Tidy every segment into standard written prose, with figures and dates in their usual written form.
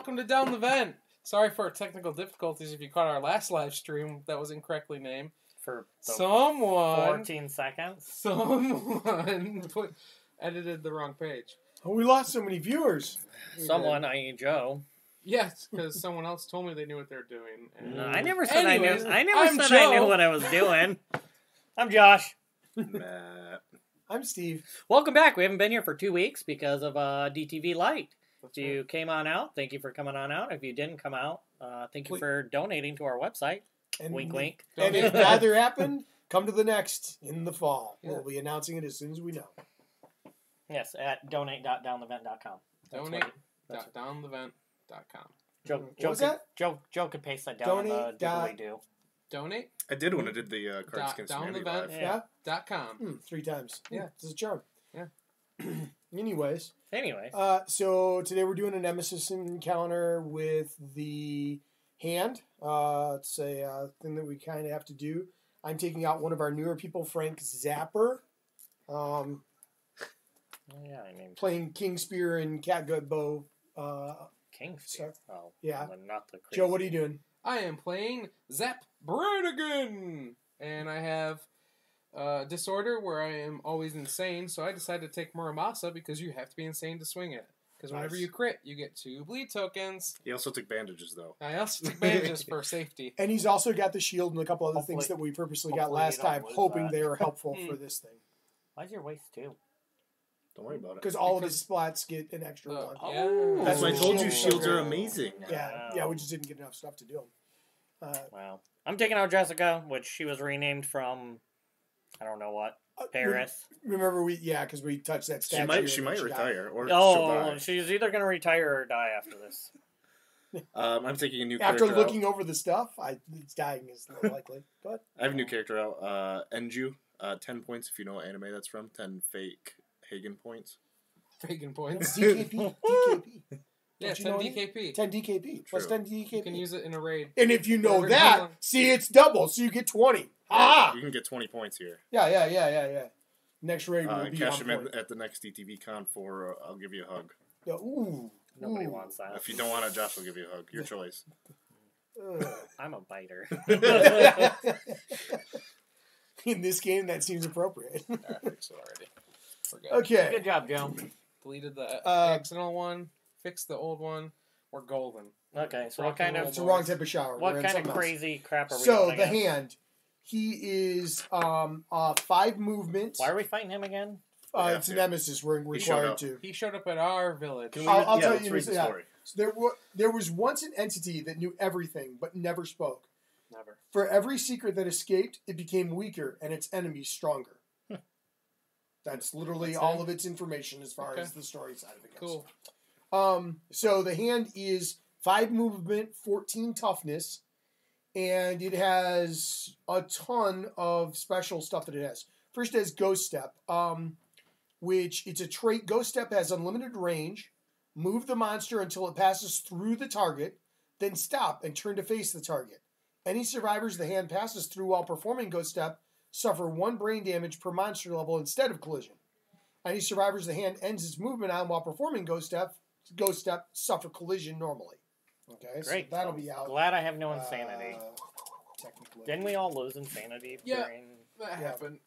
welcome to Down the Vent. Sorry for our technical difficulties if you caught our last live stream that was incorrectly named. For someone 14 seconds. Someone edited the wrong page. Oh, we lost so many viewers. Someone, i.e. Joe. Yes, because someone else told me they knew what they were doing. And No, I never said anyways, I never said Joe. I knew what I was doing. I'm Josh. Matt. I'm Steve. Welcome back. We haven't been here for 2 weeks because of DTV Lite. That's If you came on out, thank you for coming on out. If you didn't come out, thank you for donating to our website. And, Wink, wink. And if neither happened, come to the next in the fall. Yeah. We'll be announcing it as soon as we know. Yes, at donate.downthevent.com. Donate.downthevent.com. What was that? Joe could paste that down in the doobly-doo. Donate. I did when I did the Cards Against Humanity live. Yeah? .com. 3 times. Yeah. It's a charm. Yeah. Anyways. So today we're doing a Nemesis encounter with the hand. It's a thing that we kind of have to do. I'm taking out one of our newer people, Frank Zapper. Playing King Spear and Catgut Bow. King Spear? Oh, yeah. Not the crazy. Joe, what are you doing? I am playing Zap Brannigan, and I have Disorder where I am always insane, so I decided to take Muramasa because you have to be insane to swing it. Because whenever you crit, you get 2 bleed tokens. He also took bandages, though. I also took bandages for safety. And he's also got the shield and a couple other things that we purposely got last time, hoping they were helpful for this thing. Why's your waist too? Don't worry about it. Because all of his splats get an extra one. Yeah. That's why I told you shield shields are amazing. Yeah, we just didn't get enough stuff to do them. Wow. I'm taking out Jessica, which she was renamed from, I don't know what, Paris. Remember, because we touched that statue. She might retire. Or she's either going to retire or die after this. I'm taking a new After character looking over the stuff, it's dying is more likely. But I have a new character out. Enju, 10 points if you know what anime that's from. 10 fake Hagen points. Hagen points. DKP. Yeah, 10 DKP. 10 DKP. Plus 10 DKP. You can use it in a raid. And if you know that, see, it's double, so you get 20. You can get 20 points here. Yeah. Next raid will be cash on them point. at the next DTV con for I'll give you a hug. Yeah, ooh. Nobody wants that. If you don't want it, Josh will give you a hug. Your choice. I'm a biter. In this game, that seems appropriate. I fixed it already. Forget. Okay. Good job, Joe. Deleted the accidental one. Fixed the old one. We're golden. Okay, so what kind of... It's the wrong type of shower. What kind of crazy crap are we So, doing the again? hand. He is 5 movements. Why are we fighting him again? It's a nemesis. We're required to. He showed up at our village. I'll tell you the story. So there was once an entity that knew everything but never spoke. Never. For every secret that escaped, it became weaker and its enemies stronger. That's literally all of its information as far as the story side of it goes. Cool. So the hand is 5 movement, 14 toughness, and it has a ton of special stuff that it has. First, it has Ghost Step, which it's a trait. Ghost Step has unlimited range. Move the monster until it passes through the target, then stop and turn to face the target. Any survivors the hand passes through while performing Ghost Step suffer 1 brain damage per monster level instead of collision. Any survivors the hand ends its movement on while performing Ghost Step suffer collision normally. Okay, Great. So that'll be out. Glad I have no insanity. Technically. Didn't we all lose insanity during... That happened.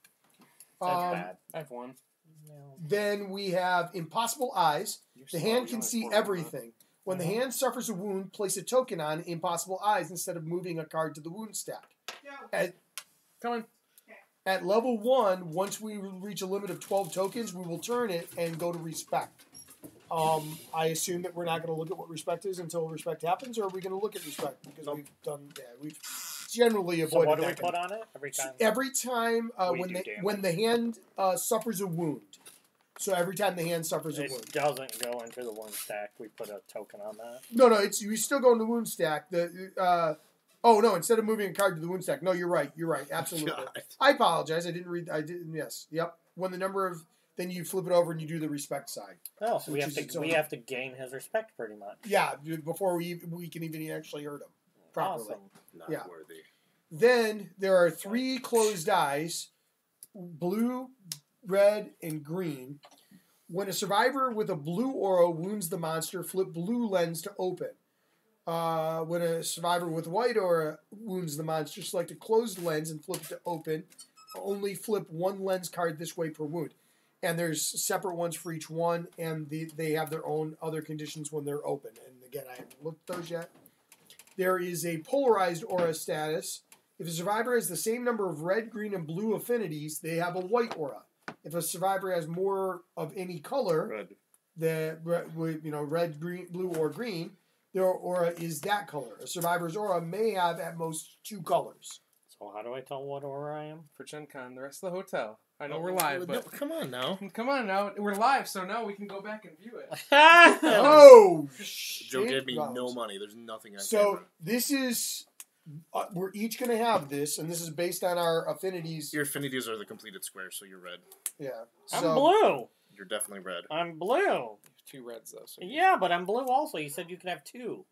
That's bad. I have 1. Then we have Impossible Eyes. The hand can see everything. When the hand suffers a wound, place a token on Impossible Eyes instead of moving a card to the wound stack. At level 1, once we reach a limit of 12 tokens, we will turn it and go to Respect. I assume that we're not going to look at what Respect is until Respect happens, or are we going to look at Respect? Because we've generally avoided that. So what do we put on it every time? Every time when the hand suffers a wound. So every time the hand suffers a wound. It doesn't go into the wound stack. We put a token on that. No, you still go in the wound stack. Instead of moving a card to the wound stack. No, you're right. Absolutely. God. I apologize. I didn't read. Yes. Yep. When the number of... Then you flip it over and you do the respect side. Oh, so we have to gain his respect pretty much. Yeah, before we can even actually hurt him properly. Awesome. Not worthy. Then there are 3 closed eyes, blue, red, and green. When a survivor with a blue aura wounds the monster, flip blue lens to open. When a survivor with white aura wounds the monster, select a closed lens and flip it to open. Only flip one lens card this way per wound. And there's separate ones for each one, and they have their own other conditions when they're open. And again, I haven't looked at those yet. There is a polarized aura status. If a survivor has the same number of red, green, and blue affinities, they have a white aura. If a survivor has more of any color, red, green, blue, or green, their aura is that color. A survivor's aura may have at most 2 colors. So how do I tell what aura I am? For Gen Con, the rest of the hotel. I know we're live, but come on now. Come on now. We're live, so now we can go back and view it. Oh, Joe gave me no money. There's nothing I can. So this is... we're each going to have this, and this is based on our affinities. Your affinities are the completed square, so you're red. Yeah. I'm blue. You're definitely red. I'm blue. 2 reds, though. So Yeah, but I'm blue also. You said you could have 2.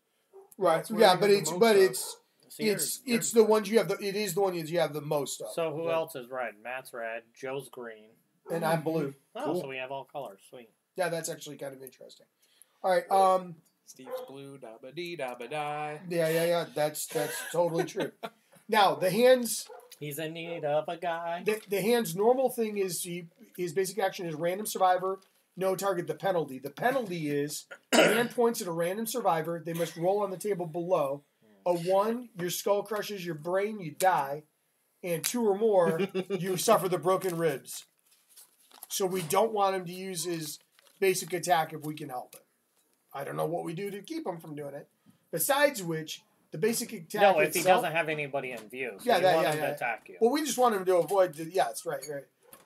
Right. That's where Yeah, you but have it's the but most it's the ones you have. It is the one you have the most of. So who else is red? Matt's red. Joe's green. And I'm blue. Oh, Cool. so we have all colors. Sweet. Yeah, that's actually kind of interesting. All right. Steve's blue, da ba dee, da ba die. Yeah. That's totally true. Now the hands. He's in need of a guy. The hands normal thing is his basic action is random survivor. No target the penalty. The penalty is the hand points at a random survivor. They must roll on the table below. A 1, your skull crushes your brain, you die. And 2 or more, you suffer the broken ribs. So we don't want him to use his basic attack if we can help it. I don't know what we do to keep him from doing it. Besides which, the basic attack No, if he itself, doesn't have anybody in view. So Yeah, you want him to attack you. well, we just want him to avoid the... Yes, right.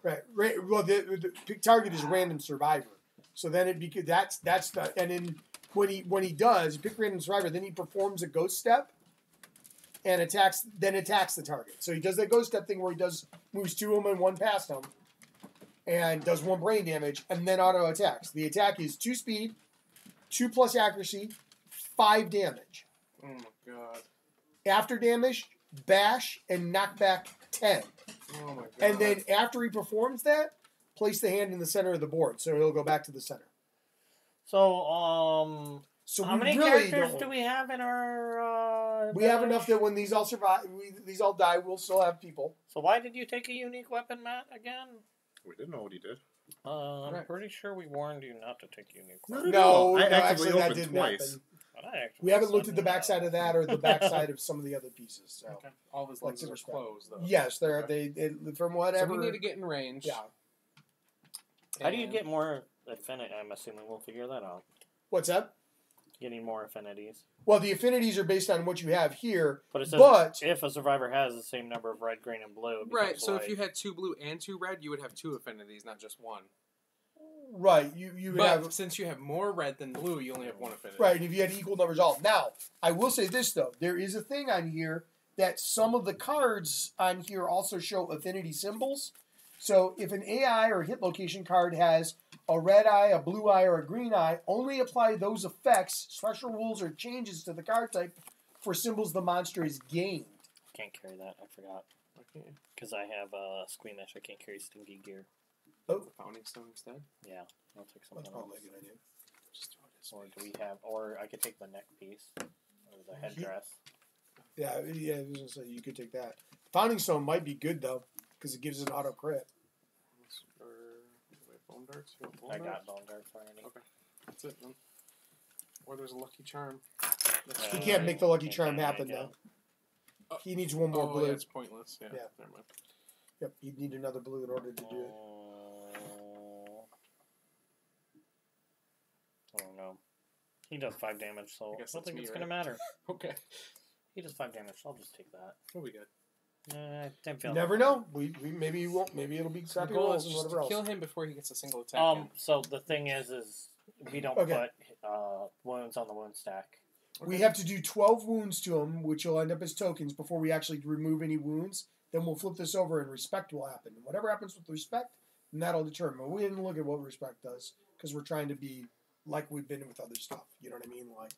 Well, the target is random survivor. So then that's the... And then when he does, pick random survivor, then he performs a ghost step and attacks the target. So he does that ghost step thing where he moves 2 of them and 1 past him and does 1 brain damage and then auto attacks. The attack is 2 speed, 2 plus accuracy, 5 damage. Oh my god. After damage, bash and knockback 10. Oh my god. And then after he performs that, place the hand in the center of the board, so it'll go back to the center. So, So how we many really characters don't. do we have in our... We have enough that when these all survive, these all die, we'll still have people. So why did you take a unique weapon, Matt, again? We didn't know what he did. I'm Right. pretty sure we warned you not to take unique No, weapons. No, I actively actually, that opened didn't twice. happen. But I actually We haven't looked at said the backside no. of that or the backside of some of the other pieces. So. Okay. All of his Like lenses to are respect. closed, though. Yes, they're Okay. they from So whatever. we need to get in range. Yeah. How do you And- get more affinity? I'm assuming we'll figure that out. What's that? Getting more affinities. Well, the affinities are based on what you have here. But it says But if a survivor has the same number of red, green, and blue, it Right, becomes so white. if you had 2 blue and 2 red, you would have 2 affinities, not just 1. right, you would But have since you have more red than blue, you only have 1 affinity. right. And if you had equal numbers, all now I will say this though, there is a thing on here that some of the cards on here also show affinity symbols. So if an AI or hit location card has a red eye, a blue eye, or a green eye, only apply those effects, special rules, or changes to the card type for symbols the monster is gained. Can't carry that. I forgot. Okay. Because I have squeamish. I can't carry stinky gear. Oh, Founding stone instead. Yeah, I'll take that's something probably else. a good idea. Just throw it this Or way. do we have? Or I could take the neck piece or the headdress. Yeah, I was gonna say you could take that. Founding stone might be good though, because it gives an auto crit. Wait, bone darts? You want bone I darts? got bone darts already. Okay. That's it then. Or there's a lucky charm. He can't make the lucky Can't charm make happen it. though. He needs one more Oh, blue. yeah, it's pointless. Yeah, Yeah. never mind. Yep, you'd need another blue in order to do it. I don't know. He does 5 damage, so I I guess don't that's think me, it's right? gonna matter. Okay. He does 5 damage, so I'll just take that. We'll be good. I don't feel You never know. We maybe you won't. Maybe it'll be The crappy goal rolls is and just whatever to else. kill him before he gets a single attack. in. So the thing is we don't Okay. put wounds on the wound stack. We have to do 12 wounds to him, which will end up as tokens before we actually remove any wounds. Then we'll flip this over and respect will happen. And whatever happens with respect, then that'll determine. We didn't look at what respect does because we're trying to be like we've been with other stuff. You know what I mean? Like,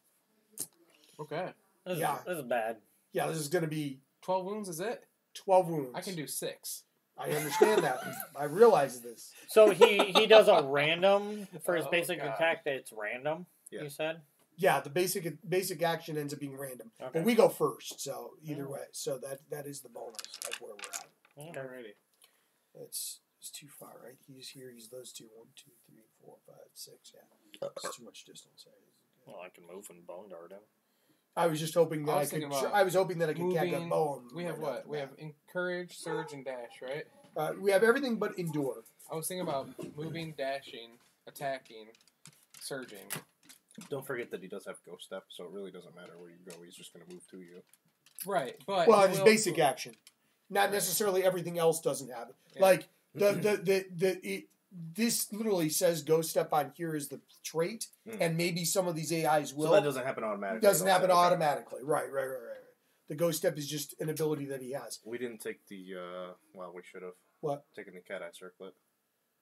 Okay. This Yeah. is bad. yeah, this is going to be 12 wounds is it? 12 wounds. I can do 6. I understand that. I realize this. So he does a random for his Oh, basic God. attack. That it's random. Yeah. You said. Yeah, the basic action ends up being random, Okay. but we go first. So either way, so that is the bonus of where we're at. Alrighty. It's too far, right? He's here. He's those two. 1, 2, 3, 4, 5, 6. Yeah, it's too much distance. Well, I can move and bone dart him. I was just hoping that I I was could. thinking about I was hoping that I could catch a moving. bone. We have right what? off the We bat. have encourage, surge, and dash, right? We have everything but endure. I was thinking about moving, dashing, attacking, surging. Don't forget that he does have ghost step, so it really doesn't matter where you go. He's just going to move to you. Right, but Well, he it's will- basic action. Not necessarily everything else doesn't have it. Yeah. Like this literally says ghost step on here is the trait, and maybe some of these AIs will. So that doesn't happen automatically. Doesn't happen Okay. automatically. Right. The ghost step is just an ability that he has. We didn't take the, well, we should have. What? Taken the cat eye circlet.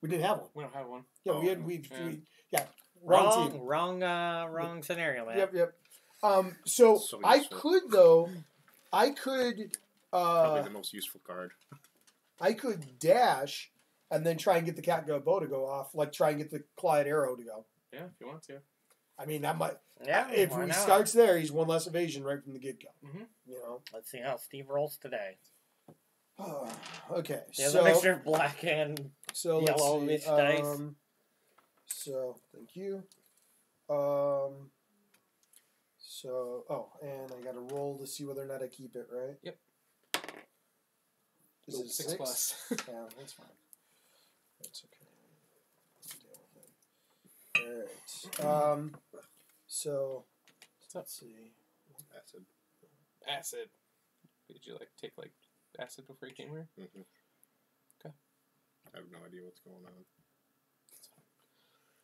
We didn't have one. We don't have one. Yeah, Oh, we had. yeah. Wrong team. Wrong scenario, man. Yep. So So I useful. could though. I could. Probably the most useful card. I could dash, and then try and get the cat go bow to go off. Like try and get the Clyde arrow to go. Yeah, if you want to. I mean, that might. Yeah, If why he not? starts there, he's one less evasion right from the get go. Mhm. You know. Let's see how Steve rolls today. Okay. He has so a mixture of black and so let's yellow see. Mitch dice. So thank you. So and I got to roll to see whether or not I keep it, right? Yep. Is it 6 plus. Yeah, that's fine. That's okay. Deal with it. All right. So let's see. Acid. Acid. Did you take acid before you came here? Mm-hmm. Okay. I have no idea what's going on.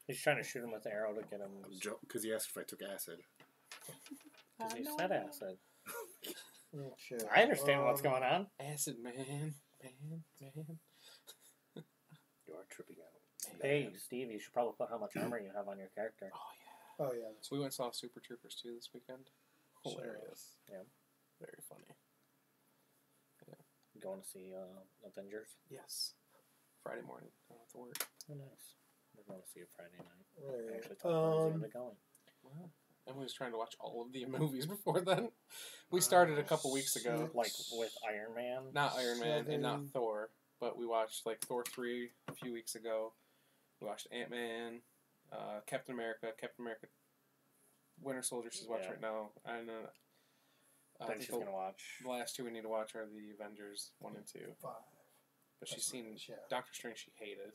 he's trying to shoot him with the arrow to get him. Because he asked if I took acid. Because he said acid. Okay. I understand what's going on. Acid, man. You are tripping out. Hey, Steve, you should probably put how much armor you have on your character. Oh, yeah. Oh yeah. So we went and saw Super Troopers 2 this weekend. Hilarious. Yeah. Very funny. Going to see Avengers. Yes. Friday morning. I don't have to work. Oh, nice. We're going to see it Friday night. All right. Actually, told me going. Wow. Emily was trying to watch all of the movies before then. We started a couple weeks ago. Like with Iron Man. Not Iron Man and not 7. Thor, but we watched Thor 3 a few weeks ago. We watched Ant-Man, Captain America Winter Soldier she's watching right now. I know. I Then think she's going to watch. the last two we need to watch are the Avengers 1 and 2. 5. But she's That's seen what it is, yeah. Doctor Strange she hated.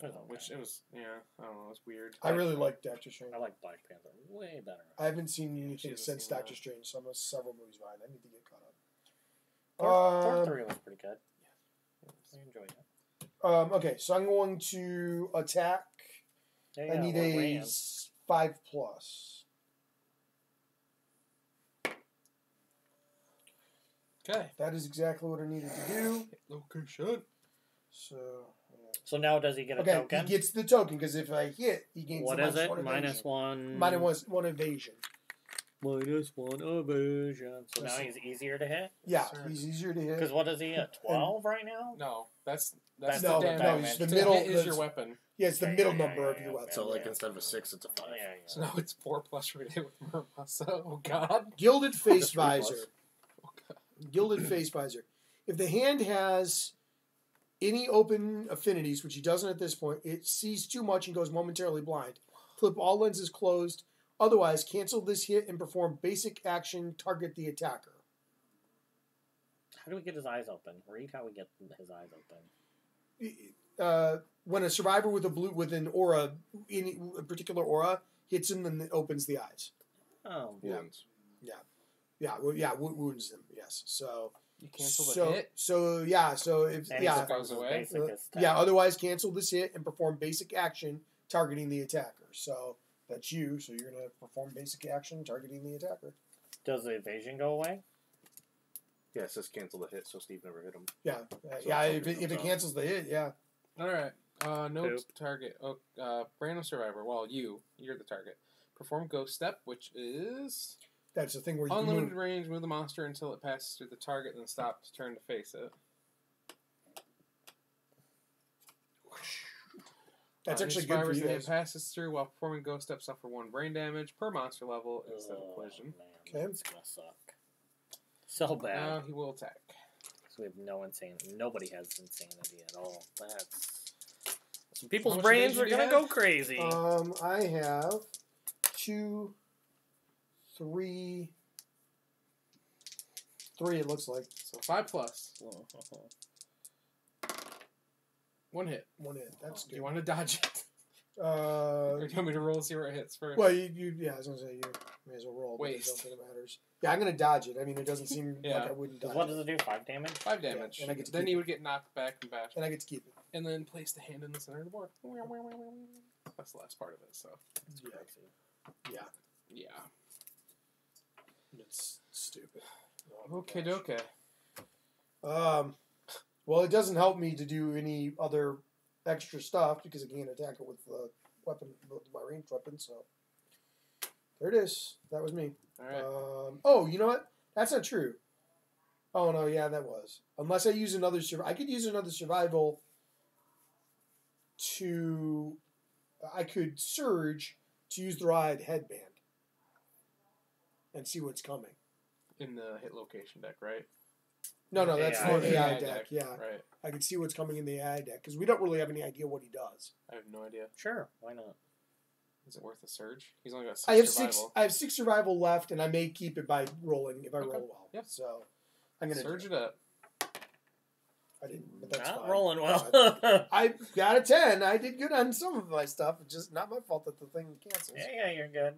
It was okay. Which it was, I don't know, it was weird. I really like Doctor Strange. I like Black Panther way better. I haven't seen anything hasn't since seen Doctor that. Strange, so I'm several movies behind. I need to get caught up. Thor 3 was pretty good. I enjoyed it. Okay, so I'm going to attack. Yeah, I need we're a weighing. 5+. Okay. That is exactly what I needed to do. Location. So, So now does he get a okay, token? he gets the token because if I hit, he gains What the is it? -1 evasion. Minus -1 evasion. Minus one evasion. So now he's easier to hit? Yeah, Sir. he's easier to hit. Because what is he at? 12 right now? No, that's That's no, the the damage. no, it's the To middle. hit is your that's- weapon. Yeah, it's the Yeah, middle yeah, number yeah, of your yeah, weapon. So, Yeah. instead of a 6, it's a 5. Yeah. So now it's 4+ for hit with Muramasa. Oh god. Gilded face 3+. visor. Oh god. Gilded face visor. If the hand has any open affinities, which he doesn't at this point, it sees too much and goes momentarily blind. Flip all lenses closed. Otherwise, cancel this hit and perform basic action. Target the attacker. How do we get his eyes open? Read how we get his eyes open. When a survivor with an aura, any a particular aura, hits him, then it opens the eyes. Oh. Yeah. Wounds. Wounds them. Yes. So You cancel the hit. So if And yeah. he performs his Goes away. basic attack. Yeah, otherwise cancel this hit and perform basic action targeting the attacker. So that's you, so you're going to perform basic action targeting the attacker. Does the evasion go away? Yeah, it says cancel the hit, so Steve never hit him. Yeah, So yeah. it's If it off. cancels the hit, yeah. Alright. No Poop. target. Oh, random survivor. Well, you're the target. Perform Ghost Step, which is That's the thing where you unlimited can range. Move the monster until it passes through the target, then stop to turn to face it. That's actually good for survivors you the hand guys. passes through while performing ghost step suffer 1 brain damage per monster level instead of collision. Man, Okay. It's gonna suck. So bad. Now he will attack. So we have no insanity. Nobody has insanity at all. That's some people's much brains evasion are do you gonna have? go crazy. I have 2, 3. 3, it looks like. So 5 plus. 1 hit. 1 hit. That's Do good. you want to dodge it? Or do you want me to roll see where it hits first? Well, yeah, I was going to say, you may as well roll. But I don't Waste. think it matters. Yeah, I'm going to dodge it. I mean, it doesn't seem Yeah. like I wouldn't dodge What it. does it do? 5 damage? 5 damage. Yeah, and I get to then keep you it. would get knocked back and back. And I get to keep it. And then place the hand in the center of the board. That's the last part of it, so. It's Yeah. crazy. Yeah. Yeah. It's stupid. Oh my Okay, gosh. okay. Well, it doesn't help me to do any other extra stuff because I can't attack it with the weapon, with my ranged weapon. So there it is. That was me. Alright. Oh, you know what? That's not true. Oh no, yeah, that was. Unless I use another I could use another survival to. I could surge to use the ride headband and see what's coming. In the hit location deck, right? No, that's AI. more The AI deck. Yeah, Right. I can see what's coming in the AI deck because we don't really have any idea what he does. I have no idea. Sure, why not? Is it worth a surge? He's only got 6 I have survival. I have 6 survival left, and I may keep it by rolling if I Okay. roll well. Yep. So I'm gonna Surge do it up. I didn't, but that's Not fine. rolling well. I got a 10. I did good on some of my stuff. It's just not my fault that the thing cancels. yeah, you're good.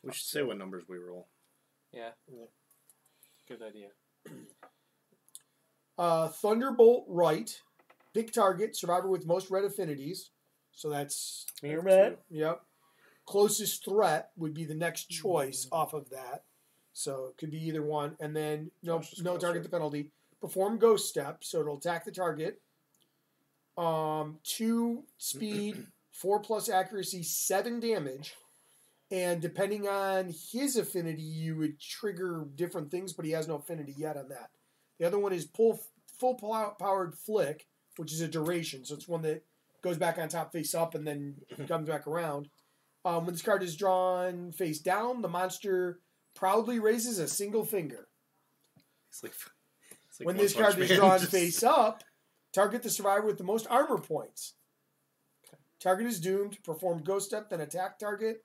We should say what numbers we roll. Yeah. Yeah. Good idea. Thunderbolt right. Pick target. Survivor with most red affinities. So that's You're bad. Yep. Closest threat would be the next choice off of that. So it could be either one. And then no Josh is target closer. the penalty. Perform ghost step, so it'll attack the target. 2 speed, 4+ accuracy, 7 damage. And depending on his affinity, you would trigger different things, but he has no affinity yet on that. The other one is full powered flick, which is a duration. So it's one that goes back on top face up and then comes back around. When this card is drawn face down, the monster proudly raises a single finger. It's like When One this Punch card is Man, drawn just- face up, target the survivor with the most armor points. Target is doomed. Perform ghost step, then attack target.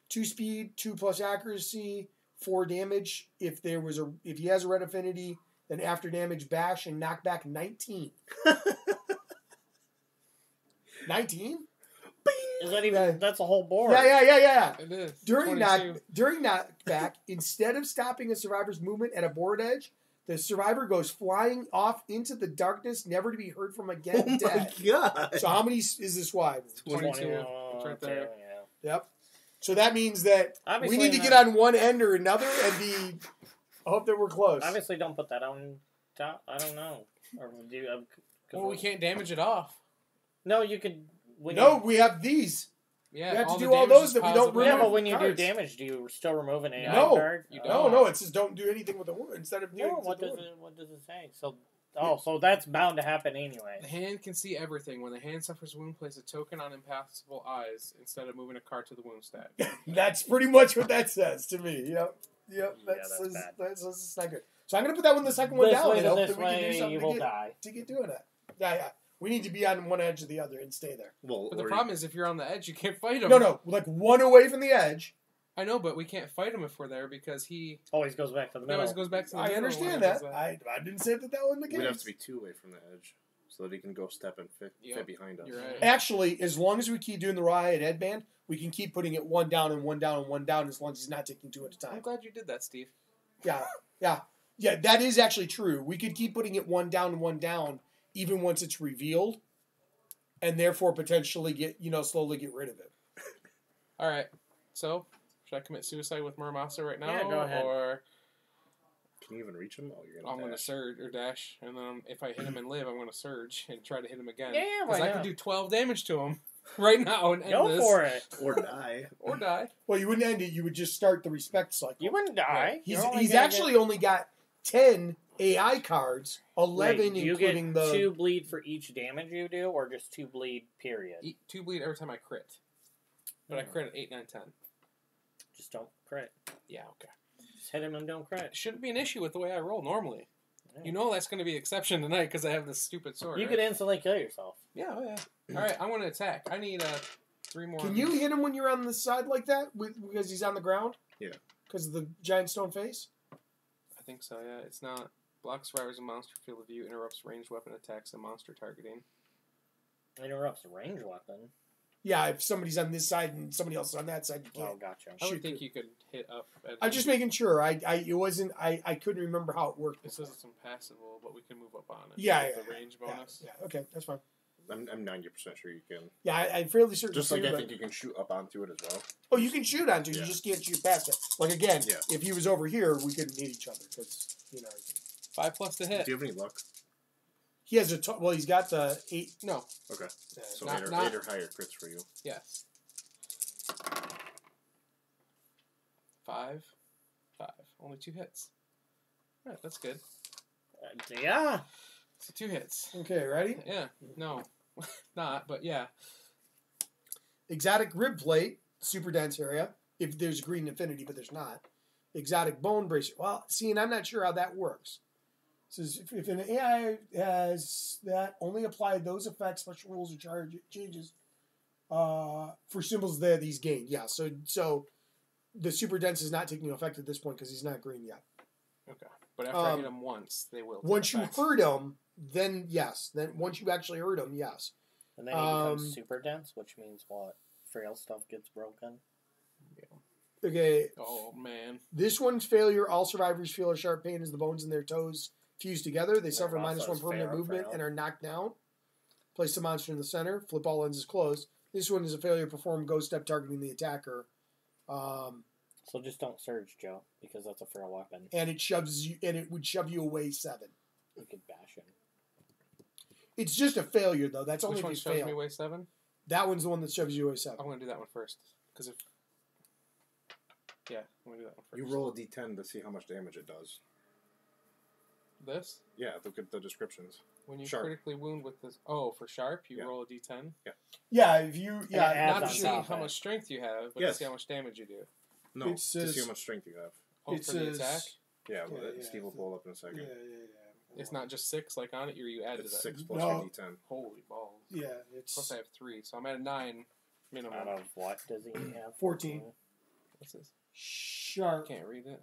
2 speed, 2+ accuracy, 4 damage. If he has a red affinity, then after damage bash and knock back 19. 19? Is that even? That's a whole board. Yeah. It is. During 22. knockback, instead of stopping a survivor's movement at a board edge, the survivor goes flying off into the darkness, never to be heard from again. Oh my dead. god! So how many is this wide? 22. 22. It's right there. Yeah. Yep. So that means that Obviously we need to not- get on one end or another and be. I hope that we're close. Obviously, don't put that on top. I don't know. Or do you? 'Cause Well, we can't damage it off. No, you could. When No, You, we have these. Yeah, We have to all do the all damage those is that we piles don't up remove. yeah, there. but when you do cards. damage, do you still remove an AI No. card? You Oh. No, it says don't do anything with the wound instead of doing. No, with what the does wound. it? What does it say? So, so that's bound to happen anyway. The hand can see everything. When the hand suffers wound, place a token on impassable eyes instead of moving a card to the wound stack. That's pretty much what that says to me. Yep. Yeah, That's bad. that's not good. So I'm gonna put that one the second one This down way and to hope this that we can do way, something you will die. to get doing it. Yeah. We need to be on one edge or the other and stay there. Well, But the or problem is, if you're on the edge, you can't fight him. No, like one away from the edge. I know, but we can't fight him if we're there because he Always goes back to the middle. always goes back to the I middle understand when he that. does I didn't say that wasn't the case. we'd have to be 2 away from the edge so that he can go step and fit behind us. You're right. Actually, as long as we keep doing the riot headband, we can keep putting it one down and one down and one down as long as he's not taking 2 at a I'm time. glad you did that, Steve. Yeah, that is actually true. We could keep putting it one down and one down even once it's revealed, and therefore potentially slowly get rid of it. All right. So, should I commit suicide with Muramasa right now? Yeah, go ahead. Or Can you even reach him? Oh, you're I'm gonna going to dash. surge or dash, and then if I hit him and live, I'm going to surge and try to hit him again. Yeah, why Because I not? can do 12 damage to him right now and end Go this. for it. Or die. Or die. Well, you wouldn't end it. You would just start the respect cycle. You wouldn't die. He's You're only he's gonna actually only got 10 AI cards, 11 Wait, do you including get the 2 bleed for each damage you do, or just 2 bleed, period? 2 bleed every time I crit. But I crit at 8, 9, 10. Just don't crit. Yeah, okay. Just hit him and don't crit. It shouldn't be an issue with the way I roll normally. Yeah. You know that's going to be exception tonight because I have this stupid sword. You right? could instantly kill yourself. Yeah, oh yeah. All right, I'm going to attack. I need 3 more. Can you hit him when you're on the side like that because he's on the ground? Yeah. Because of the giant stone face? I think so, yeah. It's not. Block survivors and monster field of view, interrupts ranged weapon attacks and monster targeting. Interrupts a range weapon. Yeah, if somebody's on this side and somebody else is on that side, you Oh, can't. gotcha. I would Shoot think you could hit up. I'm just making sure. I couldn't remember how it worked. It says it's impassable, but we can move up on it. Yeah, With yeah, the range Yeah, bonus. yeah, okay, that's fine. I'm 90% sure you can. Yeah, I'm fairly certain. Just like too, I but- think you can shoot up onto it as well. Oh, you can shoot onto it. Yeah. You just can't shoot past it. Like, again, Yeah. if he was over here, we couldn't hit each other. Because, 5+ to hit. Do you have any luck? he has well, he's got the 8. No. Okay. Uh, So Not- 8 not- or higher crits for you. Yes. 5. Only 2 hits. All right, that's good. Yeah. So 2 hits. Okay, ready? Yeah. No. Not, but yeah. Exotic rib plate, super dense area. If there's green affinity, but there's not. Exotic bone bracer. Well, see, and I'm not sure how that works. It says if an AI has that, only apply those effects, special rules, or changes for symbols that he's gained. Yeah, so the super dense is not taking effect at this point because he's not green yet. Okay. But after I hit him once, they will. take Once you effect. hurt him, then yes. Then once you actually hurt him, yes. And then he becomes super dense, which means what? Frail stuff gets broken. Okay, Oh, man. this one's failure. All survivors feel a sharp pain as the bones in their toes fuse together. They suffer also -1 is permanent fail, movement fail. and are knocked down. Place the monster in the center. Flip all lenses closed. This one is a failure. Perform ghost step targeting the attacker. So just don't surge, Joe, because that's a frail weapon. And it shoves you. And it would shove you away 7. You could bash him. It's just a failure though. That's only Which if one you shows me fail. way 7? That one's the one that shoves you away 7. I'm going to do that one first. Because if. Yeah, I'm going to do that one first. You roll a d10 to see how much damage it does. This? Yeah, look at the descriptions. When you Sharp. critically wound with this. Oh, for sharp, you Yeah. roll a d10? Yeah, if you it yeah. adds Not on to see top how of it. much strength you have, but Yes. to see how much damage you do. No, It to see says- how much strength you have. Oh, It for the says- attack? Yeah, Yeah, well, yeah, Steve will pull it up in a second. It's not just 6 like on it, or you add It's to that? 6 plus No. your d10. Holy balls. Yeah, it's Plus I have 3, so I'm at a 9 minimum. Out of what does he have? 14. What's this? sharp. Can't read it.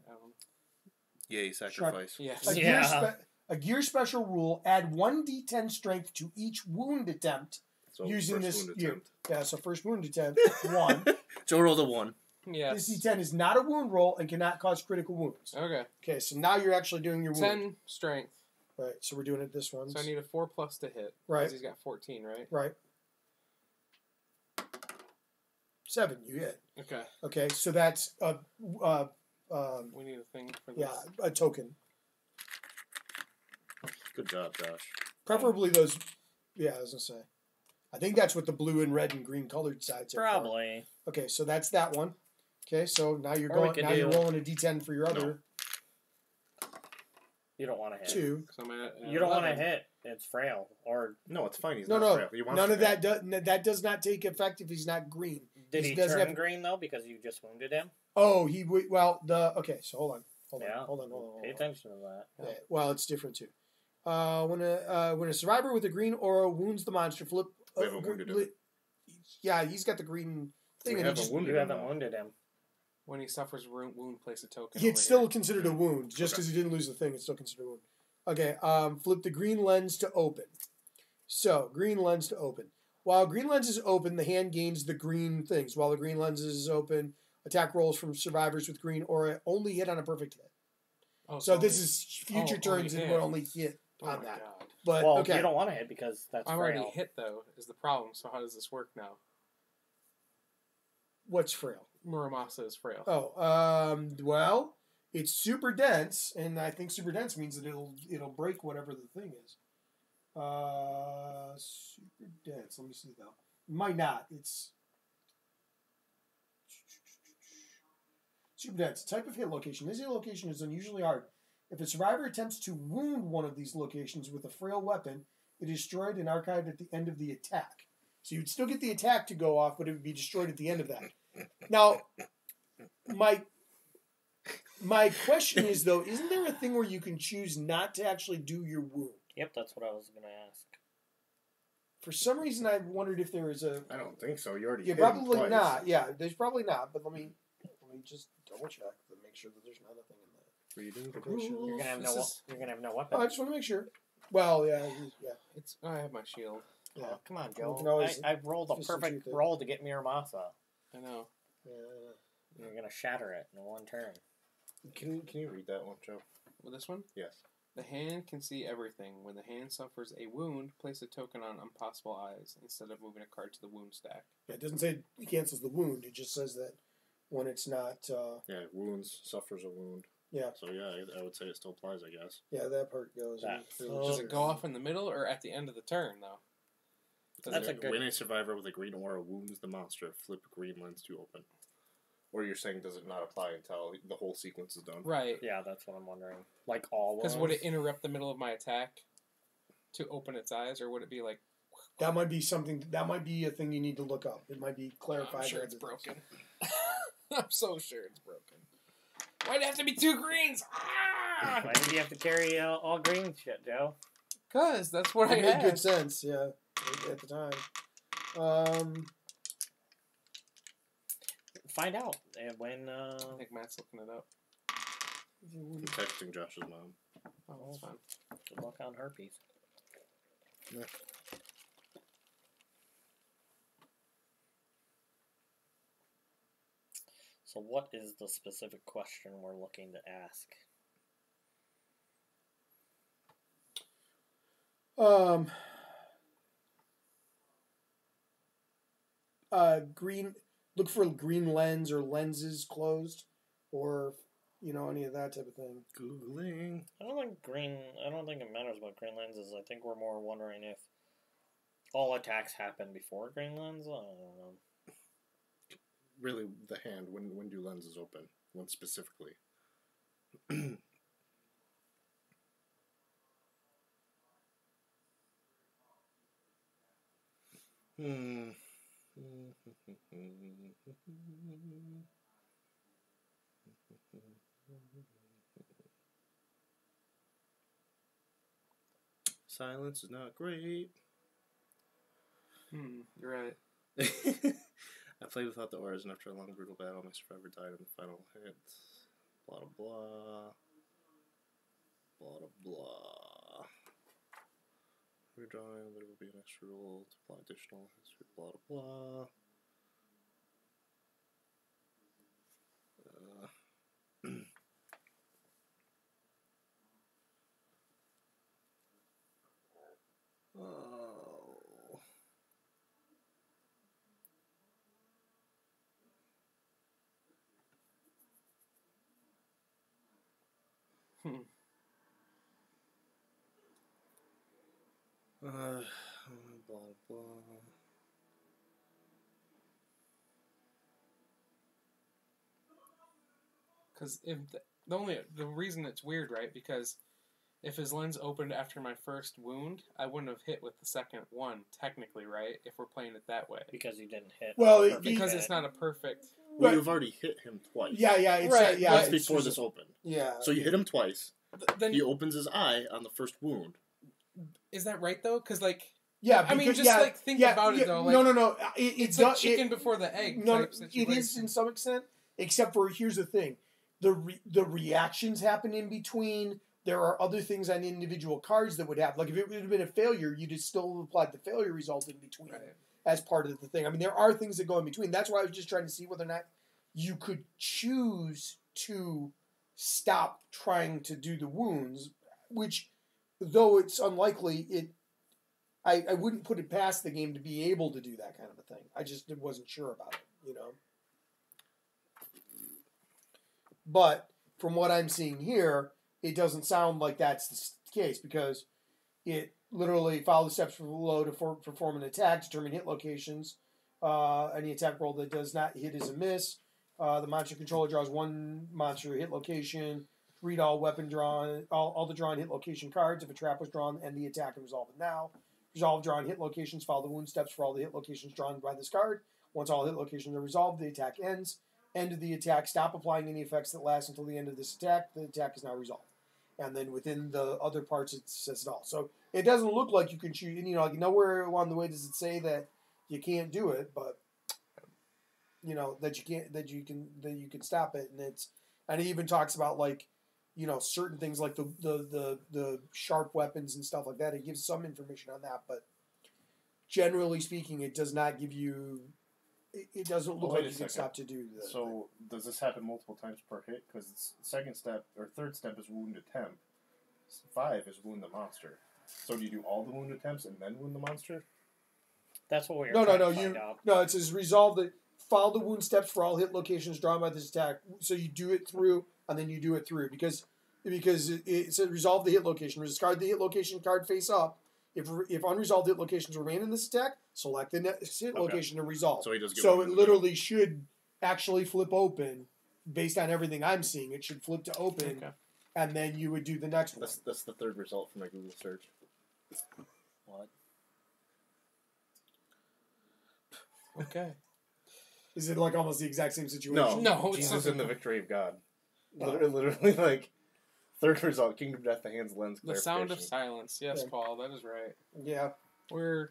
Yay, sacrifice. Yes. A, Yeah. a gear special rule: add 1d10 strength to each wound attempt. So Using first this wound year. attempt. Yeah, so first wound attempt 1. Joe rolled a 1. Yes. This d10 is not a wound roll and cannot cause critical wounds. Okay. Okay, so now you're actually doing your wound. 10 strength. Right, so we're doing it this one. So I need a 4+ to hit. Right. Because he's got 14, right? Right. 7, you hit. Okay. Okay, so that's We need a thing for this. yeah, a token. Good job, Josh. Preferably those. Yeah, I was gonna say. I think that's what the blue and red and green colored sides are. for. Probably. Okay, so that's that one. Okay, so now you're Or we going. could Now you're do- rolling a d10 for your other You don't want to hit. 2. So I'm at You don't want to 11. hit. It's frail. Or No, it's fine. He's No, not no, frail. He wants none to of fail. that does not take effect if he's not green. did He he doesn't turn have- green though because you just wounded him? Oh, okay. So hold on. Yeah. Hold on. Pay attention to that. Yeah, well, it's different too. When a survivor with a green aura wounds the monster, flip. We haven't wounded him. Yeah, he's got the green thing. We and he haven't just, wounded You him. haven't though. wounded him. When he suffers wound, place a token. it's over still here. considered a wound. Just Okay. because he didn't lose the thing, it's still considered a wound. Okay. Flip the green lens to open. So green lens to open. While green lens is open, the hand gains the green things. While the green lens is open, attack rolls from survivors with green aura only hit on a perfect hit. Oh, So only- this is future only turns and hit. will only hit Oh on my that. god. But Well, okay. you don't want to hit because that's I'm frail. already hit though, is the problem. So how does this work now? What's frail? Muramasa is frail. Oh, well, it's super dense, and I think super dense means that it'll break whatever the thing is. Super dense. Let me see though. Might not. It's super dense. Type of hit location. This hit location is unusually hard. If a survivor attempts to wound one of these locations with a frail weapon, it is destroyed and archived at the end of the attack. So you'd still get the attack to go off, but it would be destroyed at the end of that. Now, my question is, though, isn't there a thing where you can choose not to actually do your wound? Yep, that's what I was going to ask. For some reason, I wondered if there is a... I don't think so. You already Yeah, hit him probably twice. not. Yeah, there's probably not. But let me just double check to make sure that there's not a thing in there. Reading the Pretty sure. You're gonna have no weapon. Oh, I just want to make sure. Well, yeah. I have my shield. Yeah. Oh, come on, You Joe. can always I rolled a perfect substitute it. roll to get Miramasa. I know. Yeah. You're gonna shatter it in one turn. Can you read that one, Joe? With this one, Yes. the hand can see everything. When the hand suffers a wound, place a token on Impossible Eyes instead of moving a card to the wound stack. Yeah, it doesn't say it cancels the wound. It just says that when it's not... Yeah, wounds, suffers a wound. Yeah. So yeah, I would say it still applies, I guess. Yeah, that part goes. Does it go off in the middle or at the end of the turn, though? That's a good... When a survivor with a green aura wounds the monster, flip green lens to open. Or you're saying does it not apply until the whole sequence is done? Right. Yeah, that's what I'm wondering. Like all Because wounds? would it interrupt the middle of my attack to open its eyes, or would it be like... That might be something. That might be a thing you need to look up. It might be clarified. I'm sure or it's other things. broken. I'm so sure it's broken. Why'd it have to be 2 greens? Ah! Why did you have to carry all green shit, Joe? Because that's what It I made had. good sense. Yeah, at the time. Find out when. I think Matt's looking it up. I'm texting Josh's mom. Oh, that's fine. Good luck on herpes. Yeah. So, what is the specific question we're looking to ask? Green. Look for green lens or lenses closed, or any of that type of thing. Googling. I don't think it matters about green lenses. I think we're more wondering if all attacks happen before green lens. I don't know. Really, the hand. When do lenses open? When specifically? Silence is not great. You're right. I played without the auras, and after a long, brutal battle, my survivor died in the final hit. Blah, blah, blah. Blah, blah, blah. Redrawing, there will be an extra rule to apply additional history, blah, blah, blah. Oh. Blah, blah. Because if the reason it's weird, right? Because if his lens opened after my first wound, I wouldn't have hit with the second one, technically, right? If we're playing it that way. Because you didn't hit. Well, a perfect Because hit. it's not a perfect... Well, you've already hit him twice. Yeah, it's Right, yeah. Once it's before just- this opened. Yeah. So you hit him twice. Then He opens his eye on the first wound. is that right, though? Because, like... Yeah, I mean, because- just, yeah, like, think yeah, about it, yeah, though. No. It's like chicken before the egg No, type situation. it is in some extent. Except for, here's the thing: the reactions happen in between. There are other things on individual cards that would happen. Like if it would have been a failure, you'd have still applied the failure result in between Right. as part of the thing. I mean, there are things that go in between. That's why I was just trying to see whether or not you could choose to stop trying to do the wounds, which, though it's unlikely, I wouldn't put it past the game to be able to do that kind of a thing. I just wasn't sure about it, But from what I'm seeing here, it doesn't sound like that's the case because it literally follow the steps below to perform an attack, determine hit locations. Any attack roll that does not hit is a miss. The monster controller draws one monster hit location. Read all weapon drawn, all the drawn hit location cards. If a trap was drawn, end the attack and resolve it now. Resolve drawn hit locations. Follow the wound steps for all the hit locations drawn by this card. Once all hit locations are resolved, the attack ends. End of the attack. Stop applying any effects that last until the end of this attack. The attack is now resolved. And then within the other parts, it says it all. So it doesn't look like you can choose. Like nowhere along the way does it say that you can't do it, but that you can stop it. And it even talks about like certain things like the sharp weapons and stuff like that. It gives some information on that, but generally speaking, it does not give you. It doesn't look like you can stop to do that. So does this happen multiple times per hit? Because second step or third step is wound attempt. 5 is wound the monster. So do you do all the wound attempts and then wound the monster? That's what we're No. find out. No, it says resolve the follow the wound steps for all hit locations drawn by this attack. So you do it through and then you do it through because it says resolve the hit location. Discard the hit location card face up. If unresolved hit locations remain in this attack, select the next hit location and resolve. So he does. So it literally should actually flip open, based on everything I'm seeing. It should flip to open, and then you would do the next one. That's the third result from my Google search. What? Okay. Is it like almost the exact same situation? No, it's Jesus not. in the victory of God. No. Literally, like third result: Kingdom, Death, the Hands, Lens. The sound of clarification. silence. Yes, Yeah. Paul, that is right. Yeah. We're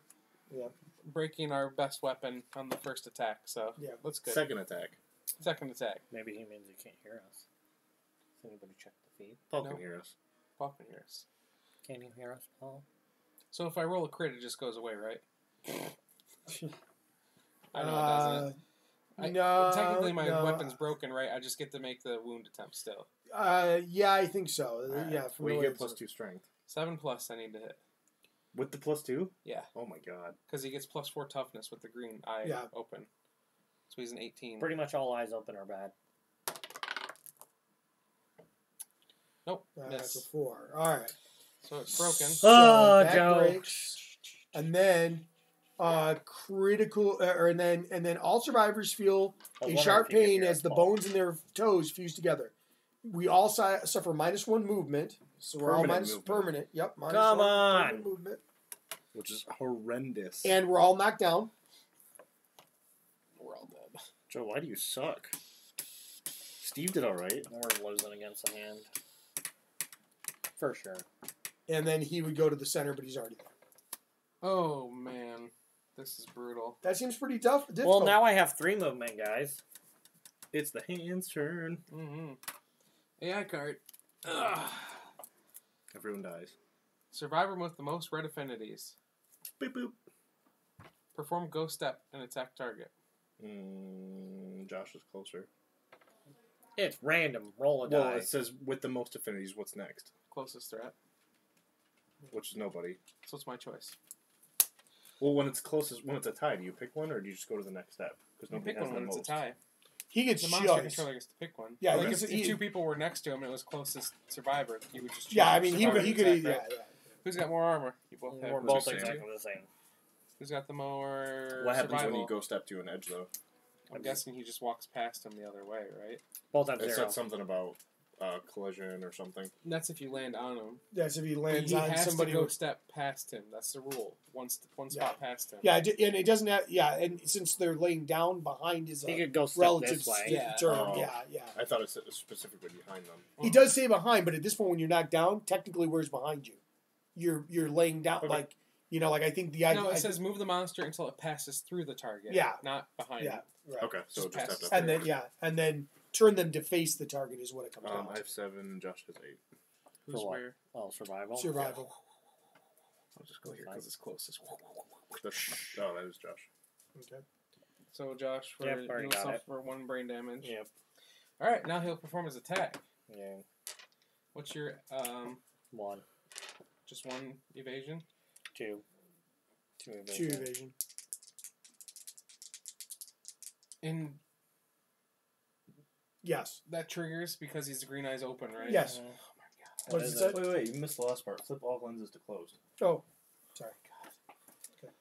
Yeah. breaking our best weapon on the first attack, so Yeah. that's good. Second attack. Second attack. Maybe he means he can't hear us. Has anybody checked the feed? Paul No. can hear us. Paul can hear us. Can you hear us, Paul? So if I roll a crit, it just goes away, right? I know it doesn't. No. Technically, my no. weapon's broken, right? I just get to make the wound attempt still. Yeah, I think so. Alright. Yeah. From Well, the you way get it's- +2 strength 7+ I need to hit. with the +2. Yeah, Oh my God. because he gets +4 toughness with the green eye Yeah. open. So he's an 18. Pretty much all eyes open are bad. Nope. That's a miss. 4. All right. So it's broken. Oh, that Joe. breaks. And then critical, and then all survivors feel I was a wondering sharp if you could pain hear as us, the Paul. bones in their toes fuse together. We all suffer -1 movement, so we're all Permanent minus movement. permanent. Yep, minus Come 1 on. permanent movement, Which is horrendous. and we're all knocked down. We're all dead. Joe, why do you suck? Steve did all right. We're losing against the hand. For sure. And then he would go to the center, but he's already there. Oh man, this is brutal. That seems pretty tough. Well, Difficult. now I have 3 movement, guys. It's the hand's turn. Mm-hmm. AI card. Ugh. Everyone dies. Survivor with the most red affinities. Boop boop. Perform ghost step and attack target. Josh is closer. It's random. Roll a Well, die. it says with the most affinities. What's next? Closest threat. Which is nobody. So it's my choice. Well, when it's closest, when it's a tie, do you pick one or do you just go to the next step? Because You nobody pick has one the when it's most. a tie. he gets The monster choice. controller gets to pick one. Yeah, like he if gets- 2 people were next to him and it was closest survivor, you would just choose Yeah, I mean, he survivor could. attack, Yeah, right? yeah. Who's got more armor? You both have. We're Who's both the same? exactly the same. Who's got the more What happens survival? when you go step to an edge, though? I'm guessing he just walks past him the other way, right? Both have It 0. said something about collision or something. And that's if you land on him. That's if he lands he on has somebody. to go who- step past him. That's the rule. One spot past him. Yeah, and it doesn't have. Yeah, and since they're laying down behind his He could go step relative this way. Yeah. term. Oh. Yeah. I thought it said specifically behind them. He does stay behind, but at this point, when you're knocked down, technically, where's behind you? You're laying down, Okay. like I think the No, it says move the monster until it passes through the target. Yeah. Not behind yeah, it. right. Okay, so Just just pass have to. and then turn them to face the target is what it comes I down to. have 7. Josh has 8. Who's For what? where? Oh, survival. Survival. I'll just go here because it's closest. Oh, that is Josh. Okay. So Josh, for Yep, already he'll got it. suffer 1 brain damage. Yep. All right, now he'll perform his attack. Yeah. What's your 1, just 1 evasion? 2. 2 2 evasion. evasion. And Yes. that triggers because he's the green eyes open, right? Yes. Oh my What What does is it it? say? Wait, you missed the last part. Flip all lenses to closed. Oh, sorry. Okay.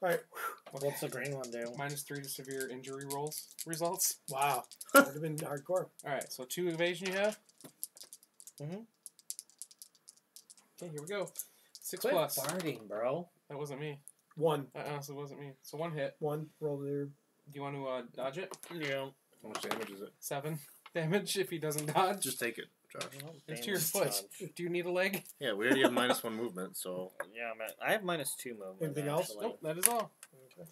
All right. god. What's the green one do? -3 to severe injury rolls results. Wow. That would have been hardcore. All right, so 2 evasion you have. Mm-hmm. Okay, here we go. 6 Quit plus. farting, bro. That wasn't me. 1. That honestly wasn't me. So 1 hit. 1. Roll there. Do you want to dodge it? Yeah. How much damage is it? 7 damage if he doesn't dodge. Just take it, Josh. It's to your foot. Do you need a leg? Yeah, we already have -1 movement, so... Yeah, I have -2 movement. Anything else? actually. Nope, that is all. Okay.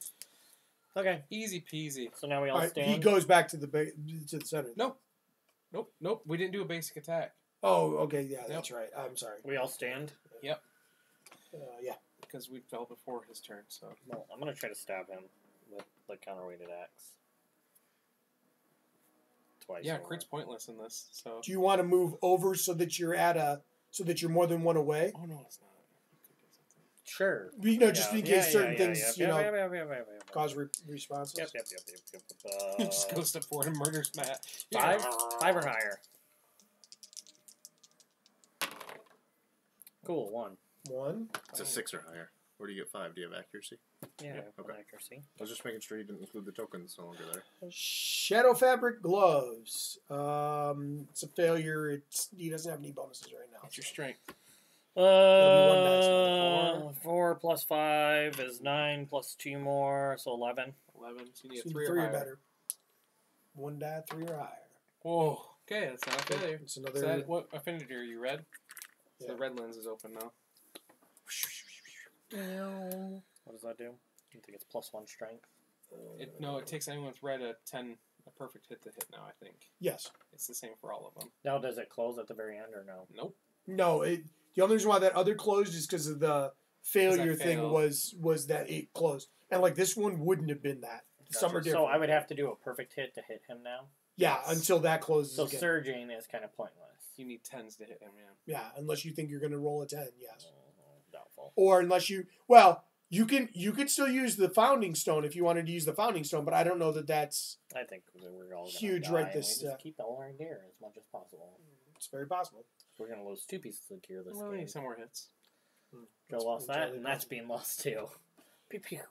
Okay. Easy peasy. So now we all All right, stand. he goes back to the to the center. Nope. Nope. We didn't do a basic attack. Oh, okay. Yeah, that's right. I'm sorry. We all stand. Yep. Yeah. Because we fell before his turn, so. Well, I'm gonna try to stab him with the counterweighted axe. Twice. Yeah, over. crit's pointless in this, so. Do you want to move over so that you're more than 1 away? Oh, no, it's not. Sure. Just in case certain things, cause responses. Yep. He just goes step forward and murders Matt. 5 or higher. Cool. 1. 1. It's a 6 or higher. Where do you get 5? Do you have accuracy? Yeah. Okay. Accuracy. I was just making sure you didn't include the tokens no longer there. Shadow Fabric Gloves. It's a failure. He doesn't have any bonuses right now. What's your strength? be 1 dice, 4 plus 5 is 9 plus 2 more, so 11. 11. So you need a So 3 3 or or higher. better. 1 die, 3 or higher. Whoa. Okay, that's not a failure. It's Is another. that, what affinity are you, red? So Yeah. the red lens is open now. What does that do? I think it's plus 1 strength. No, it takes anyone with red a perfect hit to hit now, I think. Yes. It's the same for all of them. Now, does it close at the very end or no? Nope. No. The only reason why that other closed is because of the failure Because that thing failed. was that it closed, and like this one wouldn't have been that. Some are Gotcha. different. So I would have to do a perfect hit to hit him now? Yeah, until that closes So again. surging is kind of pointless. You need 10s to hit him, yeah. Yeah, unless you think you're going to roll a 10, yes. Doubtful. Or unless you you could still use the founding stone if you wanted to use the founding stone, but I don't know that that's I think we're all gonna Huge die, right and this, we just keep all our gear as much as possible. it's very possible. We're gonna lose 2 pieces of gear this Well, we game. need some more hits. Joe lost that, entirely and that's being lost too. Pew pew.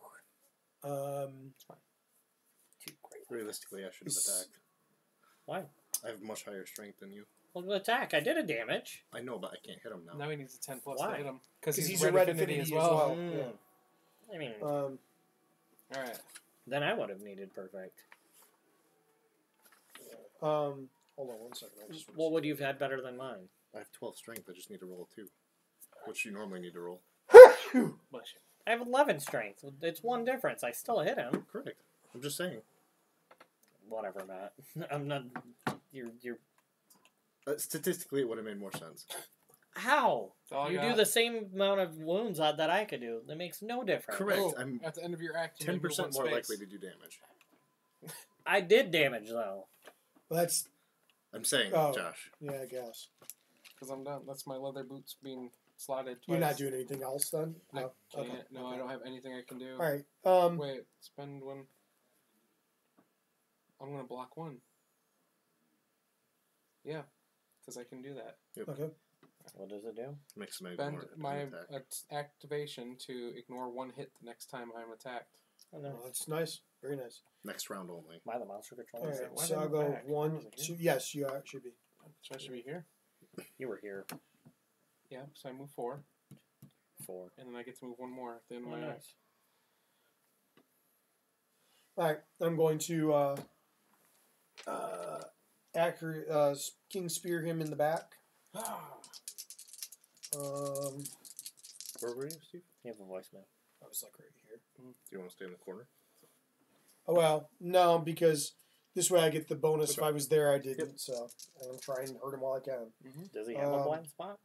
Um, 2 great. Realistically, I should have attacked. Why? I have much higher strength than you. Well, attack. I did a damage. I know, but I can't hit him now. Now he needs a 10 plus Why? to hit him. Because 'Cause he's, he's a red affinity affinity as as well. well. Mm. yeah. I mean, Alright. then I would have needed perfect. hold on 1 second. I just What would you have had better than mine? I have 12 strength. I just need to roll a 2, which you normally need to roll. Bless you. I have 11 strength. It's 1 difference. I still hit him. Correct. I'm just saying. Whatever, Matt. I'm not. You're. Statistically, it would have made more sense. How? That's all I You do got. the same amount of wounds that I could do. That makes no difference. Correct. Oh, I'm at the end of your act, you may move 10% one more space. likely to do damage. I did damage though. Well, that's I'm saying, Oh. Josh. yeah, I guess. Because I'm done. That's my leather boots being slotted twice. You're not doing anything else then? I No. can't. Okay. No, I don't have anything I can do. All right. Wait, spend 1. I'm going to block 1. Yeah, because I can do that. Okay. What does it do? Makes me Spend more my attack. activation to ignore 1 hit the next time I'm attacked. Oh, no. Well, that's nice. Very nice. Next round only. Am I the monster control? All is right. it? Why So did I I'll go go back? 1, Was it 2. here? Yes, you should be. So I should be here? You were here. Yeah, so I move 4, 4. and then I get to move 1 more at the end of Oh, my act. nice. All right. I'm going to King Spear him in the back. Where were you, Steve? You have a voicemail. I was like right here. Do you want to stay in the corner? Oh well, no, because this way I get the bonus. If Okay. I was there, I didn't. So I'm gonna try and hurt him while I can. Does he have a blind spot?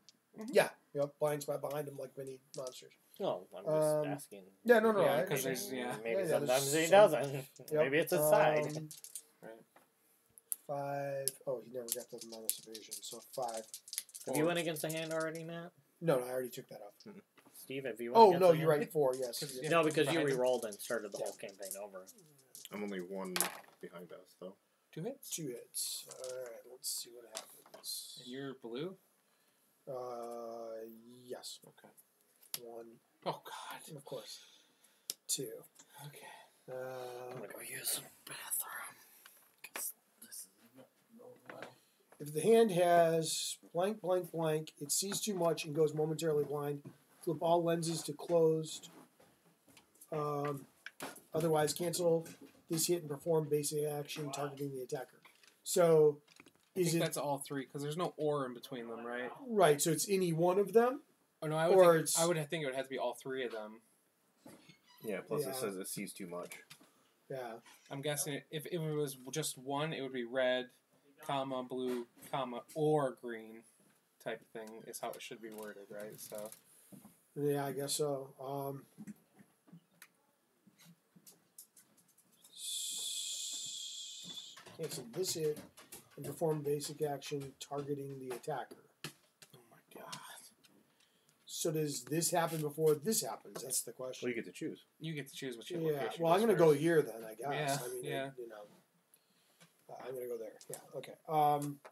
Yeah, yep. Blind spot behind him, like many monsters. No, I'm just asking. Yeah, no, Yeah, I 'cause understand. there's- yeah. Maybe Yeah, sometimes there's he some- doesn't. Yep. Maybe it's his side. Right. 5. Oh, he never got the minus evasion. So 5. Have you went against a hand already, Matt? No, I already took that off. Steve, have you went Oh against no, a you're hand? right. 4. Yes. Cause- yes. yeah. No, because you Behind him. re-rolled and started the whole campaign over. I'm only 1 behind us, though. 2 hits? 2 hits. All right. Let's see what happens. And you're blue? Yes. Okay. 1. Oh, God. Of course. 2. Okay. I'm gonna go use the bathroom. 'Cause this is not going well. If the hand has blank, blank, blank, it sees too much and goes momentarily blind. Flip all lenses to closed. Otherwise, cancel this hit and perform basic action targeting the attacker. So, I think that's all three because there's no or in between them, right? Right. So it's any one of them. Oh no, I would think it would have to be all three of them. Yeah. Plus, it says it sees too much. Yeah. I'm guessing if it was just one, it would be red, comma, blue, comma, or green type of thing is how it should be worded, right? So. Yeah, I guess so. Cancel this hit and perform basic action targeting the attacker. Oh my god. So does this happen before this happens? That's the question. Well, you get to choose. You get to choose which Yeah. location. Well, I'm going to go here then, I guess. Yeah, I mean, yeah. I'm going to go there. Yeah, okay.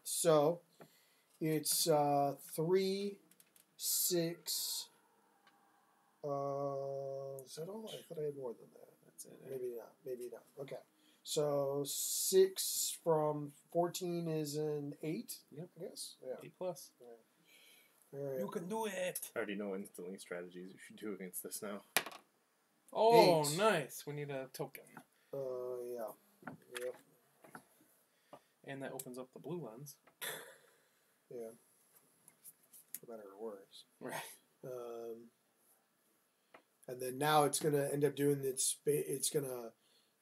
So it's 3, 6. Is that all? I thought I had more than that. That's it. Maybe not. Maybe not. Okay. So 6 from 14 is an 8. Yep. I guess. Yeah. 8 plus. All right. You can do it. I already know instantly strategies you should do against this now. Oh, 8. nice. We need a token. Yeah. Yep. And that opens up the blue lens. Yeah. For better or worse. Right. And then now it's going to end up doing it's going to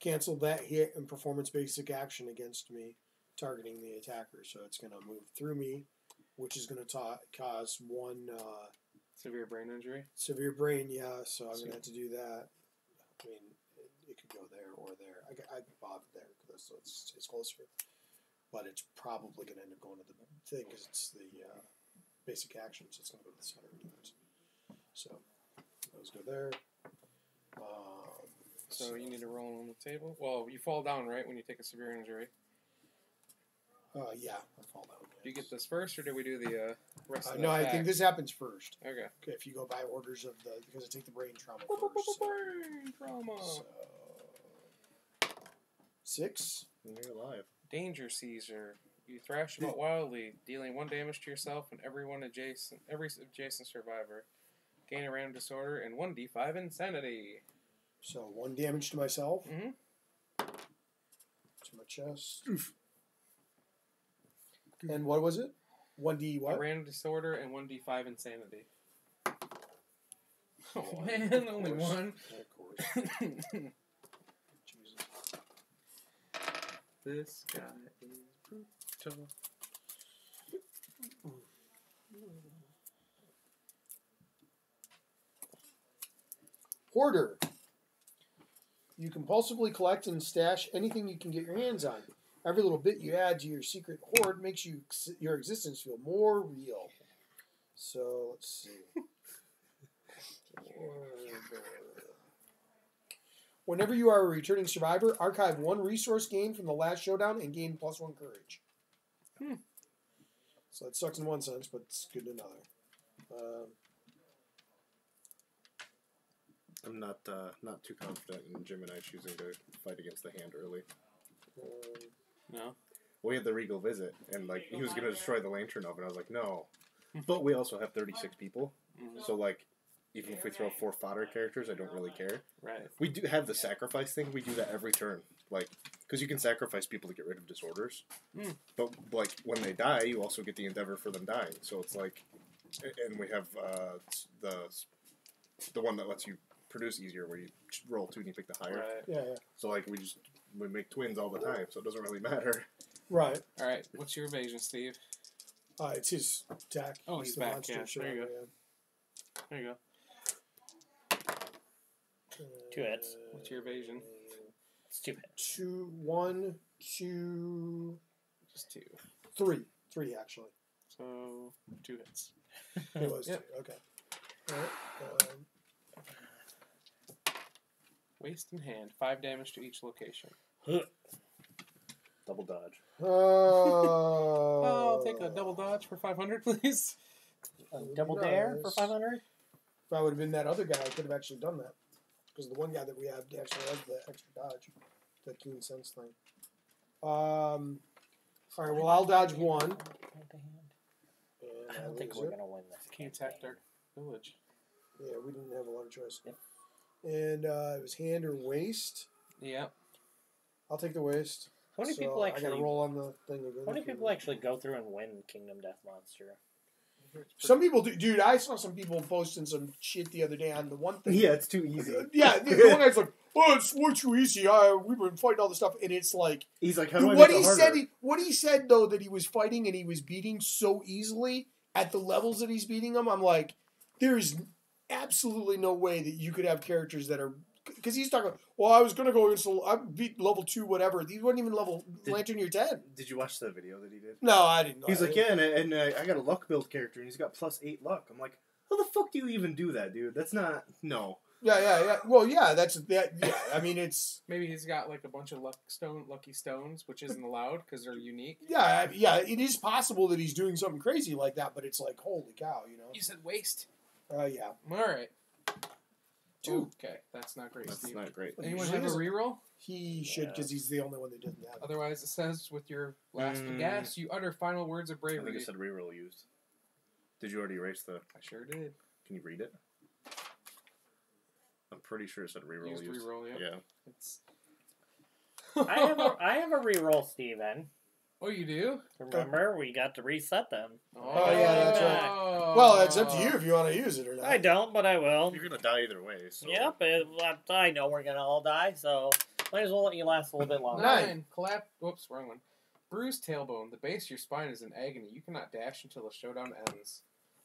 cancel that hit and performance basic action against me, targeting the attacker. So it's going to move through me, which is going to cause 1 Severe brain injury. severe brain. Yeah, so I'm going to have to do that. I mean, it could go there or there. I bobbed there because it's closer, but it's probably going to end up going to the thing because it's the basic action, so it's going to go to the center of yours. So those go there. So you need to roll on the table. Well, you fall down, right, when you take a severe injury. Yeah, I fall down. Do you get this first, or do we do the rest of the No, I think attacks? this happens first. Okay. If you go by orders of because I take the brain trauma first. Brain trauma. So 6. And you're alive. Danger Seizure. You thrash about wildly, dealing 1 damage to yourself and every adjacent survivor. Gain a random disorder and 1d5 insanity. So 1 damage to myself. Mm-hmm. To my chest. Oof. And what was it? 1d what? A random disorder and 1d5 insanity. Oh man, only one. Of course. Jesus. This guy is brutal. Hoarder. You compulsively collect and stash anything you can get your hands on. Every little bit you add to your secret hoard makes your existence feel more real. So, let's see. Whenever you are a returning survivor, archive 1 resource gained from the last showdown and gain +1 courage. So that sucks in one sense, but it's good in another. I'm not too confident in Jim and I choosing to fight against the hand early. No. We had the Regal visit, and like he was going to destroy the lantern oven. I was like, no. But we also have 36 people, so like, even if we throw 4 fodder characters, I don't really care. Right. We do have the sacrifice thing. We do that every turn, like because you can sacrifice people to get rid of disorders. But like when they die, you also get the endeavor for them dying. So it's like, and we have the one that lets you produce easier, where you roll 2 and you pick the higher. Right. Yeah. So like we make twins all the time, so it doesn't really matter. Right. All right. What's your evasion, Steve? It's his attack. Oh, It's he's the back, monster yeah. shit There you over, go. There you go. 2 hits. What's your evasion? It's 2 hits. 2, 1, 2, Just 2. 3. 3, actually. So 2 hits. It was Yep. 2. Okay. All right. Waist in hand. 5 damage to each location. Double dodge. Oh. I'll take a double dodge for 500, please. Double dare for Nice. 500? If I would have been that other guy, I could have actually done that. Because the one guy that we have actually has the extra dodge. The keen sense thing. Alright, well, I'll dodge 1. think is we're it? gonna win this He campaign. attacked our village. Yeah, we didn't have a lot of choice. Yep. And it was hand or waist. Yep. I'll take the waist. How many So people I actually? gotta roll on the thing again. How many people actually go through and win Kingdom Death Monster? Some people do. Dude, I saw some people posting some shit the other day on the one thing. Yeah, it's too easy. Yeah, the one guy's like, "Oh, it's way too easy. We've been fighting all this stuff," and it's like, He's like, how do I what make he it harder? said. What he said though, that he was fighting and he was beating so easily at the levels that he's beating them. I'm like, there's absolutely no way that you could have characters that are. Because he's talking, well, I was going to go against, I beat level 2, whatever. He wasn't even level Lantern Year 10. Did you watch the video that he did? No, I didn't know. He's like, yeah, and I got a luck build character, and he's got +8 luck. I'm like, how the fuck do you even do that, dude? That's not, no. Yeah. Well, yeah, that's that. Yeah, I mean, it's Maybe he's got like a bunch of lucky stones, which isn't allowed because they're unique. yeah. It is possible that he's doing something crazy like that, but it's like, holy cow, you know? You said waste. Yeah. All right. 2. Okay, that's not great, That's Steve. not great. Anyone Usually have a isn't. reroll? He should because he's the only one that doesn't have it. Otherwise, it says with your last gas, you utter final words of I think bravery. it said reroll used. Did you already erase the... I sure did. Can you read it? I'm pretty sure it said reroll Used used. reroll, yeah. Yeah. It's... I have a reroll, Steven. Oh, you do? Remember, we got to reset them. Oh, yeah, that's right. Oh. Well, it's up to you if you want to use it or not. I don't, but I will. You're gonna die either way, so... Yep, I know we're gonna all die, so might as well let you last a little bit longer. 9. Collapse. Whoops, wrong one. Bruised tailbone. The base of your spine is in agony. You cannot dash until the showdown ends.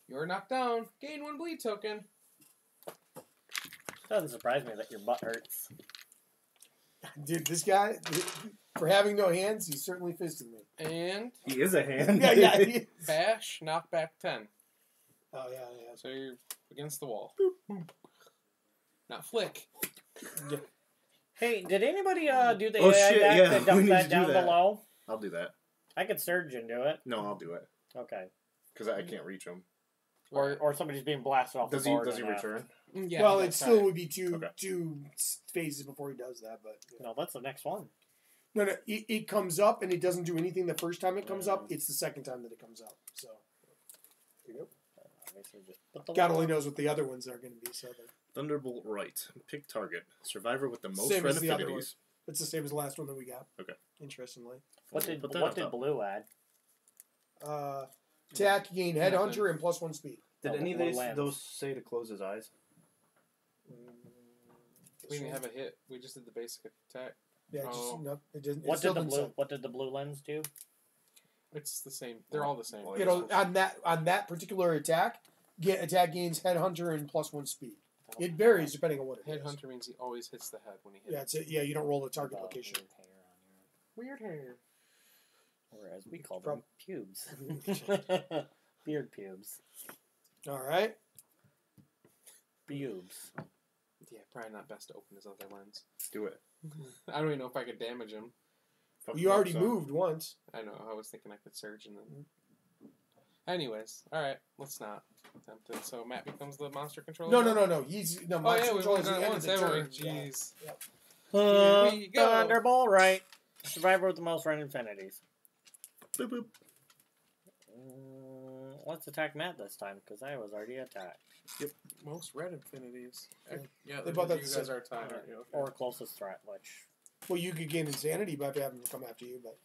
You are knocked down. Gain 1 bleed token. Doesn't surprise me that your butt hurts. Dude, this guy, for having no hands, he's certainly fisted me. And He is a hand. Yeah. bash, knockback 10. Oh, yeah. So you're against the wall. Not flick. Hey, did anybody do the Oh, AI shit, deck yeah, that we dump need that to do down that. below? I'll do that. I could surge into it. No, I'll do it. Okay. Because I can't reach him. Or somebody's being blasted off Does the he board. and, return? Yeah, Well, it that's still right. would be two Okay. two phases before he does that, but No, that's the next one. no, it comes up and it doesn't do anything the first time it comes up. It's the second time that it comes up. So there you go. Obviously, just put the God one only on. knows what the other ones are going to be. So Thunderbolt right. Pick target. Survivor with the most Same red as the other affinities. it's the same as the last one that we got. Okay. Interestingly, What did Put that on top. Blue add? attack, gain, headhunter, and +1 speed. Did No, any of what these, lands? those say to close his eyes? We didn't have a hit. We just did the basic attack. Yeah, Oh. just no, it didn't. What it still did the didn't blue? say. What did the blue lens do? It's the same. They're all the same. Well, You know, on that particular attack, attack gains headhunter and +1 speed. It varies depending on what it is. Headhunter means he always hits the head when he hits. Yeah, it's yeah. You don't roll the target location. Weird hair on your, Weird hair. or as we call Prob- them, pubes. Beard pubes. All right. Pubes. Yeah, probably not best to open his other lens. Do it. I don't even know if I could damage him. Fuck You him up, already son. moved once. I know. I was thinking I could surge and then. Anyways, all right. Let's not attempt it. So Matt becomes the monster controller. No. He's no. Oh Monster yeah, we've Control only is the done it end once, of the haven't we? turn. Jeez. Yeah. Here we go. Thunderbolt, right. Survivor with the most red infinities. Boop, boop. Let's attack Matt this time, because I was already attacked. Most red infinities. Yeah, They you both have guys the same- are tied, aren't you? Okay. Or closest threat, which... Well, you could gain insanity by having him come after you, but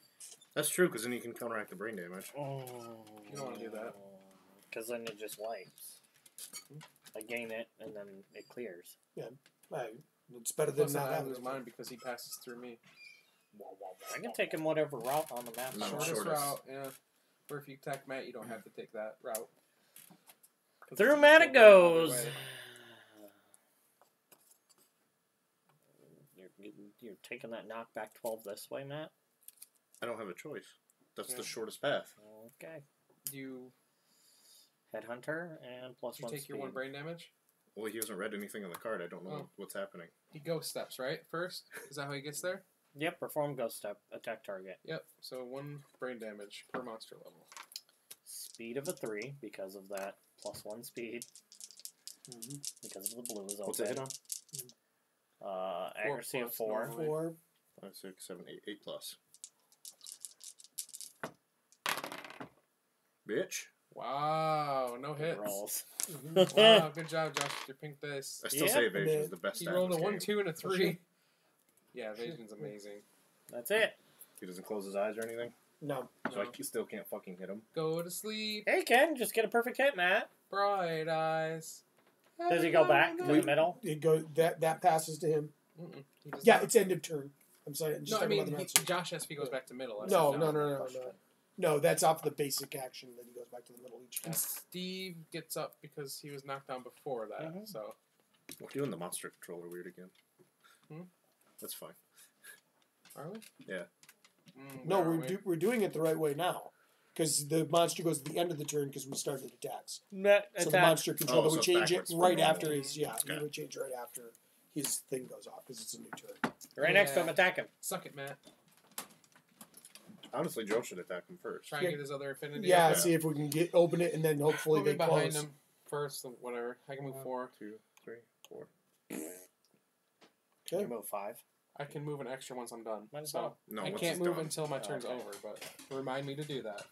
That's true, because then you can counteract the brain damage. Oh, You don't wanna do that. Because then it just wipes. I gain it, and then it clears. it's better than Plus, not I having lose it. mine because he passes through me. I can take him whatever route on the map. No, I want. Shortest shortest. route, yeah. Or if you attack Matt, you don't have to take that route. 'Cause Through it's Matt just it going the other goes. way. You're taking that knockback 12 this way, Matt? I don't have a choice. That's Yeah. the shortest path. Okay. You Headhunter and plus one take speed. your 1 brain damage. Well, he hasn't read anything on the card. I don't know Oh. what's happening. He ghost steps, right? First? Is that how he gets there? Yep, perform ghost step, attack target. Yep. So 1 brain damage per monster level. Speed of a 3 because of that plus 1 speed. Because of the blue is open. What's it hit on? Accuracy of 4. normally. 4. 5, 6, 7, 8. 8 plus. Bitch. Wow, no Good hits. rolls. Wow, good job, Josh, with your pink dice. I still Yep. say evasion is the best He stat rolled in a this 1, game. 2, and a 3. Sure. Yeah, evasion's amazing. That's it. He doesn't close his eyes or anything, No. so I still can't fucking hit him. Go to sleep, Hey, Ken, just get a perfect hit, Matt. bright eyes. Does he go back to the middle? It goes that passes to him. Mm-mm, he does Yeah, not. it's end of turn. I'm sorry. I'm just No, I talking mean, about the monster. Josh has if he goes back to middle. I No, said no. No, that's off the basic action that he goes back to the middle each time. And Steve gets up because he was knocked down before that. Mhm. So We're doing the monster controller weird again. Hmm? That's fine. are we? Yeah. No, where are we? we're doing it the right way now. Because the monster goes at the end of the turn because we started attacks. Matt, So the monster controller Oh, so would it's change it backwards from right normal. after his, he Okay. would change right after his thing goes off because it's a new turn. right next to him, attack him. Suck it, Matt. Honestly, Joe should attack him first. Try and get his other affinity. Yeah, up. see if we can open it and then hopefully Put me they behind close. him first. Whatever. I can move 4. 2, 3, 4. Okay. You move 5. I can move an extra once I'm done. Might as So well. No, I once can't it's move done. until my Oh, turn's okay. over, but remind me to do that.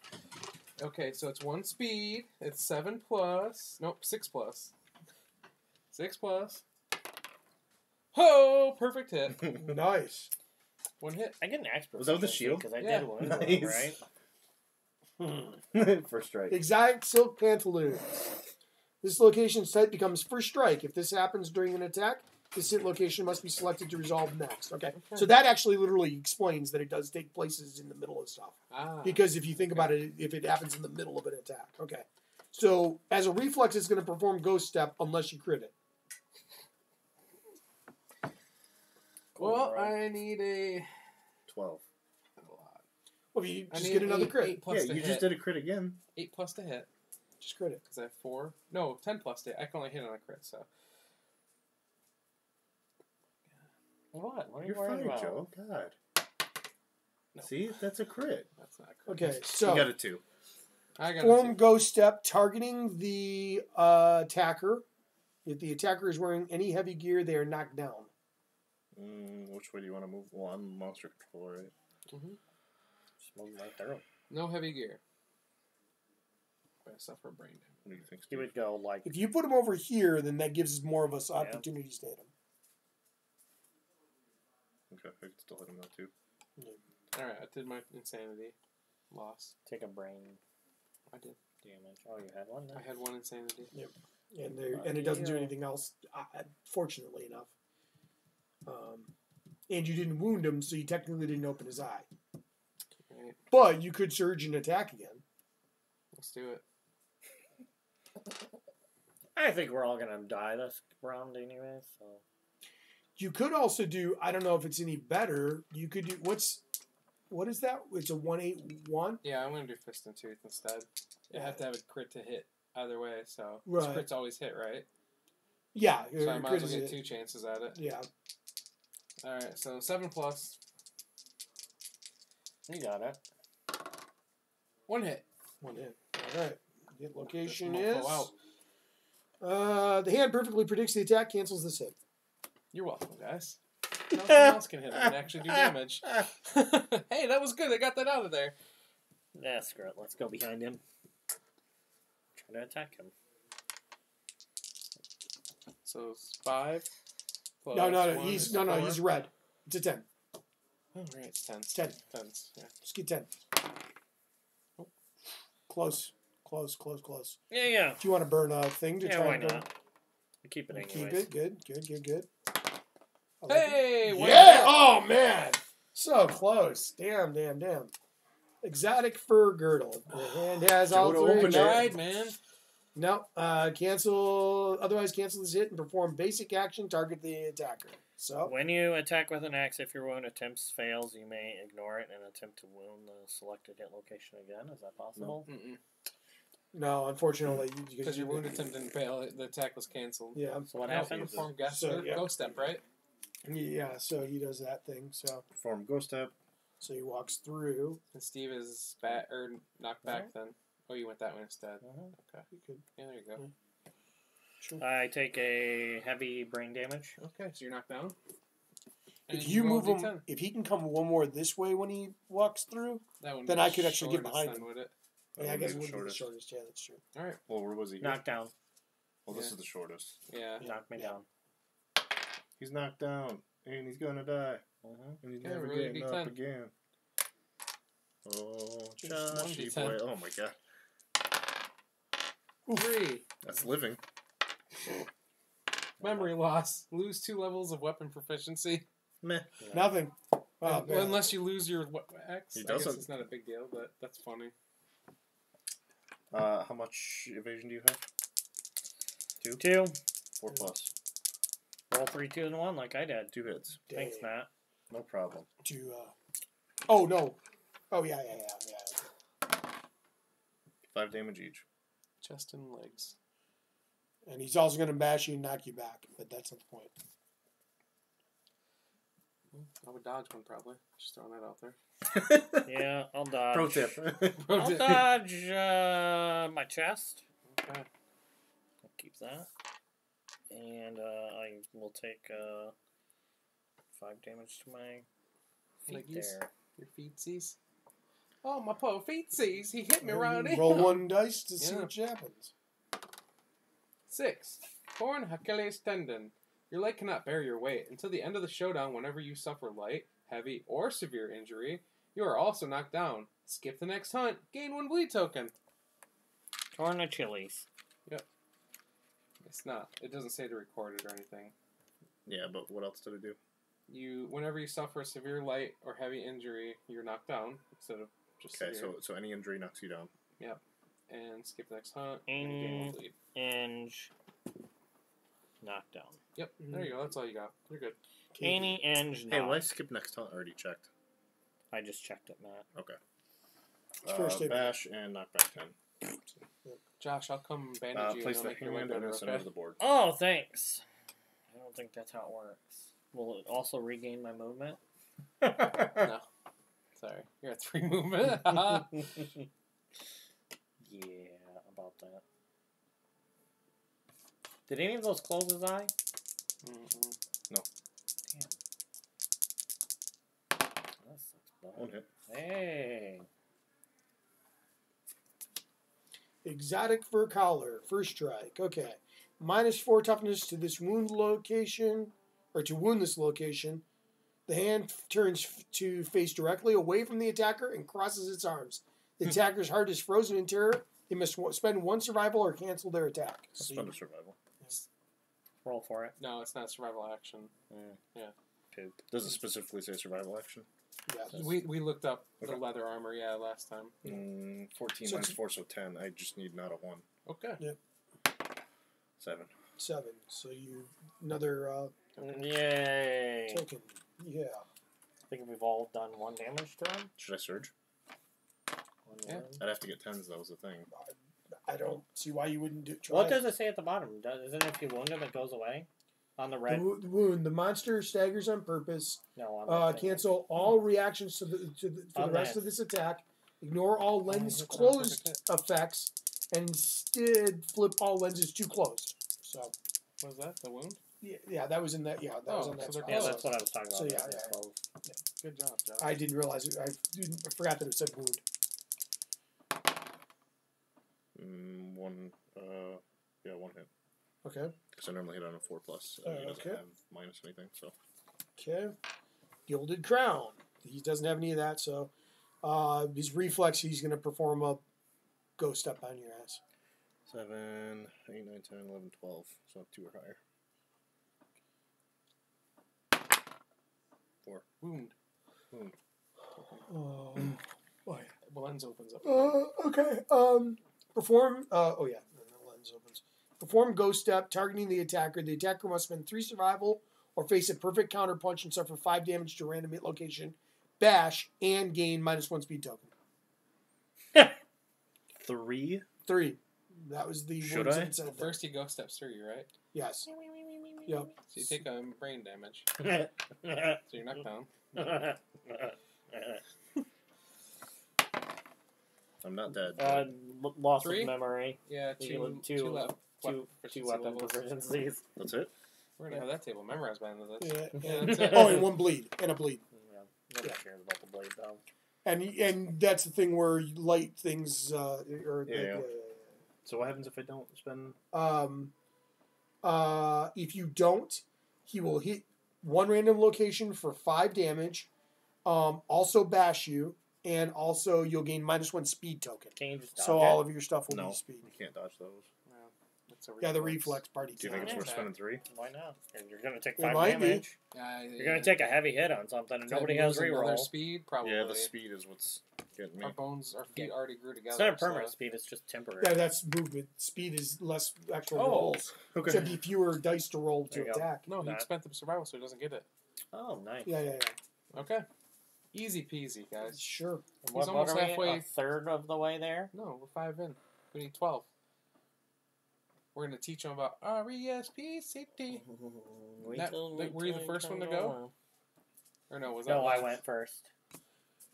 Okay, so it's 1 speed. It's 7 plus. Nope, 6 plus. 6 plus. Ho! Perfect hit. Nice. 1 hit. I get an expert. Was that with the shield? Because I Yeah. did one, Nice. right? First strike. Exotic silk pantaloons. This location's type becomes first strike. If this happens during an attack, this hit location must be selected to resolve next. Okay. So that actually literally explains that it does take places in the middle of stuff. Ah. Because if you think about it, if it happens in the middle of an attack. Okay. So as a reflex, it's going to perform Ghost Step unless you crit it. Well, Cool, I need a 12. Well, if you I just need get another 8 crit. plus Yeah, to you hit. just did a crit again. 8 plus to hit. Just crit it. Because I have 4. No, 10 plus to hit. I can only hit on a crit, so. What? What are you You're worried fine, about? Joe. God. No. See, that's a crit. That's not a crit. Okay. You So got a 2. I got form it. Ghost Step targeting the attacker. If the attacker is wearing any heavy gear, they are knocked down. Which way do you want to move? Well, I'm monster controller, right? Just move right through. No heavy gear. But I suffer brain damage. What do you think, He Steve? would go like. If you put him over here, then that gives us more of us opportunities to hit him. Okay, I can still hit him though, too. Alright, I did my insanity. Loss. Take a brain I did. damage. Oh, you had one then? I had 1 insanity. And it doesn't do anything else, fortunately enough. And you didn't wound him, so you technically didn't open his eye. Alright, But you could surge and attack again. let's do it. I think we're all gonna die this round anyway. So You could also do, I don't know if it's any better, you could do, what is that? It's a 1-8-1? Yeah, I'm going to do Fist and Tooth instead. You have to have a crit to hit either way, so. Right. Crits always hit, right? Yeah. So I might as well crit get is 2 chances at it. Yeah. Alright, so 7 plus. you got it. 1 hit. 1 hit. All right. Hit location This is. mofo out. The hand perfectly predicts the attack, cancels this hit. You're welcome, guys. Now someone else can hit him and actually do damage. Hey, that was good. I got that out of there. Yeah, screw it. Let's go behind him. Try to attack him. So it's 5. Plus No, 1 he's is no, 4. he's red. It's a 10. Oh, right, it's 10. 10. 10s, yeah. Just get 10. Oh. Close. Yeah. Do you want to burn a thing to Yeah, try why and burn? not? We keep it Keep anyways. it. Good. I like Hey! it. one Yeah! hit. Oh, man! So close. Damn. Exotic fur girdle. The hand has all Joe to three. open it. Tried, man. No. Otherwise, cancel this hit and perform basic action. Target the attacker. So When you attack with an axe, if your wound attempts fails, you may ignore it and attempt to wound the selected hit location again. Is that possible? Mm-mm. no, unfortunately, Because your wound attempt didn't fail, the attack was canceled. Yeah. So what Now happens? perform ghost, So, yeah. ghost step, right? Yeah. So he does that thing. Perform Ghost Step. So he walks through. And Steve is knocked back then. Oh, you went that way instead. Okay. He could. Yeah, there you go. Sure. I take a heavy brain damage. Okay, so you're knocked down. And If you roll move him, D10. if he can come one more this way when he walks through, That one then I could actually get shortest behind then, him. would it? Yeah, I guess it the would be the shortest. shortest. Yeah, that's true. All right. Well, where was he? Knockdown. Well, this Yeah. is the shortest. Yeah. Knock me down. He's knocked down, and he's gonna die, and he's Yeah, never really getting D10. up again. Oh, Just one Joshy D10. boy! Oh my god, 3. that's living. Memory loss. Lose 2 levels of weapon proficiency. Meh. Nothing. Oh, man. Unless you lose your X. He I guess doesn't. it's not a big deal, but that's funny. How much evasion do you have? 2? 2. 4 plus. Roll 3, 2, and 1 like I did. 2 hits. Thanks, Dang. Matt. No problem. Oh, no. Oh, yeah. 5 damage each. Chest and legs. And he's also going to bash you and knock you back, but that's not the point. I would dodge one probably. Just throwing that out there. Yeah, I'll dodge. Pro tip. I'll dodge my chest. Okay. I'll keep that. And I will take 5 damage to my feet Leggies. there. Your feetsies. Oh, my poor feetsies. He hit me right in. Roll 1 dice to see Yeah. what happens. 6. Torn Achilles tendon. Your leg cannot bear your weight. Until the end of the showdown, whenever you suffer light, heavy, or severe injury, you are also knocked down. Skip the next hunt. Gain 1 bleed token. Torn Achilles. It's not. It doesn't say to record it or anything. Yeah, but what else did it do? Whenever you suffer a severe light or heavy injury, you're knocked down instead of just Okay, severe. so any injury knocks you down. And skip the next hunt. And gain 1 bleed. Inge. Knockdown. Yep. There you go. That's all you got. You're good. Any Inge. Hey, knock. why skip next hunt? Already checked. I just checked it, Matt. Okay. It's first aid. Bash and knockback 10. Josh, I'll come bandage you Place and the I'll make your leg hand in better, the center okay? of the board. Oh, thanks. I don't think that's how it works. Will it also regain my movement? No. Sorry. You're at 3 movement. Yeah, about that. Did any of those close his eye? Mm-mm. Damn. That sucks bad. 1 hit. Hey. Exotic fur collar. First strike. Okay. -4 toughness to this wound location, or to wound this location. The hand turns to face directly away from the attacker and crosses its arms. The attacker's heart is frozen in terror. They must spend 1 survival or cancel their attack. So Spend a survival. Roll for it. No, it's not survival action. Poop. Does it specifically say survival action? yeah. We looked up the Okay. leather armor, last time. 14 So minus it's- 4, so 10. I just need not a 1. Okay. 7. 7. So you another Yay. token. Yeah. I think we've all done 1 damage to him. Should I surge? Yeah. I'd have to get 10s, that was the thing. I don't see why you wouldn't do. Try What it. does it say at the bottom? Isn't it if you wound him, it goes away? On the The red? wound. The monster staggers on purpose. No, on the thing. Cancel all reactions for On the rest that. of this attack. Ignore all lens hit that. closed Perfect effects, and instead flip all lenses to closed. So What was that? The wound? yeah, that was in that. Yeah, that was Oh, on that. so they're spot. Yeah, closed. that's what I was talking about. So, yeah, That's yeah. closed. Good job, Josh. I didn't realize it. I forgot that it said wound. 1 hit. Okay. Because I normally hit on a 4 plus. He doesn't Okay. have minus anything, so. Okay. Gilded crown. He doesn't have any of that, so his reflex, he's going to perform a ghost step on your ass. 7, 8, 9, 10, 11, 12. So 2 or higher. 4. Wound. Oh, boy. The lens opens up. Okay. Perform. Oh yeah, the lens opens. Perform ghost step, targeting the attacker. The attacker must spend 3 survival or face a perfect counter punch and suffer 5 damage to a random hit location, bash, and gain -1 speed token. 3? 3. That was the Should wounds I? and incentive. First, you go steps 3, right? Yes. Yep. So you take brain damage. So you're knocked down. I'm not dead. Loss 3? of memory. Yeah, You two, get two left. Two weapon proficiencies. That's it? We're gonna have that table memorized by the end of this. Yeah, Yeah, and, that's it. oh, and 1 bleed. And a bleed. Yeah, nobody cares about the blade though. And that's the thing where you light things. So what happens if I don't spend? If you don't, he will hit one random location for 5 damage. Also bash you, and also you'll gain -1 speed token. Can you just So dodge all it? of your stuff will No, be speed. you can't dodge those. It's a Yeah, the reflex party. Do you think it's Yeah. worth spending 3? Why not? You're going to take It 5 might be. damage. You're going to take a heavy hit on something, and nobody has another reroll. speed, probably. Yeah, the speed is what's getting me. Our bones, our feet already grew together. It's not a so- permanent speed, it's just temporary. Yeah, that's movement. Speed is less actual Oh. rolls. Okay. So it'd be fewer dice to roll There to you go. attack. No, he Not- spent the survival, so he doesn't get it. Oh, nice. Yeah. Okay. Easy peasy, guys. Sure. And what almost are we, halfway- a third of the way there? No, we're 5 in. We need 12. We're going to teach them about RESPCT. Were you the first one to go? Or no, was that No, I last? went first.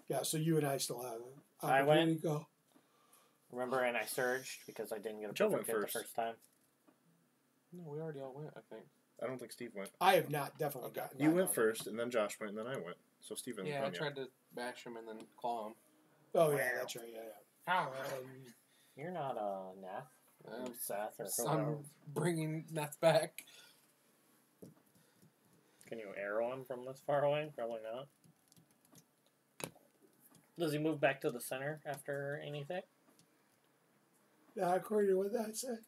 Yeah, so you and I still have it. I went. Here you go. Remember, and I surged because I didn't get a Joe perfect went hit first. the first time. No, we already all went, I think. I don't think Steve went. I have not definitely gotten You that went done. first, and then Josh went, and then I went. So Steve didn't Yeah, I come yet. tried to bash him and then claw him. Oh, yeah, that's right. Yeah. You're not Nath or Um, Seth or so whoever. I'm bringing Neth back. Can you arrow him from this far away? Probably not. Does he move back to the center after anything? Yeah, according to what that said.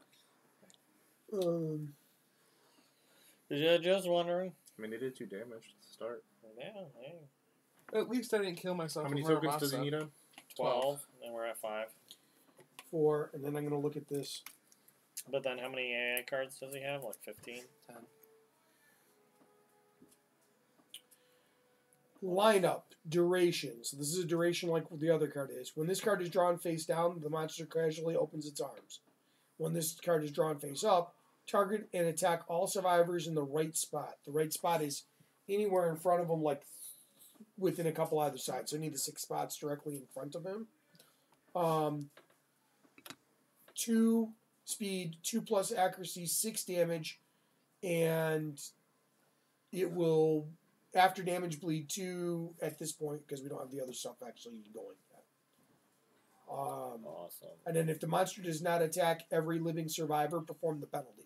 Just wondering. I mean, he did 2 damage to start. Yeah, hey. At least I didn't kill myself. How many with tokens does he Muramasa. need on? 12, and we're at 5. 4, and then I'm going to look at this. But then how many AI cards does he have? Like 15? 10. Lineup. Duration. So this is a duration like the other card is. When this card is drawn face down, the monster casually opens its arms. When this card is drawn face up, target and attack all survivors in the right spot. The right spot is anywhere in front of them, like within a couple either side. So I need the 6 spots directly in front of him. 2 speed, 2+ accuracy, 6 damage, and it will, after damage, bleed 2 at this point because we don't have the other stuff actually going yet. Awesome. And then if the monster does not attack every living survivor, perform the penalty.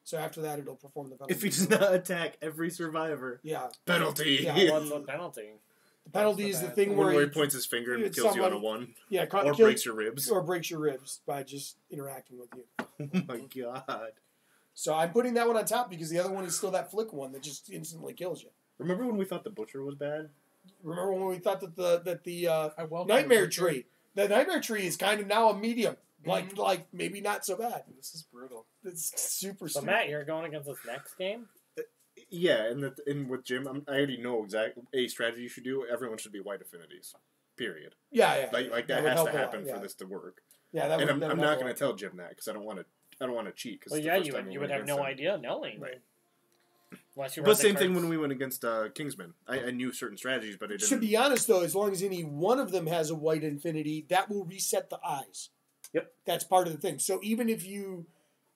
So after that, it'll perform the penalty. If he does not attack every survivor. Yeah. Penalty! Yeah. What's the penalty? The penalty That's is the the bad thing thing. where Where he he points his finger and it's kills you on a someone- 1. yeah, Or breaks your ribs. or breaks your ribs by just interacting with you. Oh my god. So I'm putting that one on top because the other one is still that flick one that just instantly kills you. Remember when we thought the butcher was bad? Remember when we thought that the I welcome nightmare the butcher. tree, the nightmare tree is kind of now a medium, like maybe not so bad. This is brutal. It's super. So, super. Matt, you're going against this next game? Yeah, and with Jim, I already know exactly a strategy you should do. Everyone should be white affinities. Period. Yeah. Like that would has help to a lot, happen yeah. for this to work. Yeah, that And would, I'm that would not help a going to lot. tell Jim that because I don't want to cheat. Cause Well, it's yeah, the first you time would, we you would went have no against him. idea knowing. Right. Unless you But read the same thing cards. when we went against Kingsman. I knew certain strategies, but I didn't. To be honest, though, as long as any one of them has a white infinity, that will reset the eyes. Yep. That's part of the thing. So even if you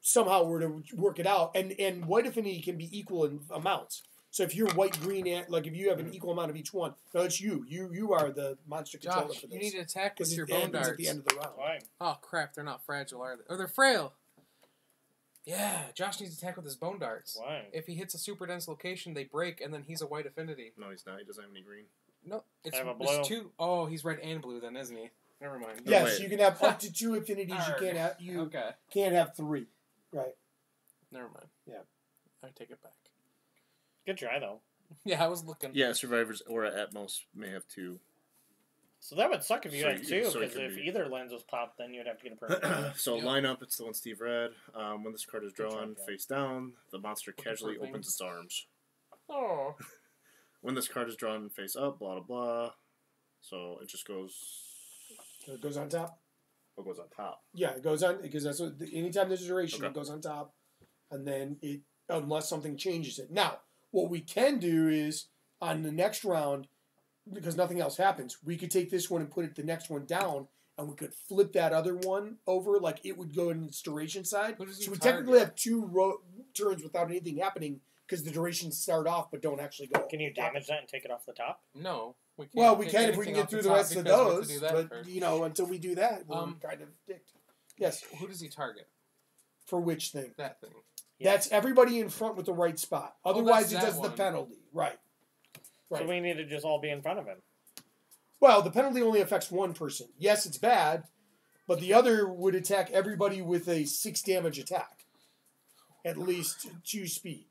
somehow were to work it out, and white affinity can be equal in amounts. So if you're white, green, like if you have an equal amount of each one, no, it's you. You are the monster controller Josh, for you this. need to attack Because with your it bone happens darts. at the end of the round. Why? Oh crap, they're not fragile, are they? Or they're frail. Yeah, Josh needs to attack with his bone darts. Why? If he hits a super dense location, they break, and then he's a white affinity. No, he's not. He doesn't have any green. No, it's, I have a it's blue. 2. Oh, he's red and blue then, isn't he? Never mind. No, Yes, wait. you can have up to 2 affinities. You Arrgh. can't have Okay, can't have 3. Right. never mind. Yeah. I take it back. Good try, though. Yeah, I was looking. Yeah, survivors or at most may have 2. So that would suck if you So had you- two, so it because could if be- either lens was popped, then you'd have to get a permanent. So Yep. line up, it's the one Steve read. When this card is Good drawn job, face down, the monster Looking casually for opens things. its arms. Oh. When this card is drawn face up, blah blah blah. So it just goes. So it goes on top. What goes on top? Yeah, it goes on because that's what. Anytime there's a duration, Okay. it goes on top, and then it unless something changes it. Now, what we can do is on the next round, because nothing else happens, we could take this one and put it the next one down, and we could flip that other one over, like it would go in its duration side. Who does he So we target? technically have 2 turns without anything happening because the durations start off but don't actually go. Can you damage that and take it off the top? No. We can't Well, we take can if we can anything get off through the top rest of because we have to those, do that but first. until we do that, we're kind of dicked. Yes. Who does he target? For which thing? That thing. Yeah. That's everybody in front with the right spot. Otherwise, it that's does that the one. penalty. Right. So we need to just all be in front of him. Well, the penalty only affects one person. Yes, it's bad, but the other would attack everybody with a 6 damage attack. At least 2 speed.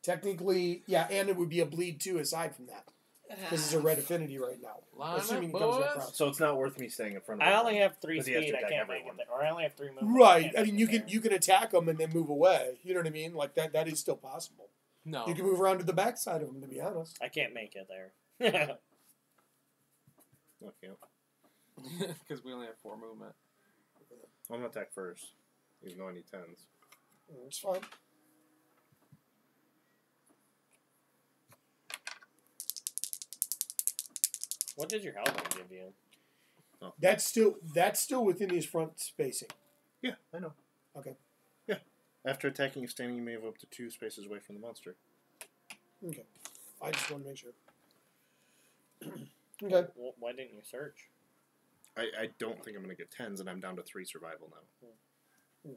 Technically, yeah, and it would be a bleed too aside from that. Because it's a red affinity right now. Line Assuming it up, comes boys. back around. So it's not worth me staying in front of I him. only have 3 Because he has to speed. I attack can't make everyone. it there. Or I only have 3 movement. Right. can't I mean, make it you can attack them and then move away. You know what I mean? Like that is still possible. No. You can move around to the backside of them, to be honest. I can't make it there. Okay. Because we only have 4 movement. I'm going to attack first, even though I need 10s. It's fine. What did your helmet give you? That's still within his front spacing. Yeah, I know. Okay. Yeah. After attacking a standing, you may move up to 2 spaces away from the monster. Okay. I just want to make sure. Okay. Well, why didn't you search? I don't think I'm going to get 10s, and I'm down to 3 survival now.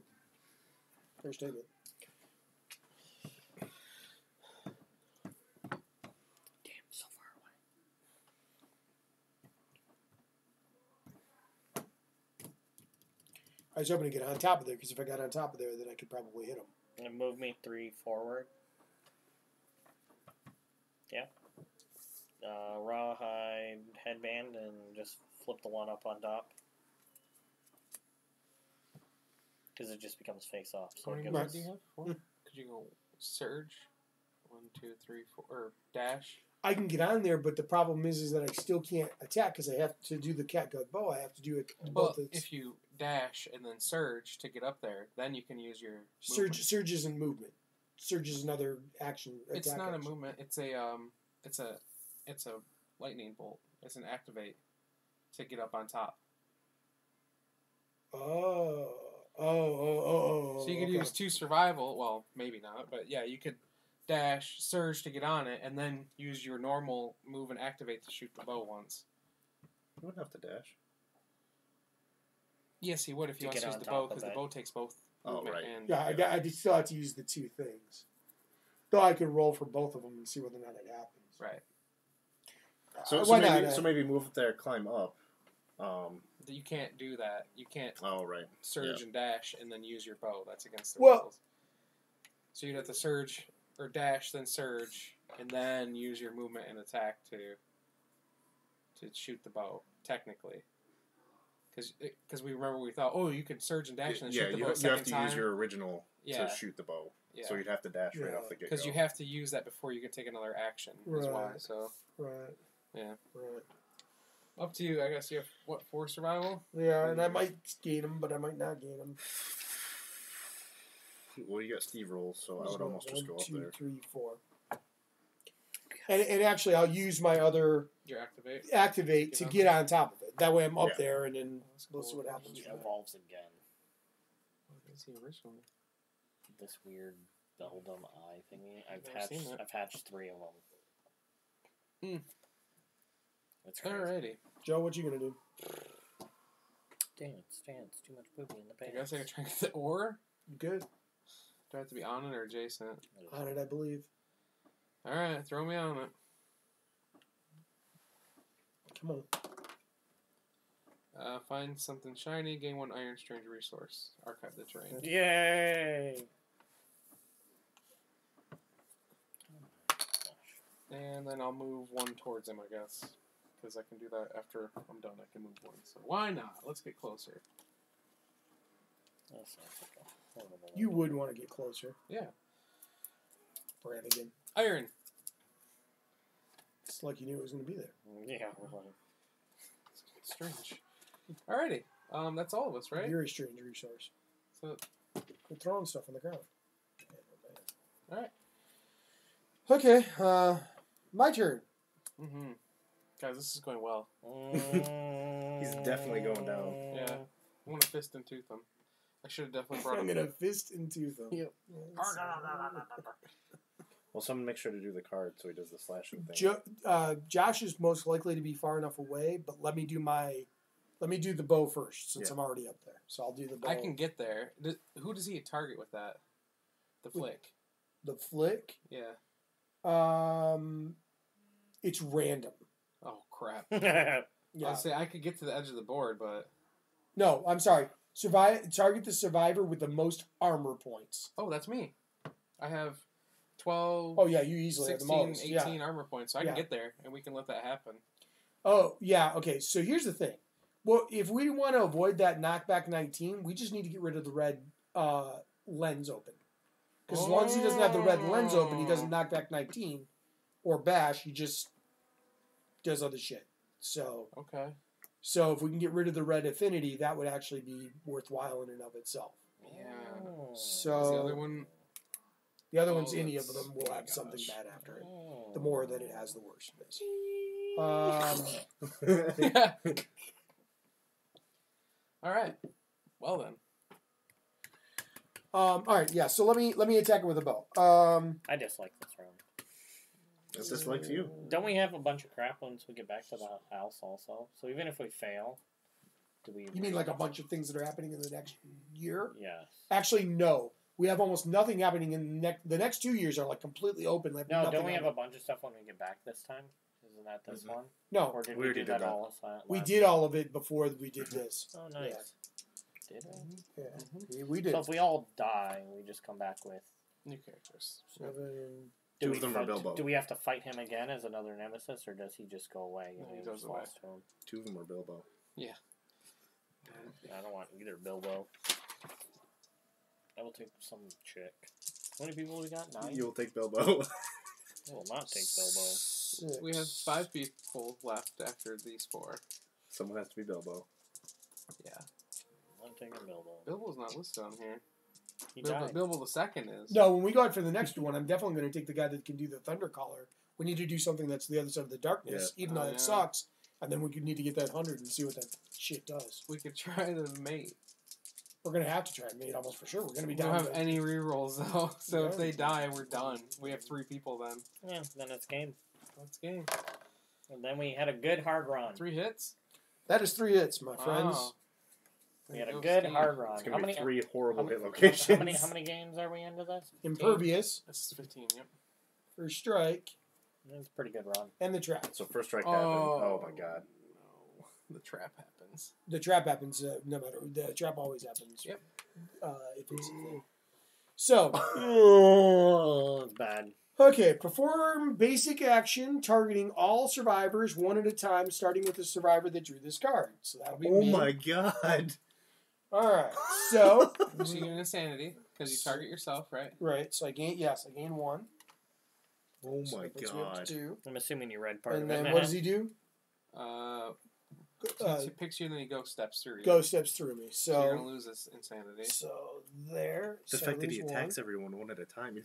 First take it. Damn, so far away. I was hoping to get on top of there, because if I got on top of there, then I could probably hit him. And move me 3 forward. Yeah. Rawhide headband and just flip the one up on top. Because it just becomes face off. So How it many gives movement us, do you have? 4? Could you go surge? 1, 2, 3, 4, or dash? I can get on there, but the problem is that I still can't attack because I have to do the catgut bow. I have to do it Well, both. if you dash and then surge to get up there, then you can use your movement. Surge isn't movement. Surge is another action. It's attack not action. a movement. It's a lightning bolt. It's an activate to get up on top. Oh. So you could use 2 survival. Well, maybe not, but yeah, you could dash, surge to get on it, and then use your normal move and activate to shoot the bow once. You wouldn't have to dash. Yes, he would if he To wants to get use on the top bow of because the it. bow takes both Oh, movement right. and Yeah, I still have to use the 2 things. Though I could roll for both of them and see whether or not it happens. right. So Why maybe, not? so maybe move up there, climb up. You can't do that. You can't Oh, right. surge and dash and then use your bow. That's against the Well- rules. So you'd have to surge or dash, then surge, and then use your movement and attack to shoot the bow. Technically, because we remember we thought, oh, you could surge and dash and then Yeah, shoot the you bow a have second to time. use your original Yeah. to shoot the bow. Yeah. So you'd have to dash right Yeah. off the get-go. Because you have to use that before you can take another action. Is why. Right. So Right. Yeah. Right. up to you. I guess you have what 4 survival. Yeah, and I might gain them, but I might not gain them. Well, you got Steve rolls, so I would almost just go up 1, 2, there. 3, 4. And actually, I'll use my other Your activate. activate Get to on get there. on top of it. That way, I'm up Yeah. there, and then That's we'll see cool. what happens. He from there. evolves again. What is the original? This weird Beldum eye thingy. Never seen that. I've hatched 3 of them. That's crazy. Alrighty. Joe, what you gonna do? Dance. Too much booby in the I pants. guess I could try and get the ore. You good? Do I have to be on it or adjacent? On it, I believe. All right, throw me on it. Come on. Find something shiny. Gain 1 iron strange resource. Archive the terrain. Yay! And then I'll move 1 towards him, I guess. Because I can do that after I'm done. I can move 1. So why not? Let's get closer. That sounds like a horrible You would want to get closer, Yeah. Brannigan. Iron. It's like you knew it was gonna be there. Yeah, right. Strange. Alrighty. That's all of us, right? Very strange resource. So, We're throwing stuff on the ground. alright. Okay, my turn. Mm-hmm. Guys, this is going well. He's definitely going down. Yeah. I want to fist and tooth him. I should have definitely brought I'm him. gonna fist and tooth him. Yep. Well, someone make sure to do the card so he does the slashing thing. Josh is most likely to be far enough away, but let me do the bow first since I'm already up there. So I'll do the bow. I can get there. Who does he target with that? The flick. The flick. Yeah. It's random. Oh crap. Yeah. I say I could get to the edge of the board, but No, I'm sorry. Target the survivor with the most armor points. oh, that's me. I have 12. Oh yeah, you easily 16, have the most. 18 Yeah. armor points, so I can get there, and we can let that happen. Oh yeah. Okay. So here's the thing. Well, if we want to avoid that knockback 19, we just need to get rid of the red lens open. Because as long as he doesn't have the red lens open, he doesn't knock back 19 or bash. He just does other shit. So Okay. So if we can get rid of the red affinity, that would actually be worthwhile in and of itself. Yeah. So Is the other one? the other one's Oh, any of that's- them will oh my have something gosh. bad after it. The more that it has, the worse it is. All right. Well then. All right, yeah. So let me attack it with a bow. I dislike this round. This dislikes you. Don't we have a bunch of crap once we get back to the house also? So even if we fail, do we... You mean like a bunch of things that are happening in the next year? Yes. Actually, no. We have almost nothing happening in the next 2 years are like completely open. Like No, nothing don't we have a happening. bunch of stuff when we get back this time? Isn't that this one? No, Or did We we already do did that that. all last we did all of it before we did this. Oh, nice. Did we? Yeah, we did. So if we all die, we just come back with... New characters. 7. Do Two we of them are fight- Bilbo. Do we have to fight him again as another nemesis, or does he just go away? No, he we goes just away. lost to him? Two of them are Bilbo. I don't want either Bilbo. I will take some chick. How many people we got? 9? You'll take Bilbo. I will not take Bilbo. 6. We have 5 people left after these 4. Someone has to be Bilbo. Yeah. I'm taking Bilbo. Bilbo's not listed on here. He Bilbo, died. Bilbo the second is. No, when we go out for the next one, I'm definitely going to take the guy that can do the Thunder Caller. We need to do something that's the other side of the darkness, even though Oh, it yeah. sucks. And then we could need to get that 100 and see what that shit does. We could try the mate. We're going to have to try and mate almost for sure. We're going to be We don't down have to any rerolls though, so if Yeah. they die, we're done. We have 3 people then. Yeah, then it's game. That's game. And then we had a good hard run. 3 hits. That is 3 hits, my friends. Wow. We had a There you good go, Steve. hard run. It's How gonna be many? 3 horrible hit How locations. many games are we into this? Impervious, This is 15. Yep. first strike, It's a pretty good run. and the trap. So first strike happened. Oh my god. No. The trap happens. The trap happens no matter. The trap always happens. Yep. If it's a thing. So, Oh, it's bad. okay, perform basic action targeting all survivors one at a time, starting with the survivor that drew this card. So that'll be Oh me. my god. All right. So, So you get an insanity because you target yourself, right? right. So I gain 1. Oh So my that puts me up to god. 2. I'm assuming you read part And of it. then what does he do? He picks you and then he goes steps through you. Go steps through me. So you're gonna So, lose this insanity. there. The so fact that he lose attacks everyone one at a time.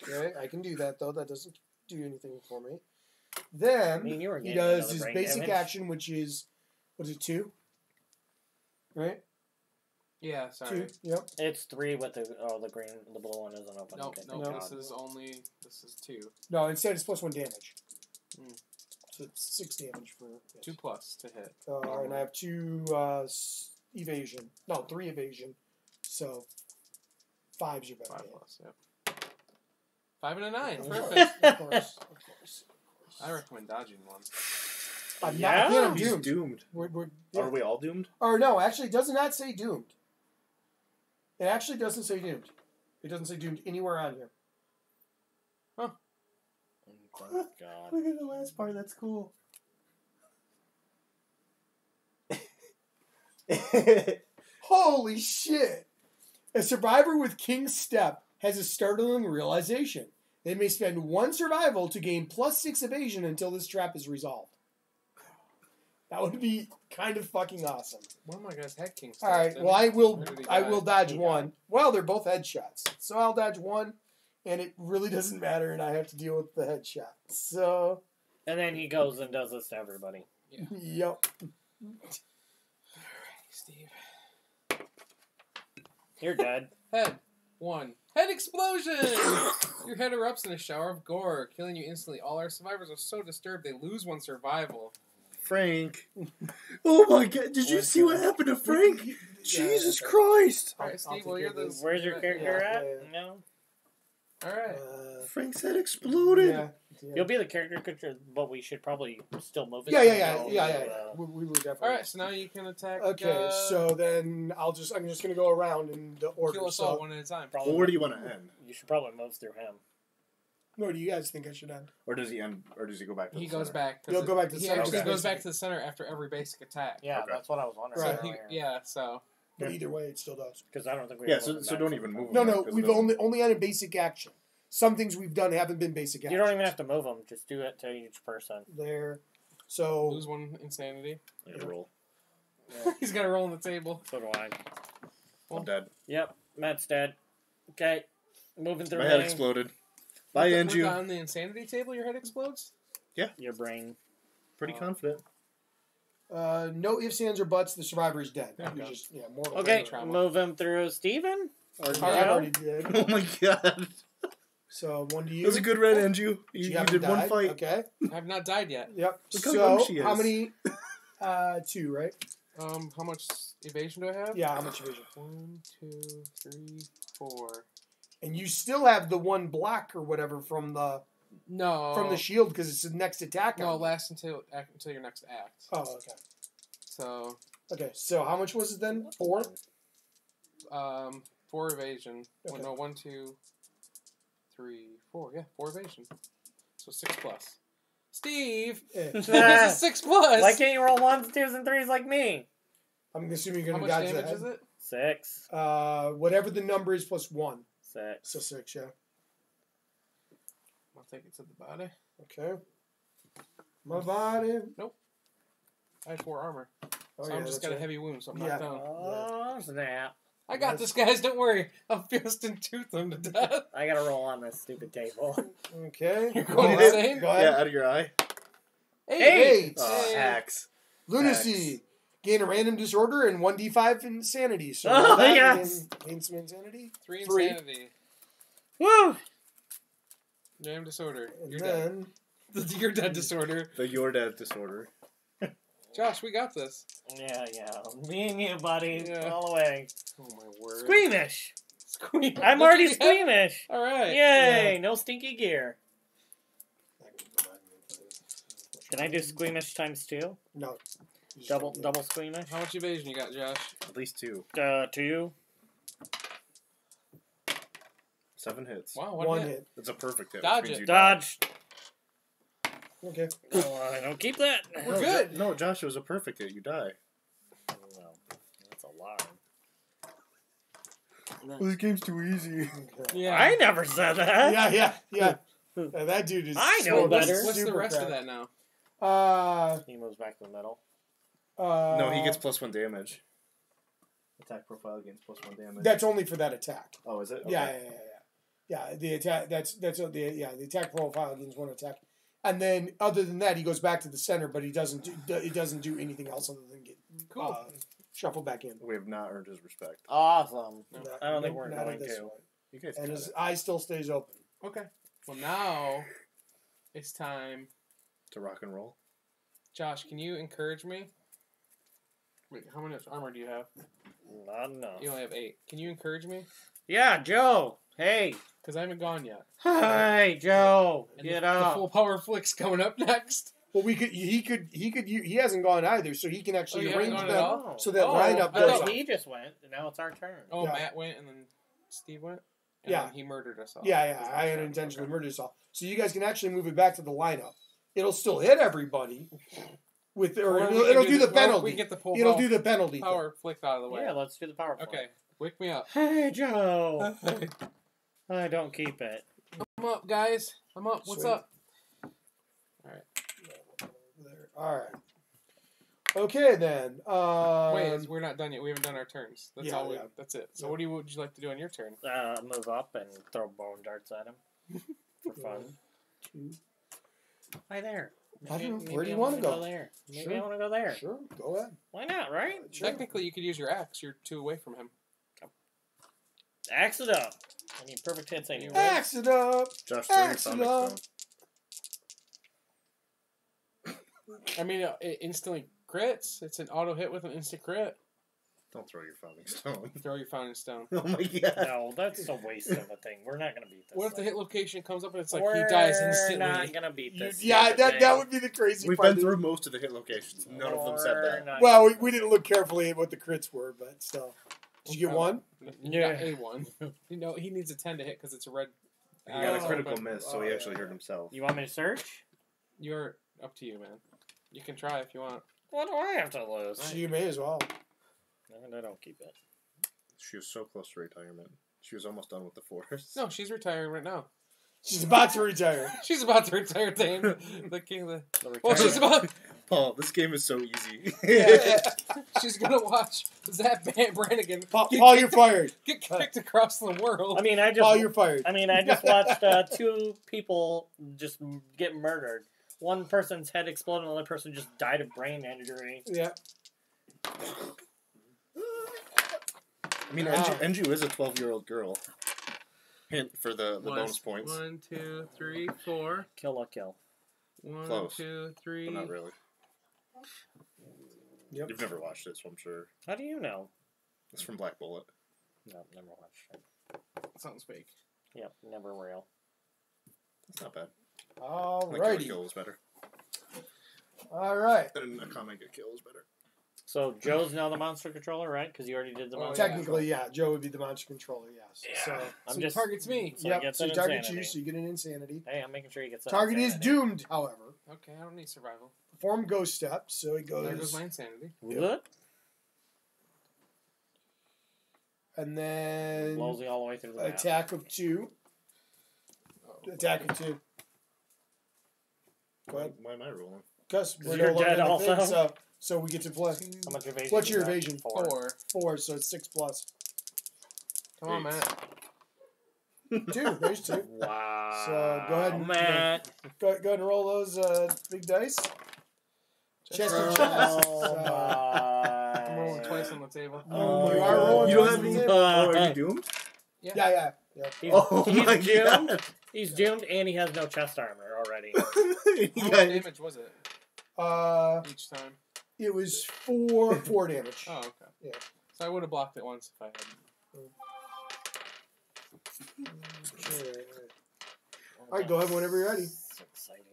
Okay, I can do that though. That doesn't do anything for me. I Then mean, you were he getting does another his brain basic damage. action, which is what is it, 2? Right? Yeah, sorry. 2. Yep. It's 3 with the the blue one isn't open. Nope, Okay, nope. thank This God. is this is 2. No, instead it's +1 damage. Mm. So it's 6 damage for yes. 2 plus to hit. And I have 2 evasion. No, 3 evasion. So 5's your better. 5 hit. plus. Yep. 5 and a 9. Of Perfect. course. I recommend dodging one. I'm Yeah? not. Again, I'm He's doomed. doomed. Yeah. Are we all doomed? Or no, actually, it does not say doomed. It actually doesn't say doomed. It doesn't say doomed anywhere on here. Oh, God. Look at the last part. That's cool. Holy shit! A survivor with King's Step has a startling realization. They may spend 1 survival to gain +6 evasion until this trap is resolved. That would be kind of fucking awesome. One of my guys had King's All right, Step, well, didn't I Or did he will die? dodge He 1. Well, they're both headshots, so I'll dodge 1, and it really doesn't matter, and I have to deal with the headshot. So, And then he goes and does this to everybody. yep. Alrighty, Steve. You're dead. Head. 1. Head explosion! Your head erupts in a shower of gore, killing you instantly. All our survivors are so disturbed they lose 1 survival. Frank. Oh my god, did you see what happened to Frank? Jesus Christ! Alright, Steve, well, you're the... Where's your character at? Yeah. No. Alright. Frank's head exploded. Yeah. You'll be the character, but we should probably still move it. Yeah. We would definitely. Alright, so now you can attack... Okay, so then I'm just gonna go around in the order. kill us all one at a time. Well, where do you want to end? You should probably move through him. Where do you guys think I should end? Or does he end? Or does he go back to He the goes center? back. He'll go back to the He center. actually Okay. goes back to the center after every basic attack. Yeah, Okay. that's what I was wondering. Right. So he, so... But either way, it still does. Because I don't think we. Yeah, have so movement don't back even from move that. No, because we've the- only had a basic action. Some things we've done haven't been basic action. You don't even have to move them. Just do it to each person. There. So Lose 1 insanity. Yeah, roll. He's got to roll on the table. So do I. I'm dead. Yep, Matt's dead. Okay, moving through. My head me. exploded. Bye, We're Anju. on the insanity table, your head explodes? Your brain. Pretty confident. no ifs, ands, or buts. The survivor is dead. There we We go. just mortal Okay, trauma. move him through Steven? Or I Joe? already did. Oh my god. So 1 to you. That was a good red, Anju. You, you haven't did one died? fight. Okay. I have not died yet. Yep. Look how young So she is. how many? 2, right? How much evasion do I have? Yeah. How much evasion? 1, 2, 3, 4. And you still have the 1 block or whatever from the No. shield because it's the next attack. No, it on you. lasts until your next act. Oh, okay. So, Okay. So how much was it then? 4. 4 evasion. Okay. No, 1, 2, 3, 4. Yeah, 4 evasion. So 6 plus. Steve! Yeah. This is 6 plus! Why can't you roll 1s, 2s, and 3s like me? I'm assuming you're How gonna much dodge damage is that. it? 6. Whatever the number is plus 1. 6. So 6. Yeah. I'll take it to the body. Okay. My body. I have 4 armor. Oh, So yeah, I'm just that's got a right. heavy wound, so I'm Yeah. knocked down. Oh, snap. I got this, guys. Don't worry. I'll fist and tooth them to death. I gotta roll on this stupid table. Okay. You're Go going ahead. insane? Go Yeah, ahead. out of your eye. 8. Oh, hacks. Lunacy. Gain a random disorder and 1d5 insanity. So Oh, roll that yes. and gain some insanity. 3 3. insanity. Woo! Jam disorder. And You're then dead. You're dead disorder. The your death disorder. Josh, we got this. Yeah. Me and you, buddy. Yeah. All the way. Oh my word. Squeamish! Squeam. I'm already squeamish! All right. Yay! No stinky gear. Can I do squeamish times 2? no. Double squeamish? How much evasion you got, Josh? At least 2. 2. 7 hits. Wow, 1 hit. hit. That's a perfect hit. Dodge which means it. you die. Dodge! Okay. Oh, I don't keep that. We're No, good. No, Josh, it was a perfect hit. You die. No, that's a lie. This game's too easy. Yeah. I never said that. yeah. Yeah, that dude is. I know What's, better. what's the super rest crap. of that now? He moves back to the middle. No, he gets +1 damage. Attack profile gains +1 damage. That's only for that attack. Oh, is it? Okay. Yeah. The attack. The attack profile gains 1 attack, and then other than that, he goes back to the center, but he doesn't do anything else other than get Cool. shuffle back in. We have not earned his respect. Awesome. No. I don't think we're Not going at this to. point. You guys And got his it. eye still stays open. Okay. Well, now it's time. To rock and roll. Josh, can you encourage me? Wait, how much armor do you have? Not enough. You only have 8. Can you encourage me? Yeah, Joe. Hey. Because I haven't gone yet. Hey, Joe. And Get the up. full power flick's coming up next. Well, he hasn't gone either, so he can actually Oh, you haven't arrange gone at them all? so that Oh, lineup I goes thought up. He just went, and now it's our turn. Oh, Yeah. Matt went and then Steve went? And Yeah. then he murdered us all. Yeah, I had intentionally murdered us all. So you guys can actually move it back to the lineup. It'll still hit everybody, Or it'll do the penalty. We get the full It'll do the penalty. thing. power flick out of the way. Yeah, let's do the power play. Okay, wake me up. Hey, Joe. I don't keep it. I'm up, guys. I'm up. What's Sweet. up? All right. Okay then. Wait, we're not done yet. We haven't done our turns. That's Yeah, all. yeah. That's it. So Yeah. what would you like to do on your turn? Move up and throw bone darts at him for fun. 2. Hi there. I don't know. Maybe Where do you I wanna wanna go? there. Maybe Sure. I want to go there. Sure, go ahead. Why not, right? Sure. Technically, you could use your axe. You're 2 away from him. Axe it up. I need perfect hits anyway. Axe it up. Josh, throw your Axe it sonic up. stone. I mean, it instantly crits. It's an auto hit with an instant crit. Don't throw your founding stone. Throw your founding stone. Oh my god. No, that's a waste of a thing. We're not going to beat this. What if the thing. hit location comes up and it's like We're he dies instantly? not going to beat this. Yeah, stupid that thing. would be the crazy We've part. been through most of the hit locations. None of them said We're that. not Well, gonna we beat didn't look carefully at what the crits were, but still. Did you get one? Yeah, a one. You know, he needs a 10 to hit because it's a red. He got a Oh, critical but miss, so he actually hurt himself. You want me to search? You're up to you, man. You can try if you want. What do I have to lose? So you may as well. And I don't keep it. She was so close to retirement. She was almost done with the force. No, she's retiring right now. She's about to retire. She's about to retire, Dane. The king of the. The Well, she's about. Paul, this game is so easy. Yeah, she's gonna watch Zap Brannigan Paul, you're fired. get kicked across the world. I mean, Paul, you're fired. I just watched two people just get murdered. One person's head exploded, and another person just died of brain injury. Yeah. I mean, Wow. Enju is a 12-year-old girl. Hint for the bonus points. 1, 2, 3, 4. Kill a kill. 1, Close. 2, 3. But not really. Yep. You've never watched it, so I'm sure. How do you know? It's from Black Bullet. No, never watched it. Sounds fake. Yep, never real. It's not bad. I think Kill Alrighty. Kill is better. All right. And a comic Kill is better. So Joe's now the monster controller, right? Because you already did the Oh, monster. Technically, yeah. Joe would be the monster controller, yes. Yeah. So, I'm So just he targets me. So he yep. gets So an he targets insanity. you, so you get an insanity. Hey, I'm making sure he gets that. Target is insanity. doomed, however. Okay, I don't need survival. Perform ghost step, so he There goes goes. my insanity. What? And then Blows you all the way through the map. attack of 2. Oh, Attack of 2. Go ahead. Why am I rolling? Because we're you're no longer dead in the also? thing, so we get to play. How much evasion? What's you your got? evasion? 4. 4, so it's 6 plus. Come on, Matt. 2, there's 2. Wow. So, go ahead and- Matt. Go ahead and roll those big dice. Chest Oh, of chest. I'm rolling twice on the table. Oh, you are rolling You don't twice have on any. the table? Oh, are you doomed? Yeah. He's, Oh he's my doomed. god! He's doomed, and he has no chest armor already. How much damage was it each time? It was 4 damage. Oh, okay. Yeah. So I would have blocked it once if I had. All right, go ahead whenever you're ready. So exciting.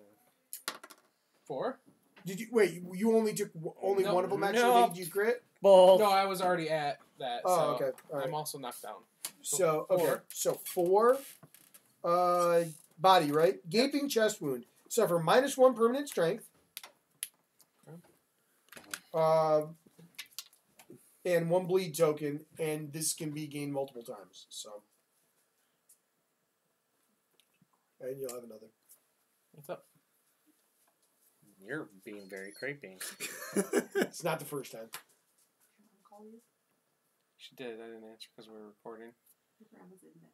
4? Did you wait? You only took only No, one of them actually no. made you crit. Both. No, I was already at that. Oh, so okay. All right. I'm also knocked down. So four. okay, so 4. Body right. Gaping chest wound. Suffer -1 permanent strength. And 1 bleed token, and this can be gained multiple times. So, and you'll have another. What's up? You're being very creepy. It's not the first time. Call you. She did. I didn't answer because we were recording. Her grandma's in bed.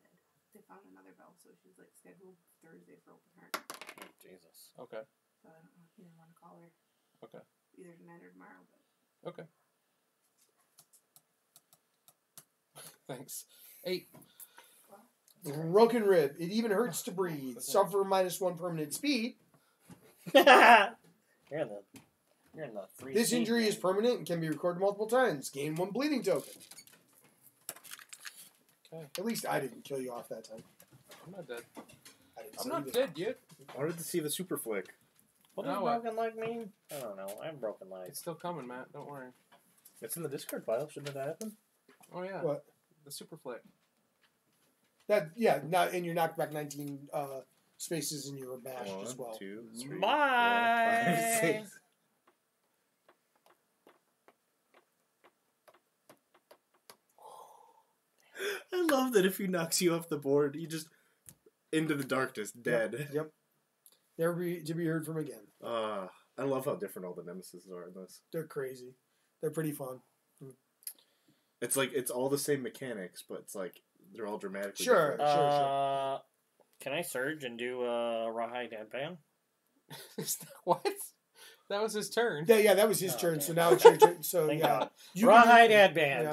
They found another bell, so she's like scheduled Thursday for open heart. Oh, Jesus. Okay. So I don't know if you want to call her Okay. either tonight or tomorrow. But Okay. Thanks. 8. Broken rib. It even hurts to breathe. Suffer -1 permanent speed. You're in the 3. This injury is permanent and can be recorded multiple times. Gain 1 bleeding token. Okay. At least I didn't kill you off that time. I'm not dead. I didn't I'm say not you dead yet. I wanted to see the super flick. What does Now what? broken leg mean? I don't know. I have broken legs. It's still coming, Matt. Don't worry. It's in the Discord file. Shouldn't that happen? Oh yeah. What? The super flick. And you're knocked back 19 spaces and you were bashed as 1, well. 2, 3, Bye. 4, 5, 6. I love that if he knocks you off the board, you just into the darkness, dead. Yep. Never to be heard from again. I love how different all the nemesis are in this. They're crazy. They're pretty fun. It's like it's all the same mechanics, but it's like they're all dramatically Sure. different. Can I surge and do Rawhide Headband? What? That was his turn. Yeah, that was his Oh, turn. damn. So now it's your turn. So Thank yeah, God. you Rawhide can- Headband.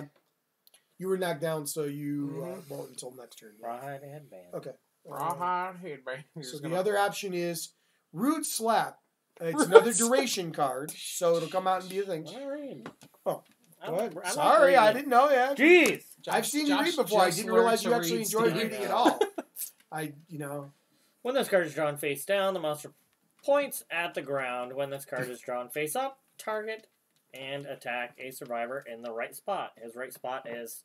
yeah. You were knocked down, so you won't until next turn. Yeah. Rawhide headband. Okay. Rawhide headband. So the other option is Rude Slap. It's another duration card, so it'll come out and be a thing. What did I read? Oh, I'm go ahead. not Sorry, reading. I didn't know. Yeah, Jeez. I've seen you read before. I didn't realize you actually enjoyed reading at all. When this card is drawn face down, the monster points at the ground. When this card is drawn face up, target and attack a survivor in the right spot. His right spot is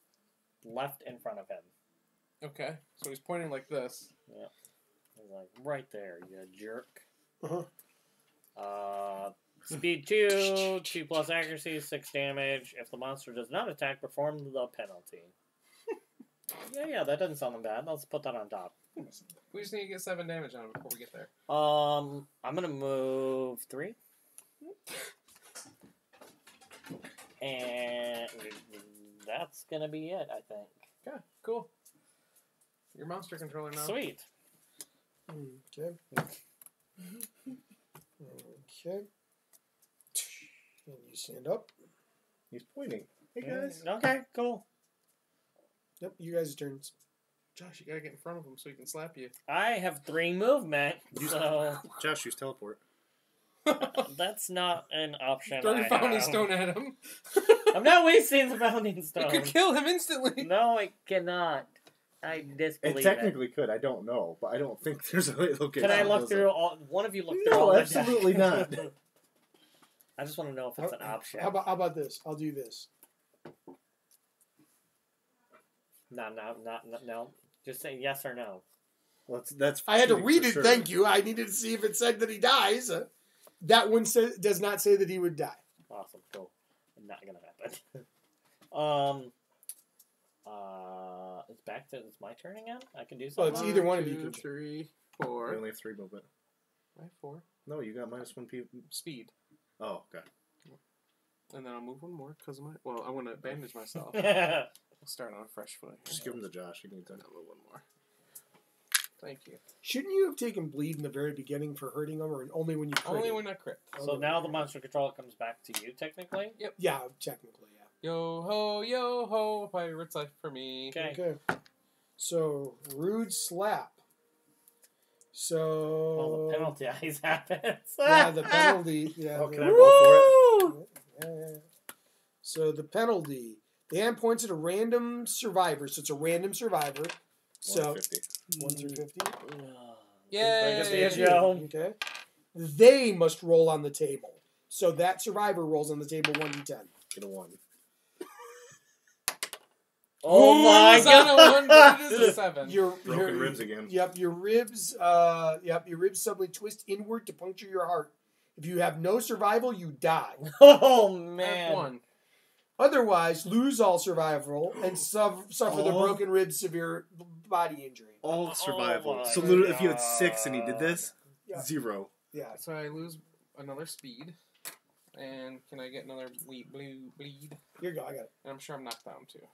left in front of him. Okay, so he's pointing like this. Yep. He's like, right there, you jerk. Uh-huh. Speed 2, 2 plus accuracy, 6 damage. If the monster does not attack, perform the penalty. Yeah, that doesn't sound bad. Let's put that on top. We just need to get 7 damage on him before we get there. I'm gonna move 3. And that's gonna be it, I think. Okay, cool. Your monster controller now. Sweet. Okay. Okay. And you stand up. He's pointing. Hey, guys. Okay, cool. Yep, you guys' turns. Josh, you gotta get in front of him so he can slap you. I have 3 movement, so Josh, use teleport. that's not an option. Throw I your founding have. stone at him. I'm not wasting the founding You stone. could kill him instantly. No, it cannot. I disbelieve It technically could. I don't know, but I don't think there's a way to look at it. Can I It look doesn't. through all? One of you look through all No, the absolutely decks. not. I just want to know if it's an option. How about this? I'll do this. No. Just say yes or no. Well, that's I had to cheating read for it, sure. thank you. I needed to see if it said that he dies. That one does not say that he would die. Awesome, cool. Not gonna happen. It's my turn again. I can do Well, something. it's either one of you 2, can- 3, You 4. only have 3 movement. I have 4. No, you got -1 P. Speed. Oh, okay. And then I'll move one more because of my. Well, I want to bandage myself. I'll start on a fresh foot. Just give him the Josh. He needs I'll it. move one more. Thank you. Shouldn't you have taken bleed in the very beginning for hurting him, or only when you crit? Only when I crit. So now the monster controller comes back to you, technically. Yeah, technically, yeah. Yo ho, pirate's life for me. Okay. So, Rude Slap. So... Well, the penalty always happens. Yeah, the penalty. Yeah, Oh, can I roll for it? Yeah. So the penalty. The hand points at a random survivor, so it's a random survivor. So 150. 1 through 50. Yay! Good idea, Joe. Okay. They must roll on the table. So that survivor rolls on the table 1d10. Get a 1. Oh my It's not god! a 1, but it is a 7. Broken ribs again. Yep, your ribs. Your ribs suddenly twist inward to puncture your heart. If you have no survival, you die. Oh I have man! 1. Otherwise, lose all survival and suffer the Oh. broken ribs, severe body injury. All survival. my So literally, if you had 6 and he God. did this, Yeah. 0. Yeah. So I lose another speed. And can I get another blue bleed? Here you go. I got it. And I'm sure I'm knocked down too.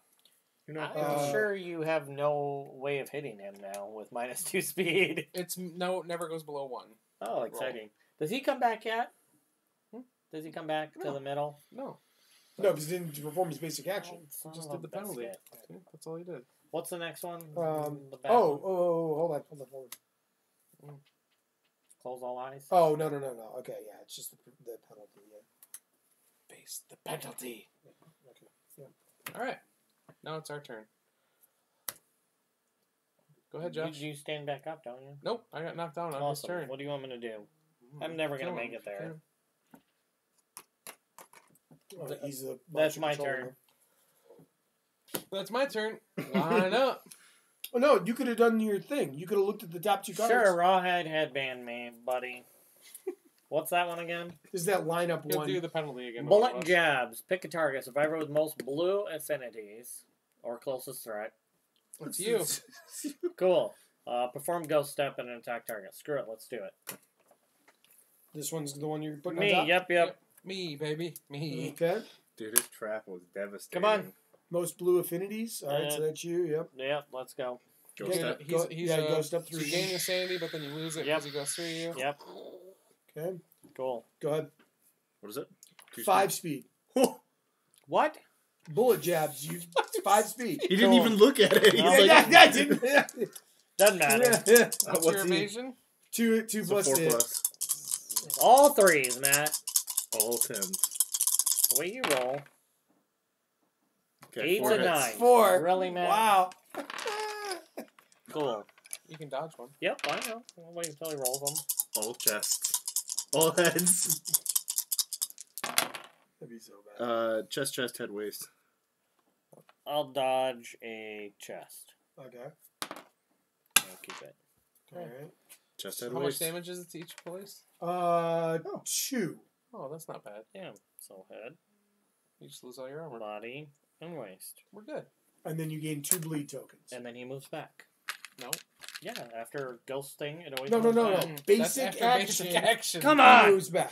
You're not. I'm sure you have no way of hitting him now with -2 speed. It never goes below 1. Oh, exciting! Does he come back yet? Hmm? Does he come back to No. the middle? No. No, because he didn't perform his basic action. Son Just of did a the penalty. biscuit. See? That's all he did. What's the next one? The back Oh, one? hold on. Close all eyes. Oh, no. Okay, yeah, it's just the penalty. Yeah. Face the penalty. Okay. Yeah. All right. Now it's our turn. Go ahead, Josh. You stand back up, don't you? Nope, I got knocked down on his Awesome. turn. What do you want me to do? I'm never gonna Kill make him it there. if you Oh, he's the That's monster my controller. can. That's my turn. Line up. Oh, no, you could have done your thing. You could have looked at the top 2 cards. Sure, Rawhide headband me, buddy. What's that one again? Is that lineup He'll one? do the penalty again. Bullet Boss. jabs. Pick a target. Survivor with most blue affinities or closest threat. It's you. Cool. Perform ghost step and an attack target. Screw it. Let's do it. This one's the one you're putting Me. on top? Yep. Me, baby. Me. Okay. Dude, his trap was devastating. Come on. Most blue affinities. All right, so that's you. Yep. Yep. Let's go. Go Okay. step. He's go step you 3. gain the sandy, but then you lose it because he goes through you. Yep. Okay. Cool. Go ahead. What is it? 2 5 speed. What? Bullet jabs. You 5 speed. He didn't even look at it. He's No. like, Yeah, didn't. Doesn't matter. What's your he? evasion? 2 It's a plus 4 hit. plus. All threes, Matt. All 10s. The way you roll. Okay, 8 4 to hits. 9. 4. Really, Matt? Wow. Cool. You can dodge one. Yep, I know. I'll wait until he rolls them. All chests. All heads. That'd be so bad. Chest, head, waist. I'll dodge a chest. Okay. I'll keep it. All right. Chest, head, How much waist. damage is it to each place? 2. Oh, that's not bad. Yeah. So head, You just lose all your armor. body, and waist. We're good. And then you gain 2 bleed tokens. And then he moves back. No. Yeah, after ghosting, it always No, moves no. back. That's Basic after action. basic action. Come He on! moves back.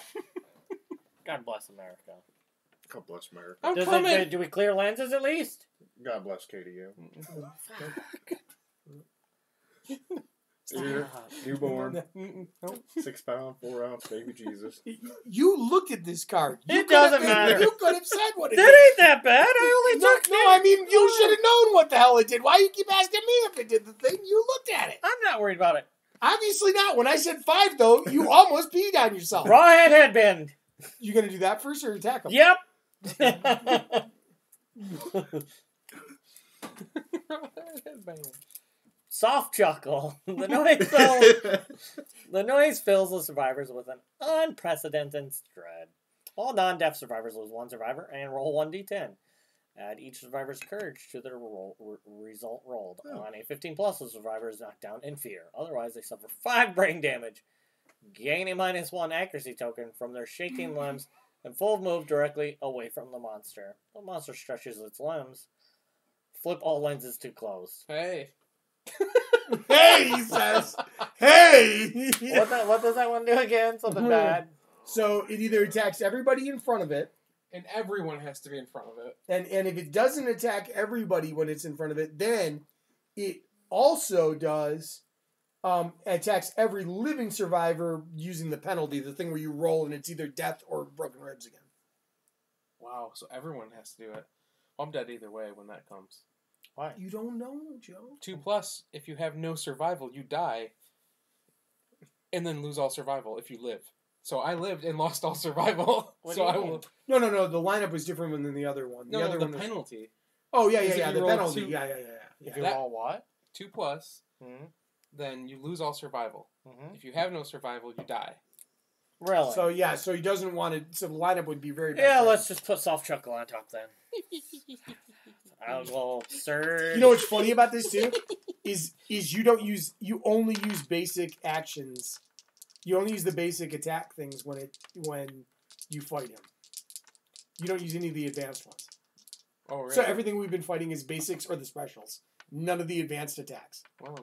God bless America. God bless America. I'm Does coming. it, do we clear lenses at least? God bless KDU. Stop. Newborn. Nope. 6 pound, 4 ounce baby Jesus. You look at this card. You It could have doesn't been- matter. You could have said what it That did. ain't that bad. I only No, took. no, I mean, you should have known what the hell it did. Why you keep asking me if it did the thing? You looked at it. I'm not worried about it. Obviously not. When I said 5, though, you almost peed on yourself. Rawhead headband. You gonna do that first or attack him? Yep. Soft chuckle. The noise fills the survivors with an unprecedented dread. All non-deaf survivors lose 1 survivor and roll 1d10. Add each survivor's courage to their result rolled. Oh. On a 15 plus, the survivor is knocked down in fear. Otherwise, they suffer 5 brain damage. Gain a -1 accuracy token from their shaking limbs and full move directly away from the monster. The monster stretches its limbs. Flip all lenses to closed. Hey. Hey, he says. Hey. What does that one do again? Something bad. So it either attacks everybody in front of it, And everyone has to be in front of it. and if it doesn't attack everybody when it's in front of it, then it also does attacks every living survivor using the penalty, the thing where you roll and it's either death or broken ribs again. Wow, so everyone has to do it. I'm dead either way when that comes. Why? You don't know, Joe. 2+, if you have no survival, you die. And then lose all survival if you live. So I lived and lost all survival. What So do you I mean? will. No. The lineup was different than the other one. No, the other the one was- penalty. Oh yeah, is if yeah. you The roll penalty. 2 Yeah. If you That- roll what? 2+, Mm-hmm. then you lose all survival. Mm-hmm. If you have no survival, you die. Really? So yeah, so he doesn't want it. So the lineup would be very bad. yeah, for him. let's just put soft chuckle on top then. I'll go surge. You know what's funny about this too is you only use basic actions. You only use the basic attack things when you fight him. You don't use any of the advanced ones. Oh, really? So everything we've been fighting is basics or the specials. None of the advanced attacks. Wow.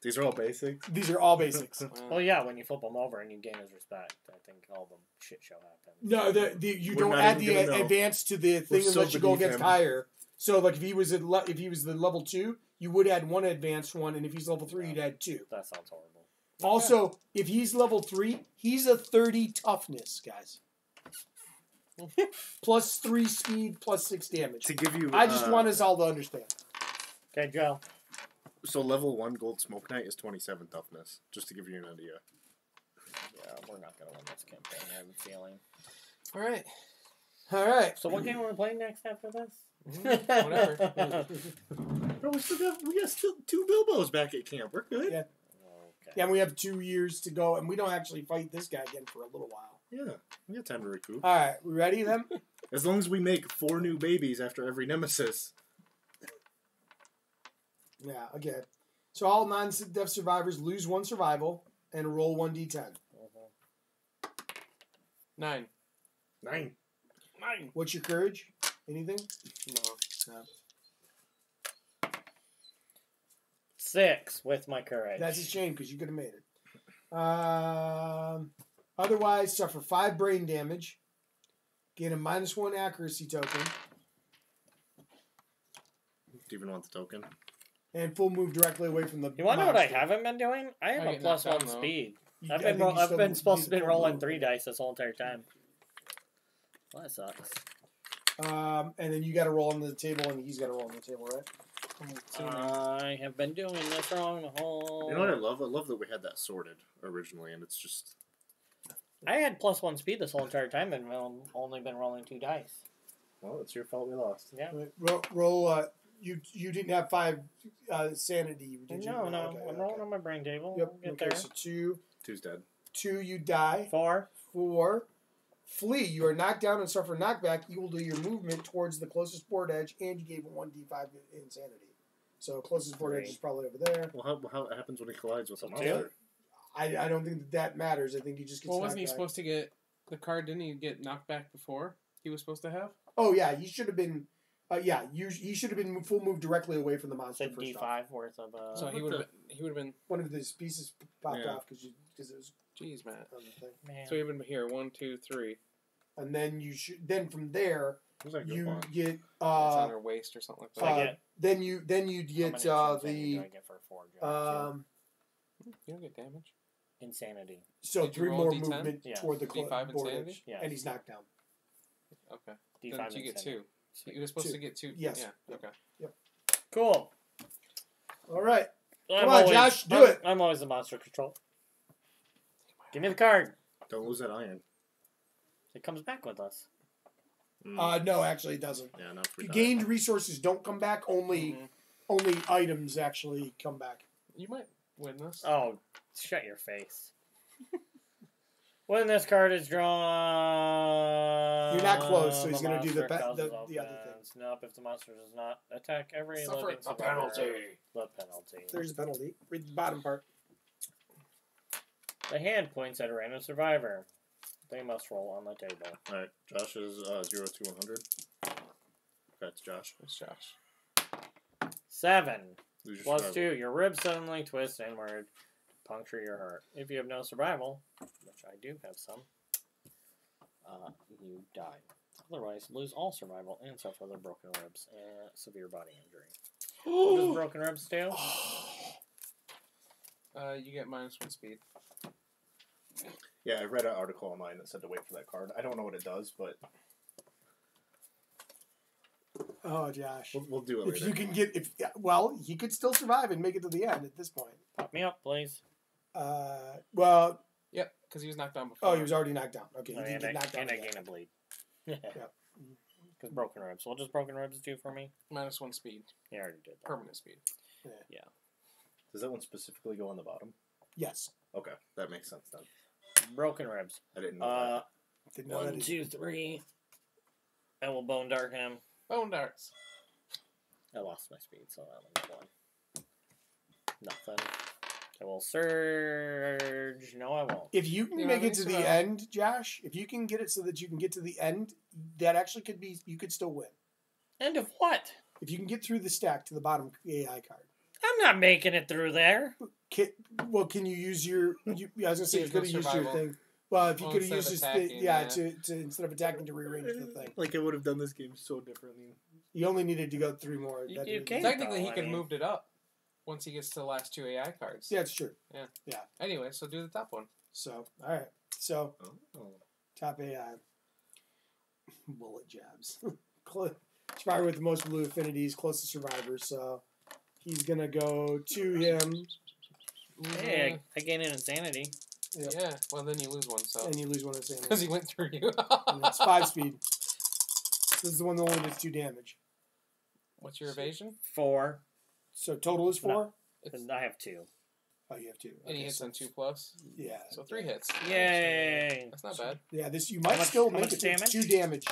These are all basic. These are all basics. Wow. Well, yeah, when you flip him over and you gain his respect, I think all the shit show happens. No, you We're don't not add even the gonna know. advanced to the thing so unless you go beneath against him. higher. So like if he was the level 2, you would add 1 advanced one, and if he's level 3, you'd add 2. That sounds horrible. Also, if he's level 3, he's a 30 toughness, guys. Plus 3 speed, plus 6 damage. To give you, I just want us all to understand. Okay, Joe. So level 1 gold smoke knight is 27 toughness. Just to give you an idea. Yeah, we're not going to win this campaign, I have a feeling. All right. All right. So what game are we playing next after this? Whatever. Bro, we got still 2 Bilbos back at camp. We're good. Yeah. Okay. Yeah, and we have 2 years to go, and we don't actually fight this guy again for a little while. Yeah, we got time to recoup. All right, we ready then? As long as we make 4 new babies after every nemesis. Yeah, okay. So all non-death survivors lose 1 survival and roll 1d10. 9. 9. 9. What's your courage? Anything? No. 6 with my courage. That's a shame because you could have made it. Otherwise, suffer 5 brain damage. Gain a -1 accuracy token. Do you even want the token? And full move directly away from the You want to know what I monster. haven't been doing? I have I a get knocked +1 down, though. speed. You- I've I been think you I've still been need supposed to the be full rolling move. 3 dice this whole entire time. Well, that sucks. And then you got to roll on the table, and he's got to roll on the table, right? I have been doing this wrong the whole... You know what I love? I love that we had that sorted originally, and it's just... I had +1 speed this whole entire time and only been rolling 2 dice. Well, it's your fault we lost. Yeah. Roll. You didn't have 5 sanity, did you? No. Okay, I'm rolling on my brain table. Yep. We'll get Okay. there. So 2. 2's dead. 2. You die. 4. 4. Flee. You are knocked down and suffer knockback. You will do your movement towards the closest board edge, and you gave him 1d5 insanity. So closest board edge is probably over there. Well, how it happens when he collides with a So monster? I don't think that matters. I think he just gets. Well, wasn't he knocked back. supposed to get the card? Didn't he get knocked back before? He was supposed to have. Oh yeah, he should have been. He should have been full move directly away from the monster. It's a first D5 off. worth of... So he would have been. One of his pieces popped Yeah. off because it was Jeez, Matt. on the thing. Man. So he would have been here. 1, 2, 3. And then you should. Then from there, Who's that good you one? get. It's on her waist or something like that. So I get... Then you'd How get many insanity do I the. get for 4 jobs? You don't get damage. Insanity. So Did you 3 roll more a D10? movement Yeah. toward the D5 board insanity? edge, Yes. and he's knocked down. Okay. D5 Then you get insanity. 2. You were supposed 2. to get 2. Yes. Yeah. Okay. Cool. All right. I'm Come on, always- Josh, do I'm- it. I'm always the monster control. Give me the card. Don't lose that iron. It comes back with us. No, actually, it doesn't. Yeah, not for Gained resources don't come back. Only items actually come back. You might win this. Oh, shut your face. When this card is drawn... You're not close, so he's the gonna do the monster causes other thing. offense. Nope, if the monster does not attack every Suffer living a survivor, penalty. The penalty. There's a penalty. Read the bottom part. The hand points at a random survivor. They must roll on the table. Alright, Josh is 0 to 100. That's Josh. It's Josh. 7. Lose your Plus survival. 2. Your ribs suddenly twist inward to puncture your heart. If you have no survival, which I do have some, you die. Otherwise, lose all survival and suffer the broken ribs and severe body injury. What does broken ribs do? You get -1 speed. Yeah, I read an article online that said to wait for that card. I don't know what it does, but Oh, Josh. we'll do it If later. you can get, he could still survive and make it to the end at this point. Pop me up, please. Well, Yep, because he was knocked down before. oh, he was already knocked down. Okay, he did And get knocked down. I again. gain a bleed. Yep. Because broken ribs. What does broken ribs do for me? -1 speed. Yeah, I already did that. Permanent speed. Does that one specifically go on the bottom? Yes. Okay, that makes sense then. Broken ribs. I didn't know Didn't know that 1, either. 2, 3. I will bone dart him. Bone darts. I lost my speed, so I only got 1. Nothing. I will surge. No, I won't. If you can You make know, it to the survival. end, Josh, if you can get it so that you can get to the end, that actually could be, you could still win. End of what? If you can get through the stack to the bottom AI card. I'm not making it through there. Can you use your, I was going to say, you Use could the have used your survival. thing. Well, if you Well, could have instead used of this, attacking, to instead of attacking, to rearrange the thing. Like I would have done this game so differently. You only needed to go 3 more. You That can. didn't- Technically, he though, I could have mean- moved it up once he gets to the last 2 AI cards. Yeah, it's true. Anyway, so do the top one. So, all right. So, Oh. top AI. Bullet jabs. Survivor with the most blue affinities, closest survivor. So, he's going to go to him. Hey, I gain an insanity. Yep. Yeah, well, then you lose one, so. And you lose one of his Because sanity. he went through you. And it's 5 speed. This is the one that only does 2 damage. What's your evasion? 4. So, total is 4? No. It's, I have 2. Oh, you have 2. and he hits so, on 2+. Yeah. So 3 hits. Yay! That's not bad. Yeah, this you How might much- still how make much it damage? 2 damage.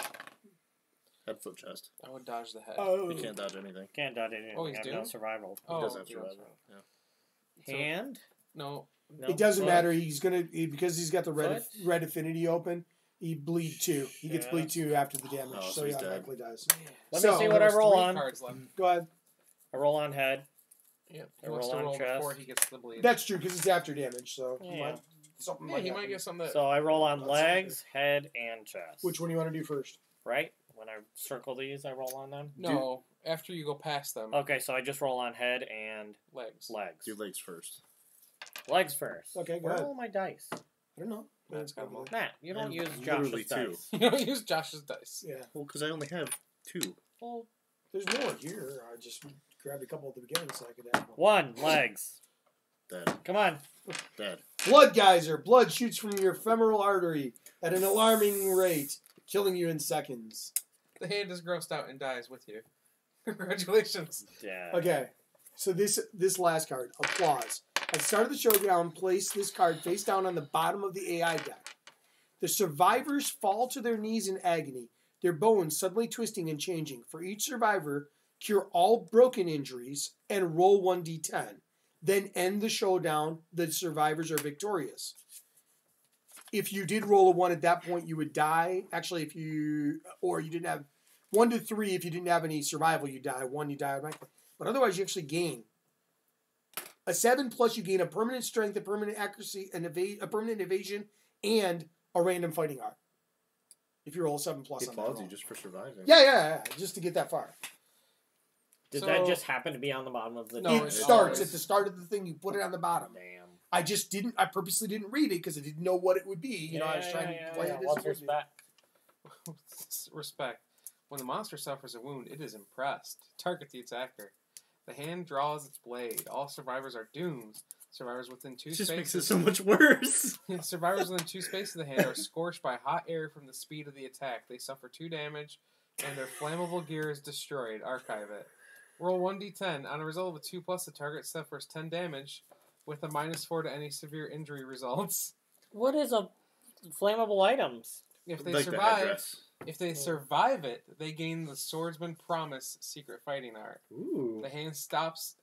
Head, foot, chest. I would dodge the head. Oh, You can't dodge anything. Can't dodge anything. Oh, he's I have no doomed? survival. Oh, He does have he does survival. have- Yeah. So- Hand? No. No. it doesn't Foot? matter. He's gonna because he's got the Foot? red affinity open. He bleed 2. He gets bleed 2 after the damage, Oh, so so he he's dead. automatically dies. Let So, me see There what I was roll 3 on. cards left. Go ahead. I roll on head. Yep. He I wants roll to on roll chest. before he gets the bleed. That's true because it's after damage. So he Yeah. might, something Yeah, might he might happen. get some that. So I roll on That's legs, head, and chest. Which one do you want to do first? Right? When I circle these, I roll on them? No, after you go past them. Okay, so I just roll on head and Legs. legs. Do legs first. Legs first. Okay, go Where ahead. are all my dice? I don't know. Matt's got them all. Matt, you don't And use literally Josh's two. dice. You don't use Josh's dice. Yeah. Well, because I only have 2. Well, There's more here. I just grabbed a couple at the beginning so I could have one. 1 legs. Dead. Come on. Dead. Blood geyser. Blood shoots from your femoral artery at an alarming rate, killing you in seconds. The hand is grossed out and dies with you. Congratulations. Yeah. Okay, so this last card, applause. At the start of the showdown, place this card face down on the bottom of the AI deck. The survivors fall to their knees in agony, their bones suddenly twisting and changing. For each survivor, cure all broken injuries and roll 1d10. Then end the showdown. The survivors are victorious. If you did roll a 1 at that point, you would die. Actually, you didn't have 1 to 3, if you didn't have any survival, you die. 1, you die automatically. But otherwise, you actually gain. A 7 plus, you gain a permanent strength, a permanent accuracy, a permanent evasion, and a random fighting art. If you roll a 7 plus He on that applauds roll. you just for surviving. Yeah, just to get that far. Did So- that just happen to be on the bottom of the No, It it's starts always- at the start of the thing. You put it on the bottom. Damn. I purposely didn't read it because I didn't know what it would be. You know, I was trying to play it as What's it would be. respect? Respect. When the monster suffers a wound, it is impressed. Target the attacker. The hand draws its blade. All survivors are doomed. Survivors within 2 It just makes it spaces. so much worse. Survivors within 2 spaces of the hand are scorched by hot air from the speed of the attack. They suffer 2 damage, and their flammable gear is destroyed. Archive it. Roll 1d10. On a result of a 2 plus, the target suffers 10 damage, with a -4 to any severe injury results. What is a flammable items? If they Like the survive, headdress. if they survive it, they gain the Swordsman Promise secret fighting art. Ooh. The hand stops,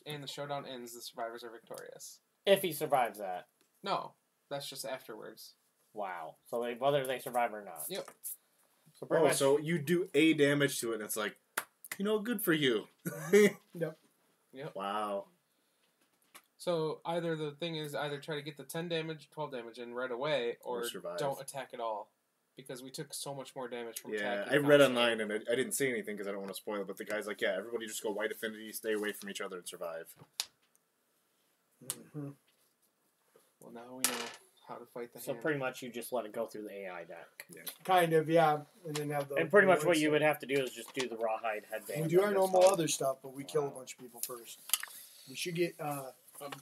and the showdown ends. The survivors are victorious. If he survives that. No, that's just afterwards. Wow. So whether they survive or not. Yep. So pretty much, So you do A damage to it, and it's like, good for you. Yep. Yep. Wow. So either the thing is either try to get the 10 damage, 12 damage in right away, or Or survive. don't attack at all. Because we took so much more damage from Yeah, attacking. I read constantly. online, and I didn't say anything because I don't want to spoil it, but the guy's like, yeah, everybody just go white affinity, stay away from each other, and survive. Mm-hmm. Well, now we know how to fight the so hand. pretty much you just let it go through the AI deck. Kind of, yeah. And then have the. And pretty much the what you stuff. would have to do is just do the rawhide headband. We do our and normal that's other stuff, but we kill a Wow. bunch of people first. We should get A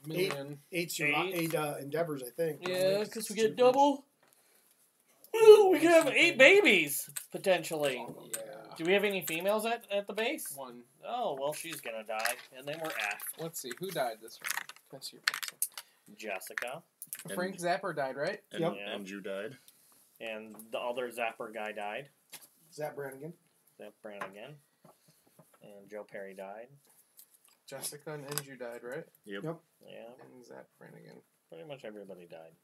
million. eight Eight? endeavors, I think. Yeah, because we get double. Ooh, we can have 8 babies, potentially. Yeah. Do we have any females at the base? One. Oh, well, she's gonna die. And then we're F. Let's see. Who died this round? That's your Jessica. Frank Zapper died, right? And, Yep. and you died. And the other Zapper guy died. Zap Brannigan. Zap Brannigan. And Joe Perry died. Jessica and Andrew died, right? Yep. Yep. Yeah, And Zap Brannigan. pretty much everybody died.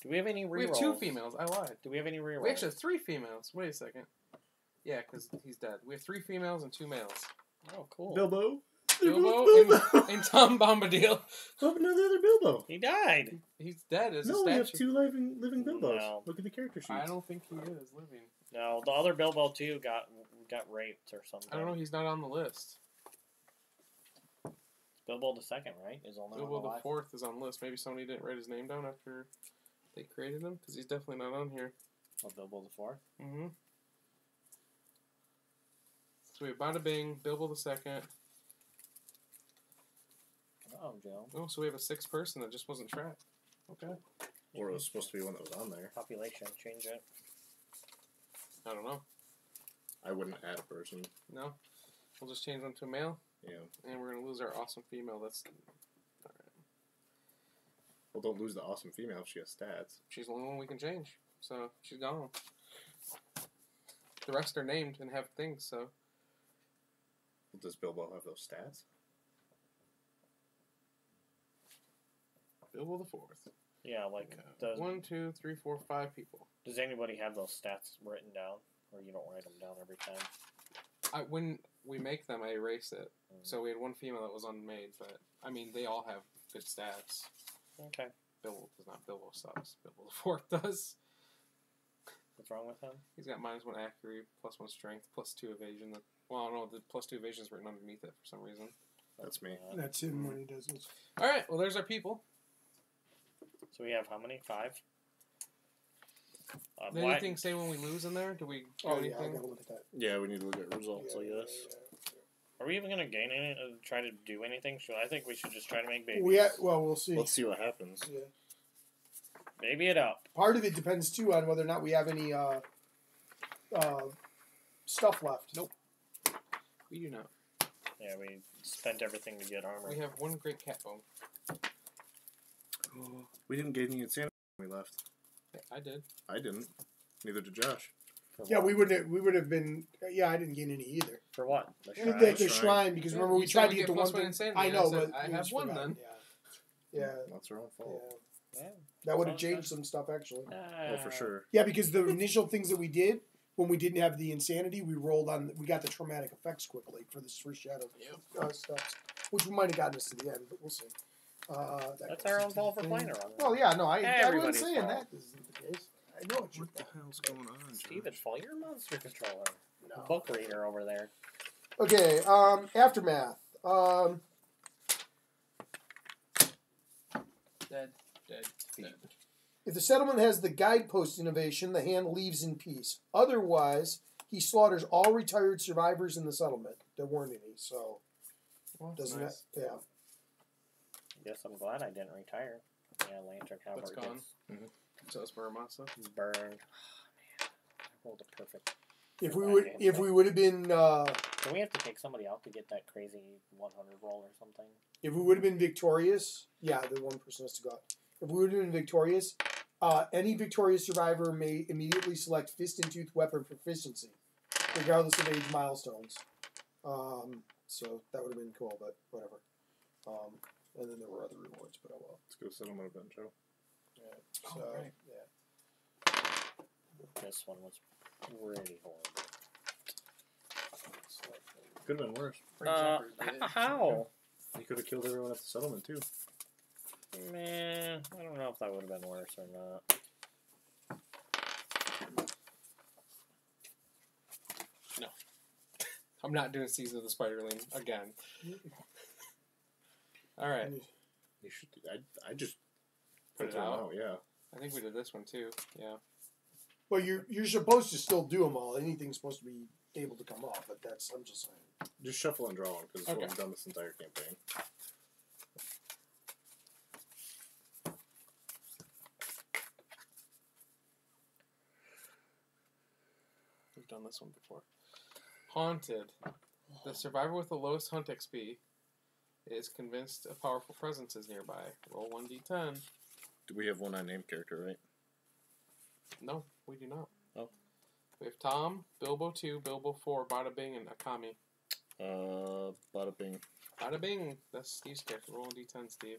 Do we have any rerolls? We have 2 females. I lied. Do we have any rerolls? We actually have 3 females. Wait a second. Yeah, because he's dead. We have 3 females and 2 males. Oh, cool. Bilbo. Bilbo and Tom Bombadil. Oh, no, the other Bilbo. He died. He's dead as No, a we have statue. 2 living Bilbos. No. Look at the character sheets. I don't think he is living. No, the other Bilbo too got raped or something. I don't know. He's not on the list. Bilbo the second, right? Is only Bilbo on the the list. 4th is on the list. Maybe somebody didn't write his name down after they created him because he's definitely not on here. Oh, Bilbo the fourth. Mm-hmm. So we have Bada Bing, Bilbo the 2nd. Oh, Joe. Oh, so we have a 6th person that just wasn't tracked. Okay. Or it was supposed to be one that was on there. Population, change it. I don't know. I wouldn't add a person. No. We'll just change one to a male, Yeah. and we're gonna lose our awesome female. That's all right. Well, don't lose the awesome female if she has stats. She's the only one we can change, so she's gone. The rest are named and have things. So Does Bilbo have those stats? Bilbo the 4th. Yeah, like Yeah. does 1, 2, 3, 4, 5 people. does anybody have those stats written down, or you don't write them down every time? When we make them, I erase it. Mm. So we had one female that was unmade, but I mean they all have good stats. Okay, Bilbo does not. Bilbo sucks. Bilbo the 4th does. what's wrong with him? He's got -1 accuracy, +1 strength, +2 evasion. Well, I don't know. The +2 evasion is written underneath it for some reason. That's me. bad. That's him when he does this. All right. Well, there's our people. So we have how many? 5? Did anything say when we lose in there? Do we do Oh, yeah, I anything? gotta look at that. Yeah, we need to look at results, I guess. Are we even going to gain any? Try to do anything? I think we should just try to make babies. Well, we'll see. Let's see what happens. Yeah. Baby it up. Part of it depends, too, on whether or not we have any stuff left. Nope. We do not. Yeah, we spent everything to get armor. We have one great cat bone. We didn't get any insanity when we left. Yeah, I did. I didn't. Neither did Josh. For Yeah, what? we would have been. Yeah, I didn't gain any either. For what? The The, shrine? the shrine, because remember we you tried said to we get the plus one one thing. insanity, I and know, said, but I we have just one forgot. then. Yeah. That's our own fault. Yeah. Yeah. That would have Okay. changed some stuff, actually. Oh, for sure. Yeah, because the initial things that we did when we didn't have the insanity, we rolled on. We got the traumatic effects quickly for this first shadow stuff, which we might have gotten us to the end, but we'll see. That's our own fault for playing around. Well, yeah, no, I wasn't Everybody's saying fault. that isn't the case. I know it's your What the fault. hell's going on, Steve, it's fault. You're a monster controller. No. Book reader over there. Okay, aftermath. Dead. If the settlement has the guidepost innovation, the hand leaves in peace. Otherwise, he slaughters all retired survivors in the settlement. There weren't any, so Well, doesn't nice. that? Yeah. Guess I'm glad I didn't retire. Yeah, Lantern Cavalry That's gone. gets So it's Muramasa. burned. Oh, man. I rolled a perfect. If we That would, game, if so- we would have been, Can we have to take somebody out to get that crazy 100 roll or something? if we would have been victorious, yeah, the one person has to go out. If we would have been victorious, any victorious survivor may immediately select fist and tooth weapon proficiency, regardless of age milestones. So that would have been cool, but whatever. And then there were other rewards, but oh well. Let's go settlement event, Joe. Yeah. So Alright. yeah. This one was pretty horrible. Could have been worse. How? You could have killed everyone at the settlement, too. Man, I don't know if that would have been worse or not. I'm not doing Season of the Spiderling again. All right. You should. I just Put it them out? Yeah. I think we did this one too. Yeah. Well, you're supposed to still do them all. Anything's supposed to be able to come off, but I'm just saying. Just shuffle and draw one because it's Okay. what we've done this entire campaign. We've done this one before. Haunted. The survivor with the lowest hunt XP is convinced a powerful presence is nearby. Roll 1d10. Do we have one unnamed character, right? No, we do not. Oh. We have Tom, Bilbo 2, Bilbo 4, Bada Bing, and Akami. Bada bing. Bada Bing. That's Steve's character. Roll 1d10, Steve.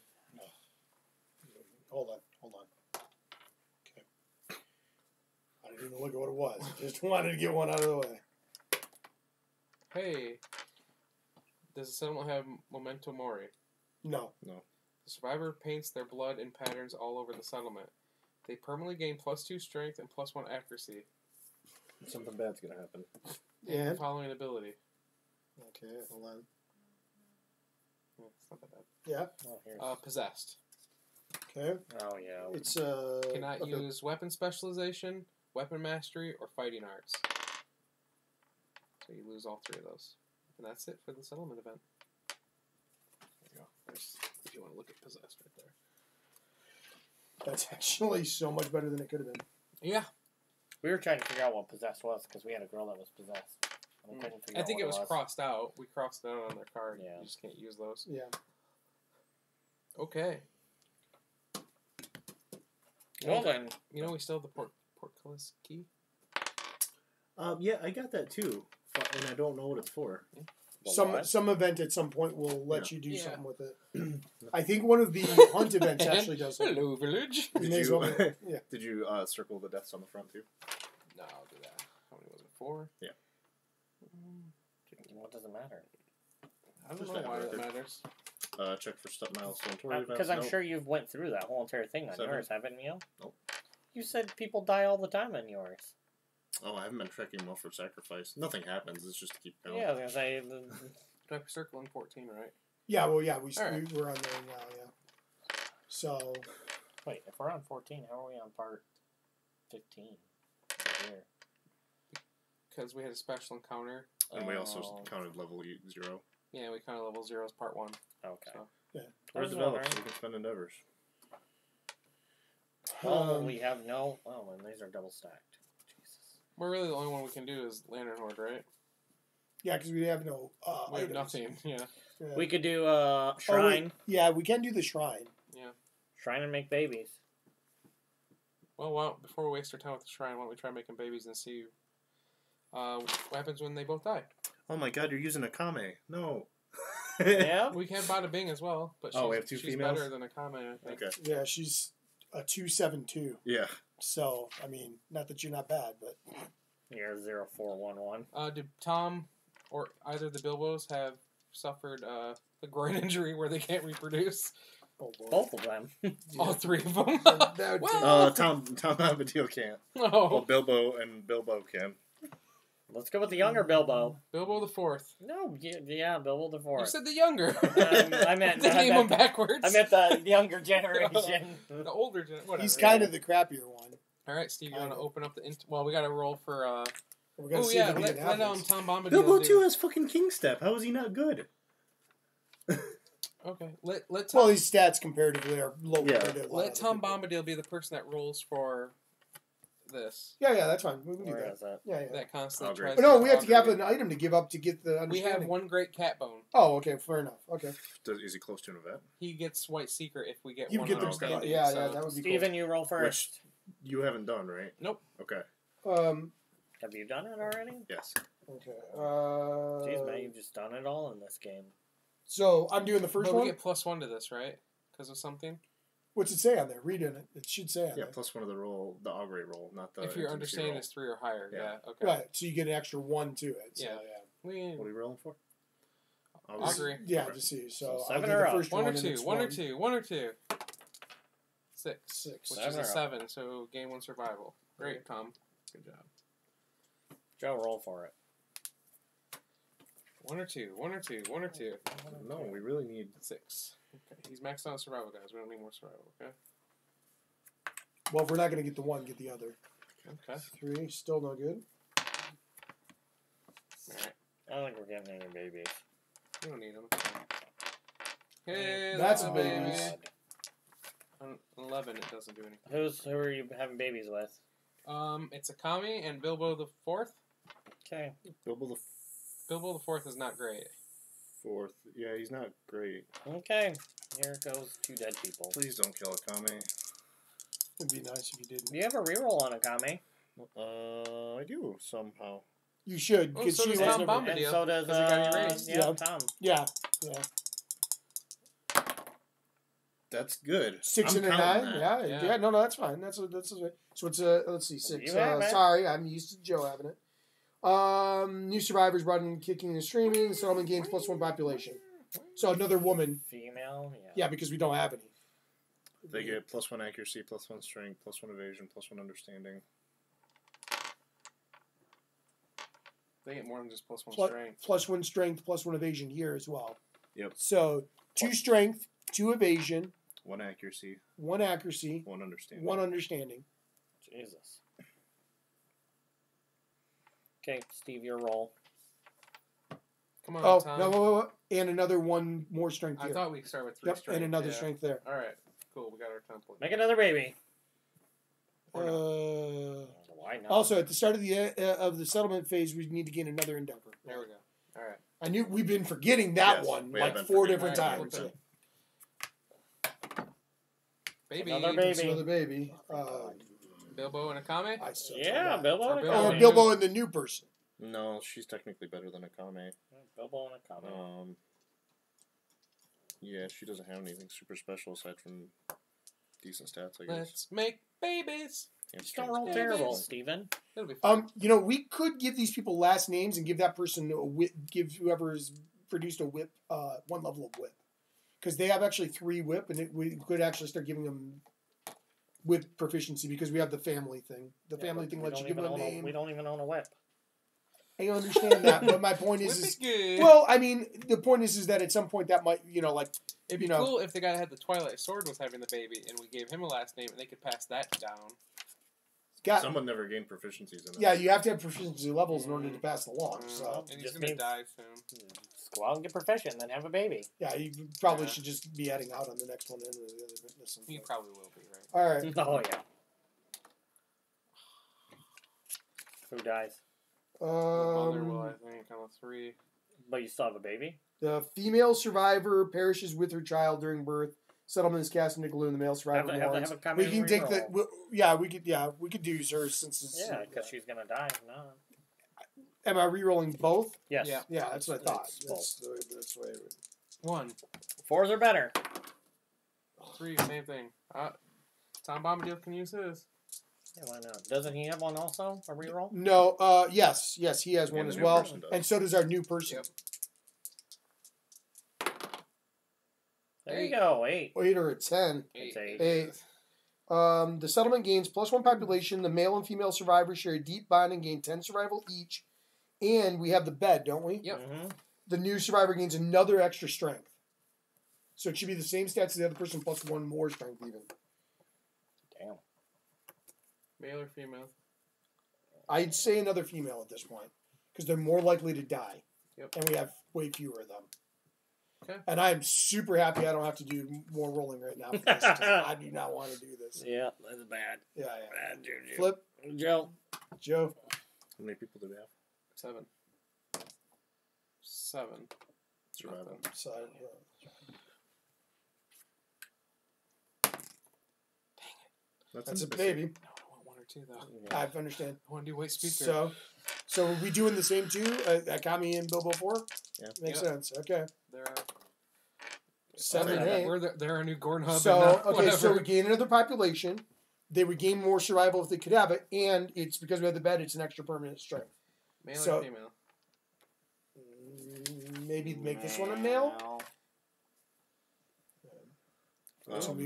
Hold on. Okay. I didn't even look at what it was. Just wanted to get one out of the way. Hey. Does the settlement have Memento Mori? No. The survivor paints their blood in patterns all over the settlement. They permanently gain +2 strength and +1 accuracy. Something bad's gonna happen. And? Following ability. Okay, hold on. Yeah, it's not that bad. Yeah. Oh, here's... Possessed. Okay. oh yeah. It's Cannot okay. use weapon specialization, weapon mastery, or fighting arts. So you lose all 3 of those. And that's it for the settlement event. There you go. There's, if you want to look at possessed right there. That's actually so much better than it could have been. Yeah. We were trying to figure out what possessed was because we had a girl that was possessed. And we couldn't figure I out think what it was crossed out. We crossed it out on their card. Yeah. You just can't use those. Yeah. Okay. Well then, You know we still have the portcullis key? Yeah, I got that too, and I don't know what it's for. Some event at some point will let you do Yeah. something with it. I think one of the hunt events actually does it. Hello, village. You may as well- yeah. Did you circle the deaths on the front too? No, I'll do that. How many was it? 4? Yeah. what does it matter? I don't Just know that why that record. matters. Check for step milestone tour events. Because I'm Nope. sure you've went through that whole entire thing on 7. yours, haven't you? Nope. You said people die all the time on yours. Oh, I haven't been tracking well for sacrifice. Nothing happens. It's just to keep count. Yeah, I was gonna say. Do I circle in 14, right? Yeah, well, yeah, All right. we're on there now, yeah. So, Wait, if we're on 14, how are we on part 15? Right here. Because we had a special encounter. And we also Oh, counted level 0. Yeah, we counted level 0 as part 1. okay. So. We're was developed, wondering. so we can spend endeavors. Oh, we have no... Oh, and these are double stacked. Jesus. We're really the only one we can do is Lantern Horde, right? Yeah, because we have no. We have items. nothing. Yeah. Yeah. We could do Oh, Shrine. wait. Yeah, we can do the shrine. Shrine and make babies. Well, before we waste our time with the shrine, why don't we try making babies and see what happens when they both die? Oh my god, you're using Akame. No. Yeah? We can Bada Bing as well, but Oh, we have two she's females? better than Akame, I think. Okay. Yeah, she's a 272. Yeah. So, I mean, not that you're not bad, but You're 0411. Did Tom or either of the Bilbos have suffered a groin injury where they can't reproduce? oh boy. Both of them. All 3 of them? That would Well- Tom Bombadil can't. Well, No. Bilbo can. Let's go with the younger Bilbo. Bilbo the 4th. No, yeah, Bilbo the You Fourth. said the younger. I meant- They I name meant- them backwards. I meant the younger generation. the older generation. He's kind of the crappier one. All right, Steve, you want to open up the... Well, we got to roll for... We're gonna Oh, see yeah, if we let can have this. Tom Bombadil Bilbo do... 2 has fucking King Step. How is he not good? Okay, let Well, Tom, his stats comparatively are low. Yeah. compared to a lot let of Tom other people. Bombadil be the person that rolls for this. Yeah, that's fine. We can do Where that. is that? Yeah, yeah. That constantly Oh, great. tries But no, to we have to have augury. an item to give up to get the We understanding. have one great cat bone. Oh, okay, fair enough. Okay. Is he close to an event? He gets White Secret if we get You one get the understanding. yeah, so- yeah, that would be Steven, you roll first. You haven't done, right? Nope. Okay. cool. Have you done it already? Yes. Okay. Jeez, man, you've just done it all in this game. So I'm doing the first But one. we get +1 to this, right? Because of something. What's it say on there? Read in it. It should say on Yeah, there. plus 1 of the roll, the augury roll, not the if your intimacy understanding roll. is 3 or higher, Yeah. yeah. Okay. Right. So you get an extra 1 to it. So, Yeah. yeah. We What are you rolling for? Augury. Yeah, Okay. to see. So So I'll seven do or the up? first One or and two. it's One or two. One or two. 6. 6. Which Seven is or a up. 7. So game 1 survival. Great, Tom. Good job. Joe, roll for it. 1 or 2. 1 or 2. 1 or 2. No, we really need... 6. Okay. He's maxed out on survival, guys. We don't need more survival. Okay. Well, if we're not going to get the 1, get the other. Okay. 3, still no good. All right. I don't think we're getting any babies. You don't need them. Hey, That's a a baby. baby. On 11, it doesn't do anything. Who are you having babies with? It's Akami and Bilbo the 4th. Okay. Bilbo the Bilbo the 4th is not great. 4th. Yeah, he's not great. Okay. Here goes 2 dead people. Please don't kill Akame. It'd be nice if you didn't. Do you have a reroll on Akame? I do, somehow. You should. Oh, Because so she does was Tom never- Bombadil. And so does, 'cause he got erased. yeah, Yeah. Tom. Yeah, yeah. That's good. 6 I'm and a counting 9. that. Yeah, Yeah. yeah. No, that's fine. That's so it's let's see, 6. You have it. Sorry, I'm used to Joe having it. New survivors brought in kicking and streaming. The settlement gains +1 population. So another woman. Female? Yeah, because we don't have any. They get +1 accuracy, +1 strength, +1 evasion, +1 understanding. They get more than just +1 Plus- strength. +1 strength, +1 evasion here as well. Yep. So 2 strength, 2 evasion, 1 accuracy, 1 accuracy, 1 understanding. 1 understanding. Jesus. Okay, Steve, your roll. Come on, Oh, Tom. no, and another 1 more strength I here. thought we started with 3 Yep, strength. and another yeah. strength there. All right. Cool. We got our template. Make another baby. Or not. Why not? Also, at the start of the settlement phase, we need to gain another endeavor. There we go. All right. I knew we've been forgetting that Yes, one we like have been 4 forgetting different that. times. Flip Baby. Another It's baby. another baby. Bilbo and Akame. I suck Yeah, at that. Bilbo Or and Bilbo. Or Akame. Bilbo and the new person. No, she's technically better than Akame. Bilbo and Akame. Yeah, she doesn't have anything super special aside from decent stats, I guess. Let's make babies. And Just don't strength. roll Yeah, terrible, babies. Steven. It'll be fun. We could give these people last names and give that person a whip, give whoever's produced a whip 1 level of whip, because they have actually 3 whip, and we could actually start giving them whip proficiency because we have the family thing. The family thing lets you give them a name. We don't even own a whip. I understand that, but my point Whip is it good. well, I mean, the point is that at some point that might, like It'd be cool if the guy that had the Twilight Sword was having the baby, and we gave him a last name, and they could pass that down. Someone never gained proficiencies in it. Yeah, you have to have proficiency levels in order to pass the law. So. And he's going to die soon. Just go out and get proficient, and then have a baby. Yeah, you probably should just be heading out on the next one. He probably will be, right? All right. Oh, yeah. Who dies? Vulnerable, I think, on the 3. But you still have a baby? The female survivor perishes with her child during birth. Settlement is cast into glue, and the male survivor mourns. We can take the. We could use her since it's. Yeah, because she's gonna die. No. Am I re-rolling both? Yes. Yeah, that's what I thought. That's That's the way. 1. 4s are better. 3, same thing. Tom Bombadil can use his. Yeah, why not? Doesn't he have one also? A reroll? No. Yes, he has one as well, and so does our new person. Yep. There you go. 8. 8 or a 10. It's 8. 8. The settlement gains +1 population. The male and female survivors share a deep bond and gain 10 survival each. And we have the bed, don't we? Yep. Mm-hmm. The new survivor gains another extra strength. So it should be the same stats as the other person plus 1 more strength even. Damn. Male or female? I'd say another female at this point. Because they're more likely to die. Yep. And we have way fewer of them. Okay. And I'm super happy I don't have to do more rolling right now. For this, 'cause I do not want to do this. Yeah, that's bad. Yeah. Bad juju. Flip. Joe. How many people do we have? 7. 7. Survival. So, that's a baby. No, I want 1 or 2, though. I understand. I want to do White Speaker. So are we doing the same too? Akami and Bilbo 4? Yeah. Makes sense. Okay. They're 7 and 8. They're our new Gorn Hub. So we gain another population. They would gain more survival if they could have it, and it's because we have the bed, it's an extra permanent strength. Male or female? Maybe make this one a male?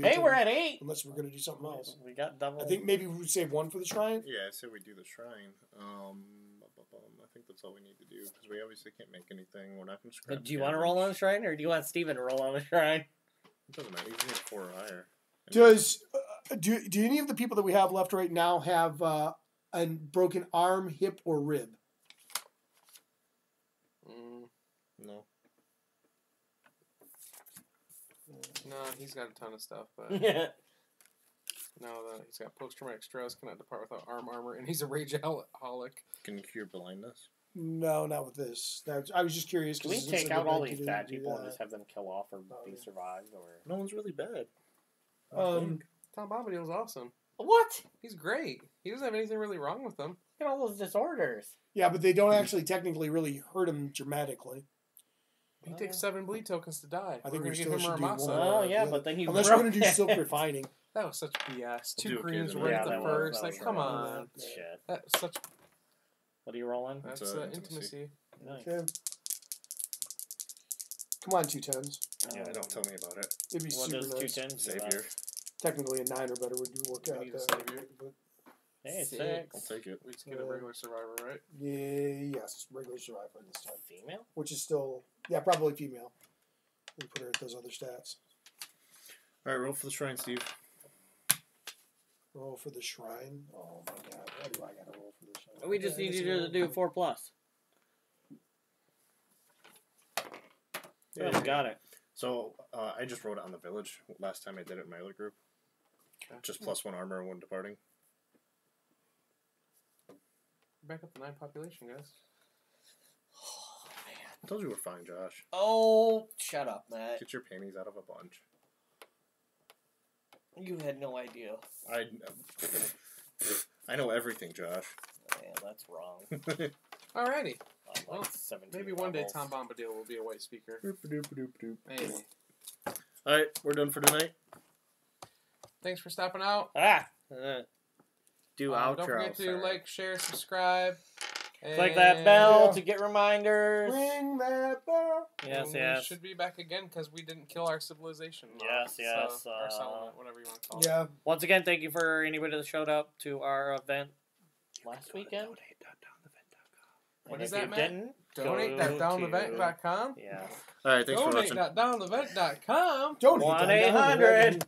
Hey, we're at 8. Unless we're going to do something else. We got double. I think maybe we would save 1 for the shrine. Yeah, I say we do the shrine. I think that's all we need to do because we obviously can't make anything. We're not going to scrap. But do you want to roll on the shrine, or do you want Steven to roll on the shrine? It doesn't matter. You can get 4 or higher. Do any of the people that we have left right now have a broken arm, hip, or rib? No. No, he's got a ton of stuff, but Yeah. no, he's got post-traumatic stress, cannot depart without armor, and he's a rageaholic. Can you cure blindness? No, not with this. I was just curious. Can we take out all these bad people and just have them kill off or be survived? Or No one's really bad. Tom Bombadil's awesome. what? He's great. He doesn't have anything really wrong with him. Look at all those disorders. Yeah, but they don't actually technically really hurt him dramatically. He takes 7 bleed tokens to die. I think We're we gonna still give should him do Ramasa. one. Oh, yeah, but then you Unless we're going to do silk refining. That was such BS. We'll 2 do greens occasionally. right Yeah, at the that was- first. that Like, was come wrong. on. Shit. That's such. What are you rolling? That's Intimacy. intimacy. Nice. Okay. Come on, 2 10s. Yeah, don't tell me about it. It'd be What super does nice. 2 10s do? Savior. Technically, a 9 or better would do work out. Need a That. savior. But Hey, Six. I'll take it. We just get a regular survivor, right? yes, regular survivor this time, Female? which is still probably female. We put her at those other stats. All right, roll for the shrine, Steve. Roll for the shrine. Oh my god, why do I gotta roll for the shrine? We just Okay, need that's you a to do 4+. Yeah, got it. So I just wrote it on the village last time I did it in my other group. Okay. Just +1 armor and 1 departing. Back up to 9 population, guys. Oh, man. I told you we're fine, Josh. Oh, shut up, Matt. Get your panties out of a bunch. You had no idea. I know everything, Josh. Man, that's wrong. Alrighty. I'm like Well, 17 maybe one day levels. Tom Bombadil will be a white speaker. Maybe. All right, we're done for tonight. Thanks for stopping out. Do outro. Don't forget to sir. like, share, subscribe. Click that bell Yeah. to get reminders. Ring that bell. Yes, And yes. We should be back again because we didn't kill our civilization. Yes, yes, Our settlement, whatever you want to call it. Yeah. Once again, thank you for anybody that showed up to our event last weekend. What And is if that, you Matt? didn't, Donate go at downevent.com. Yes. All right, thanks for watching. Donate.downevent.com. Donate. 1-800.